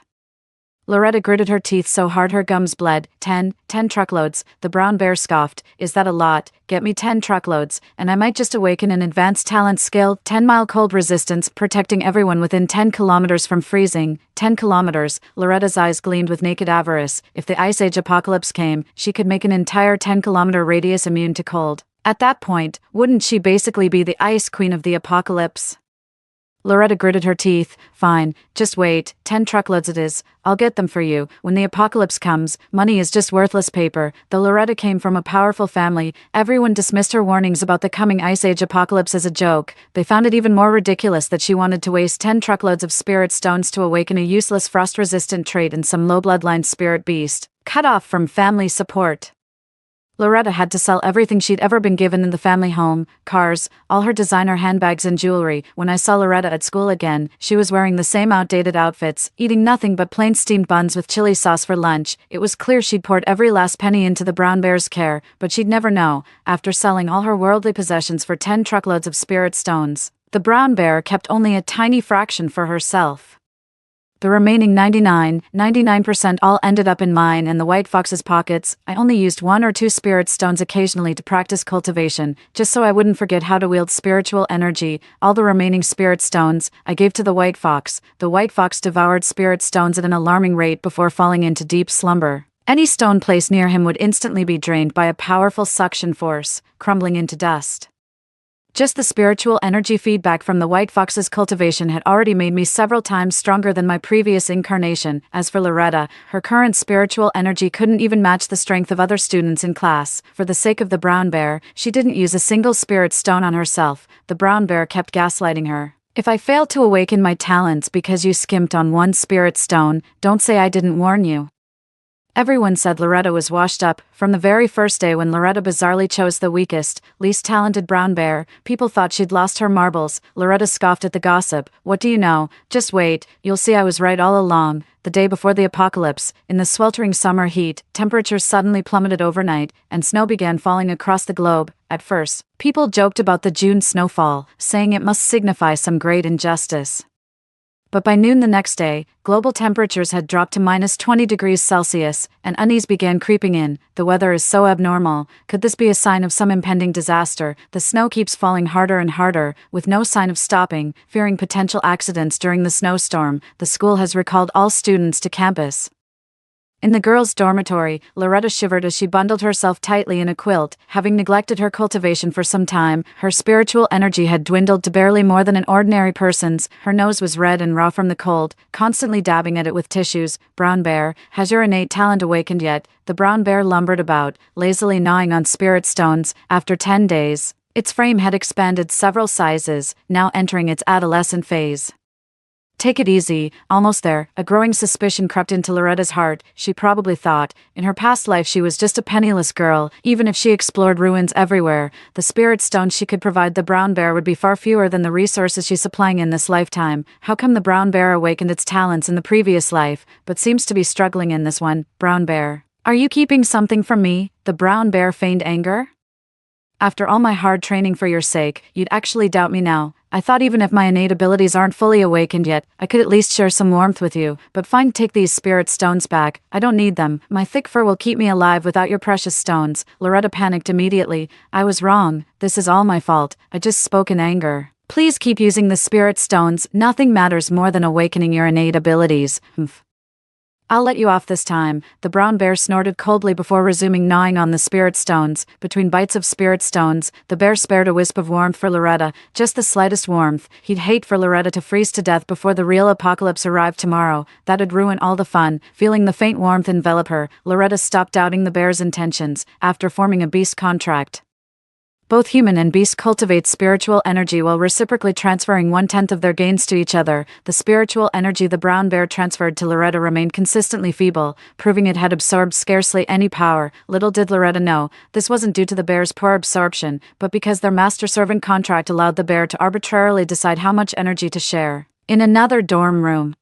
Loretta gritted her teeth so hard her gums bled. 10 truckloads, the brown bear scoffed. Is that a lot? Get me 10 truckloads, and I might just awaken an advanced talent skill. 10-mile cold resistance, protecting everyone within 10 kilometers from freezing. 10 kilometers, Loretta's eyes gleamed with naked avarice. If the Ice Age apocalypse came, she could make an entire 10-kilometer radius immune to cold. At that point, wouldn't she basically be the Ice Queen of the apocalypse? Loretta gritted her teeth. Fine, just wait, 10 truckloads it is. I'll get them for you. When the apocalypse comes, money is just worthless paper. Though Loretta came from a powerful family, everyone dismissed her warnings about the coming Ice Age apocalypse as a joke. They found it even more ridiculous that she wanted to waste 10 truckloads of spirit stones to awaken a useless frost-resistant trait in some low-bloodline spirit beast, cut off from family support. Loretta had to sell everything she'd ever been given in the family home, cars, all her designer handbags and jewelry. When I saw Loretta at school again, she was wearing the same outdated outfits, eating nothing but plain steamed buns with chili sauce for lunch. It was clear she'd poured every last penny into the brown bear's care, but she'd never know. After selling all her worldly possessions for 10 truckloads of spirit stones, the brown bear kept only a tiny fraction for herself. The remaining 99% all ended up in mine and the white fox's pockets. I only used 1 or 2 spirit stones occasionally to practice cultivation, just so I wouldn't forget how to wield spiritual energy. All the remaining spirit stones I gave to the white fox. The white fox devoured spirit stones at an alarming rate before falling into deep slumber. Any stone placed near him would instantly be drained by a powerful suction force, crumbling into dust. Just the spiritual energy feedback from the white fox's cultivation had already made me several times stronger than my previous incarnation. As for Loretta, her current spiritual energy couldn't even match the strength of other students in class. For the sake of the brown bear, she didn't use a single spirit stone on herself. The brown bear kept gaslighting her. If I failed to awaken my talents because you skimped on 1 spirit stone, don't say I didn't warn you. Everyone said Loretta was washed up. From the very first day when Loretta bizarrely chose the weakest, least talented brown bear, people thought she'd lost her marbles. Loretta scoffed at the gossip. What do you know? Just wait, you'll see I was right all along. The day before the apocalypse, in the sweltering summer heat, temperatures suddenly plummeted overnight, and snow began falling across the globe. At first, people joked about the June snowfall, saying it must signify some great injustice. But by noon the next day, global temperatures had dropped to -20 degrees Celsius, and unease began creeping in. The weather is so abnormal. Could this be a sign of some impending disaster? The snow keeps falling harder and harder, with no sign of stopping. Fearing potential accidents during the snowstorm, the school has recalled all students to campus. In the girls' dormitory, Loretta shivered as she bundled herself tightly in a quilt. Having neglected her cultivation for some time, her spiritual energy had dwindled to barely more than an ordinary person's. Her nose was red and raw from the cold, constantly dabbing at it with tissues. Brown bear, has your innate talent awakened yet? The brown bear lumbered about, lazily gnawing on spirit stones. After 10 days, its frame had expanded several sizes, now entering its adolescent phase. Take it easy, almost there. A growing suspicion crept into Loretta's heart. She probably thought, in her past life she was just a penniless girl. Even if she explored ruins everywhere, the spirit stones she could provide the brown bear would be far fewer than the resources she's supplying in this lifetime. How come the brown bear awakened its talents in the previous life, but seems to be struggling in this one? Brown bear. Are you keeping something from me? The brown bear feigned anger. After all my hard training for your sake, you'd actually doubt me now. I thought even if my innate abilities aren't fully awakened yet, I could at least share some warmth with you, but fine, take these spirit stones back. I don't need them. My thick fur will keep me alive without your precious stones. Loretta panicked immediately. I was wrong. This is all my fault. I just spoke in anger. Please keep using the spirit stones. Nothing matters more than awakening your innate abilities. Humph. I'll let you off this time. The brown bear snorted coldly before resuming gnawing on the spirit stones. Between bites of spirit stones, the bear spared a wisp of warmth for Loretta, just the slightest warmth. He'd hate for Loretta to freeze to death before the real apocalypse arrived tomorrow. That'd ruin all the fun. Feeling the faint warmth envelop her, Loretta stopped doubting the bear's intentions. After forming a beast contract, both human and beast cultivate spiritual energy while reciprocally transferring 1/10 of their gains to each other. The spiritual energy the brown bear transferred to Loretta remained consistently feeble, proving it had absorbed scarcely any power. Little did Loretta know, this wasn't due to the bear's poor absorption, but because their master-servant contract allowed the bear to arbitrarily decide how much energy to share. In another dorm room,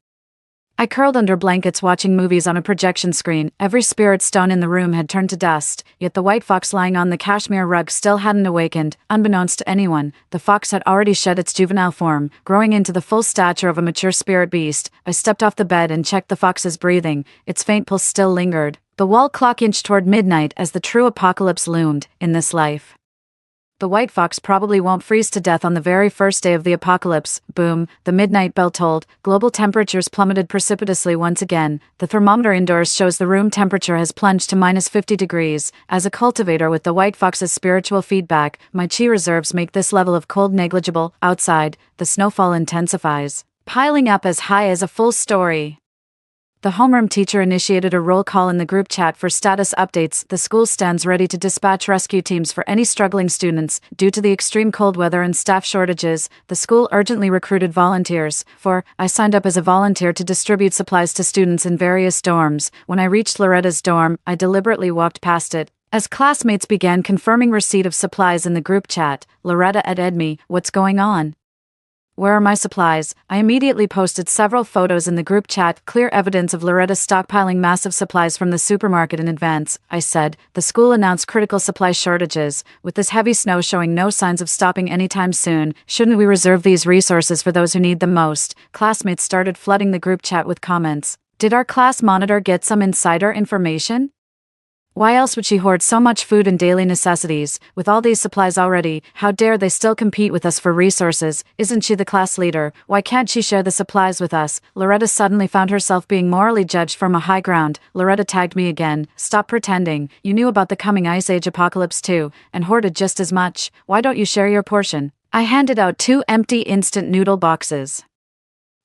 I curled under blankets watching movies on a projection screen. Every spirit stone in the room had turned to dust, yet the white fox lying on the cashmere rug still hadn't awakened. Unbeknownst to anyone, the fox had already shed its juvenile form, growing into the full stature of a mature spirit beast. I stepped off the bed and checked the fox's breathing. Its faint pulse still lingered. The wall clock inched toward midnight as the true apocalypse loomed. In this life, the white fox probably won't freeze to death on the very first day of the apocalypse. Boom, the midnight bell tolled. Global temperatures plummeted precipitously once again. The thermometer indoors shows the room temperature has plunged to -50 degrees. As a cultivator with the white fox's spiritual feedback, my chi reserves make this level of cold negligible. Outside, the snowfall intensifies, piling up as high as a full story. The homeroom teacher initiated a roll call in the group chat for status updates. The school stands ready to dispatch rescue teams for any struggling students. Due to the extreme cold weather and staff shortages, the school urgently recruited volunteers. I signed up as a volunteer to distribute supplies to students in various dorms. When I reached Loretta's dorm, I deliberately walked past it. As classmates began confirming receipt of supplies in the group chat, Loretta ed me, "What's going on? Where are my supplies?" I immediately posted several photos in the group chat, clear evidence of Loretta stockpiling massive supplies from the supermarket in advance. I said, "The school announced critical supply shortages. With this heavy snow showing no signs of stopping anytime soon, shouldn't we reserve these resources for those who need them most?" Classmates started flooding the group chat with comments. Did our class monitor get some insider information? Why else would she hoard so much food and daily necessities? With all these supplies already, how dare they still compete with us for resources? Isn't she the class leader? Why can't she share the supplies with us? Loretta suddenly found herself being morally judged from a high ground. Loretta tagged me again. "Stop pretending. You knew about the coming Ice Age apocalypse too, and hoarded just as much. Why don't you share your portion?" I handed out 2 empty instant noodle boxes.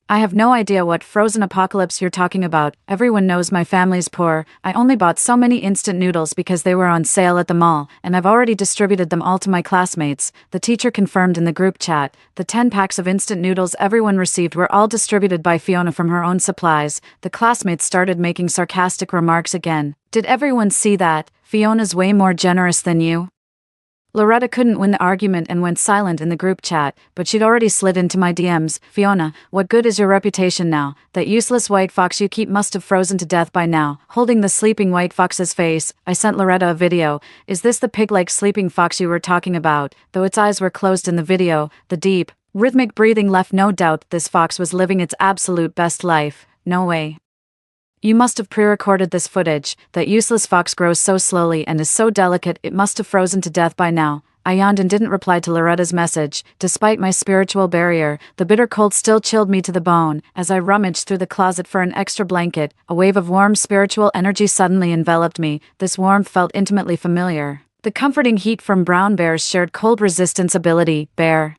"I have no idea what frozen apocalypse you're talking about. Everyone knows my family's poor. I only bought so many instant noodles because they were on sale at the mall, and I've already distributed them all to my classmates." The teacher confirmed in the group chat. The 10 packs of instant noodles everyone received were all distributed by Fiona from her own supplies. The classmates started making sarcastic remarks again. "Did everyone see that? Fiona's way more generous than you." Loretta couldn't win the argument and went silent in the group chat, but she'd already slid into my DMs. "Fiona, what good is your reputation now? That useless white fox you keep must have frozen to death by now." Holding the sleeping white fox's face, I sent Loretta a video. "Is this the pig-like sleeping fox you were talking about?" Though its eyes were closed in the video, the deep, rhythmic breathing left no doubt this fox was living its absolute best life. "No way. You must have pre-recorded this footage. That useless fox grows so slowly and is so delicate it must have frozen to death by now." I yawned and didn't reply to Loretta's message. Despite my spiritual barrier, the bitter cold still chilled me to the bone. As I rummaged through the closet for an extra blanket, a wave of warm spiritual energy suddenly enveloped me. This warmth felt intimately familiar. The comforting heat from Brown Bear's shared cold resistance ability. Bear.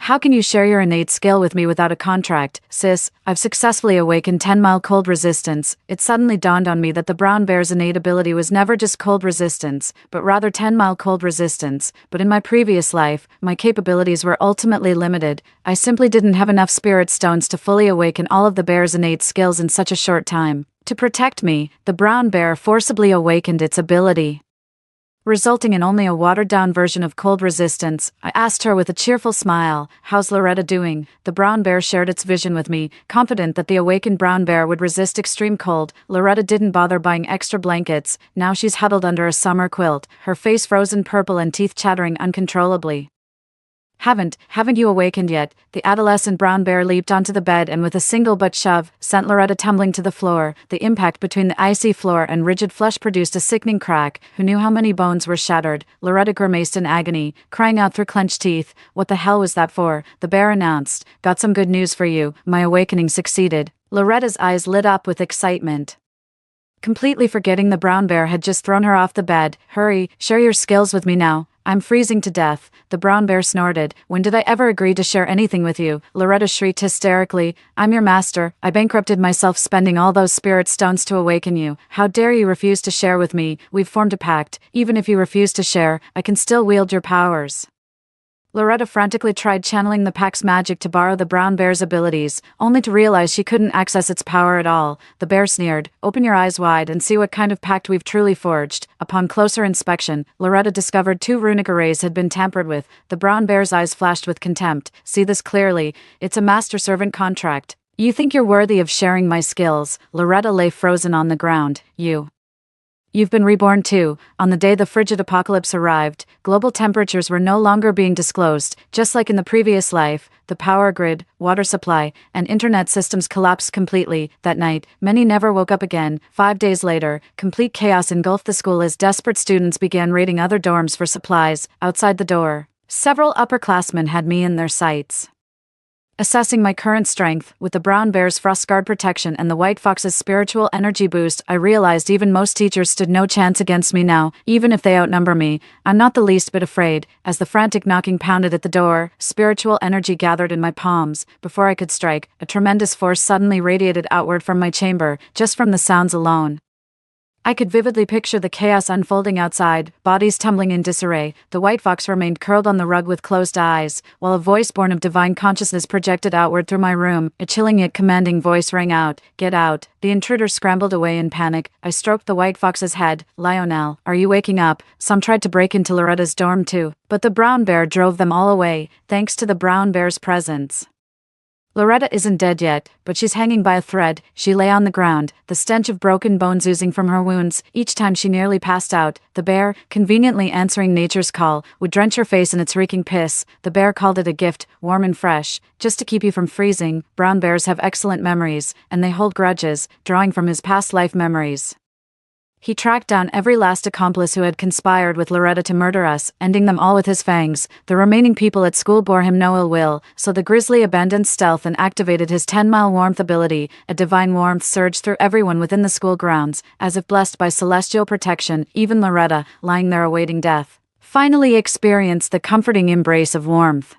How can you share your innate skill with me without a contract, sis? I've successfully awakened 10-mile cold resistance. It suddenly dawned on me that the brown bear's innate ability was never just cold resistance, but rather 10-mile cold resistance. But in my previous life, my capabilities were ultimately limited. I simply didn't have enough spirit stones to fully awaken all of the bear's innate skills in such a short time. To protect me, the brown bear forcibly awakened its ability, resulting in only a watered-down version of cold resistance. I asked her with a cheerful smile, "How's Loretta doing?" The brown bear shared its vision with me, confident that the awakened brown bear would resist extreme cold. Loretta didn't bother buying extra blankets. Now she's huddled under a summer quilt, her face frozen purple and teeth chattering uncontrollably. Haven't you awakened yet?" The adolescent brown bear leaped onto the bed and with a single butt shove, sent Loretta tumbling to the floor. The impact between the icy floor and rigid flesh produced a sickening crack. Who knew how many bones were shattered? Loretta grimaced in agony, crying out through clenched teeth. "What the hell was that for?" The bear announced. "Got some good news for you. My awakening succeeded." Loretta's eyes lit up with excitement, completely forgetting the brown bear had just thrown her off the bed. "Hurry, share your skills with me now. I'm freezing to death." The brown bear snorted. "When did I ever agree to share anything with you?" Loretta shrieked hysterically. "I'm your master. I bankrupted myself spending all those spirit stones to awaken you. How dare you refuse to share with me? We've formed a pact. Even if you refuse to share, I can still wield your powers." Loretta frantically tried channeling the pack's magic to borrow the brown bear's abilities, only to realize she couldn't access its power at all. The bear sneered, "Open your eyes wide and see what kind of pact we've truly forged." Upon closer inspection, Loretta discovered 2 runic arrays had been tampered with. The brown bear's eyes flashed with contempt. "See this clearly. It's a master-servant contract. You think you're worthy of sharing my skills?" Loretta lay frozen on the ground. You've been reborn too." On the day the frigid apocalypse arrived, global temperatures were no longer being disclosed. Just like in the previous life, the power grid, water supply, and internet systems collapsed completely. That night, many never woke up again. 5 days later, complete chaos engulfed the school as desperate students began raiding other dorms for supplies. Outside the door, several upperclassmen had me in their sights. Assessing my current strength, with the brown bear's frost-guard protection and the white fox's spiritual energy boost, I realized even most teachers stood no chance against me now, even if they outnumber me. I'm not the least bit afraid. As the frantic knocking pounded at the door, spiritual energy gathered in my palms. Before I could strike, a tremendous force suddenly radiated outward from my chamber, just from the sounds alone. I could vividly picture the chaos unfolding outside, bodies tumbling in disarray. The white fox remained curled on the rug with closed eyes, while a voice born of divine consciousness projected outward through my room. A chilling yet commanding voice rang out, "Get out." The intruder scrambled away in panic. I stroked the white fox's head. "Lionel, are you waking up?" Some tried to break into Loretta's dorm too, but the brown bear drove them all away, thanks to the brown bear's presence. Loretta isn't dead yet, but she's hanging by a thread. She lay on the ground, the stench of broken bones oozing from her wounds. Each time she nearly passed out, the bear, conveniently answering nature's call, would drench her face in its reeking piss. The bear called it a gift, warm and fresh, just to keep you from freezing. Brown bears have excellent memories, and they hold grudges, drawing from his past life memories. He tracked down every last accomplice who had conspired with Loretta to murder us, ending them all with his fangs. The remaining people at school bore him no ill will, so the grizzly abandoned stealth and activated his 10-mile warmth ability. A divine warmth surged through everyone within the school grounds, as if blessed by celestial protection. Even Loretta, lying there awaiting death, finally experienced the comforting embrace of warmth.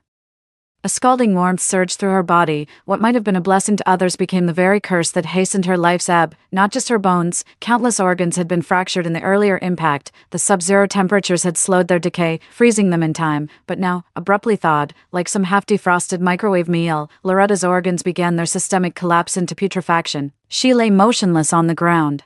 A scalding warmth surged through her body. What might have been a blessing to others became the very curse that hastened her life's ebb. Not just her bones, countless organs had been fractured in the earlier impact. The sub-zero temperatures had slowed their decay, freezing them in time. But now, abruptly thawed, like some half-defrosted microwave meal, Loretta's organs began their systemic collapse into putrefaction. She lay motionless on the ground,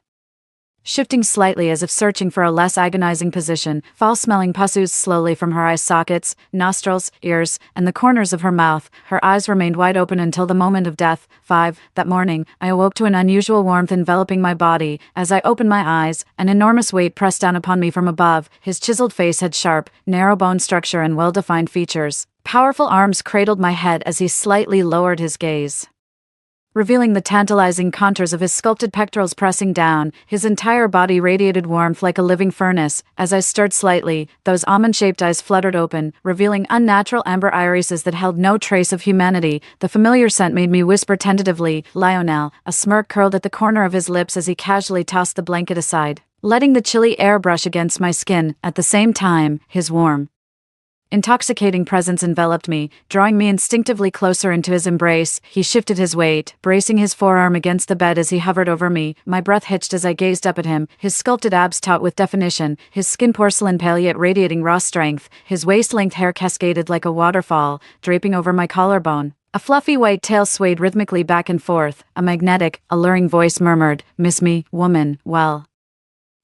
shifting slightly as if searching for a less agonizing position. Foul-smelling pus oozed slowly from her eye sockets, nostrils, ears, and the corners of her mouth. Her eyes remained wide open until the moment of death. 5. That morning, I awoke to an unusual warmth enveloping my body. As I opened my eyes, an enormous weight pressed down upon me from above. His chiseled face had sharp, narrow bone structure and well-defined features. Powerful arms cradled my head as he slightly lowered his gaze, revealing the tantalizing contours of his sculpted pectorals pressing down. His entire body radiated warmth like a living furnace. As I stirred slightly, those almond-shaped eyes fluttered open, revealing unnatural amber irises that held no trace of humanity. The familiar scent made me whisper tentatively, "Lionel." A smirk curled at the corner of his lips as he casually tossed the blanket aside, letting the chilly air brush against my skin. At the same time, his warm, Intoxicating presence enveloped me, drawing me instinctively closer into his embrace. He shifted his weight, bracing his forearm against the bed as he hovered over me. My breath hitched as I gazed up at him, his sculpted abs taut with definition, his skin porcelain pale yet radiating raw strength, his waist-length hair cascaded like a waterfall, draping over my collarbone. A fluffy white tail swayed rhythmically back and forth. A magnetic, alluring voice murmured, "Miss me, woman, well."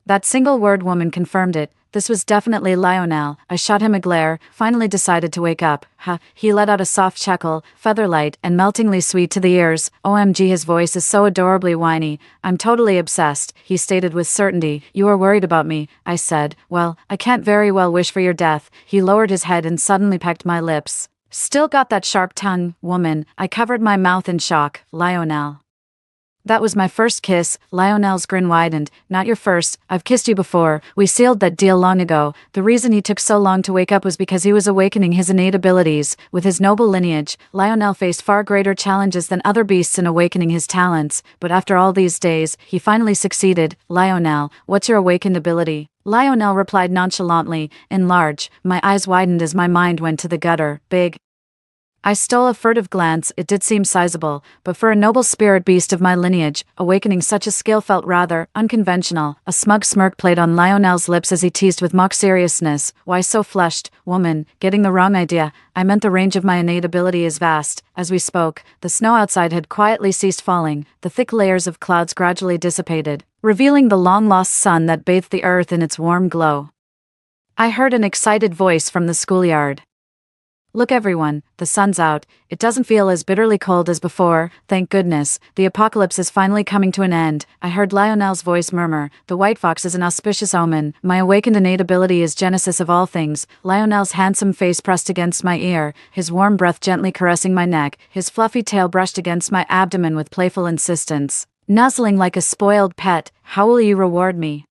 That single word woman confirmed it. This was definitely Lionel. I shot him a glare, finally decided to wake up. Ha, he let out a soft chuckle, featherlight and meltingly sweet to the ears. OMG, his voice is so adorably whiny. "I'm totally obsessed," he stated with certainty. "You are worried about me," I said. "Well, I can't very well wish for your death." He lowered his head and suddenly pecked my lips. "Still got that sharp tongue, woman." I covered my mouth in shock. "Lionel." "That was my first kiss." Lionel's grin widened. "Not your first. I've kissed you before. We sealed that deal long ago. The reason he took so long to wake up was because he was awakening his innate abilities. With his noble lineage, Lionel faced far greater challenges than other beasts in awakening his talents. But after all these days, he finally succeeded. Lionel, what's your awakened ability?" Lionel replied nonchalantly, "Enlarge." My eyes widened as my mind went to the gutter. "Big." I stole a furtive glance. It did seem sizable, but for a noble spirit beast of my lineage, awakening such a skill felt rather unconventional. A smug smirk played on Lionel's lips as he teased with mock seriousness. "Why so flushed, woman? Getting the wrong idea. I meant the range of my innate ability is vast." As we spoke, the snow outside had quietly ceased falling. The thick layers of clouds gradually dissipated, revealing the long-lost sun that bathed the earth in its warm glow. I heard an excited voice from the schoolyard. "Look everyone, the sun's out. It doesn't feel as bitterly cold as before, thank goodness. The apocalypse is finally coming to an end." I heard Lionel's voice murmur, "The white fox is an auspicious omen. My awakened innate ability is genesis of all things." Lionel's handsome face pressed against my ear, his warm breath gently caressing my neck, his fluffy tail brushed against my abdomen with playful insistence. Nuzzling like a spoiled pet. "How will you reward me?"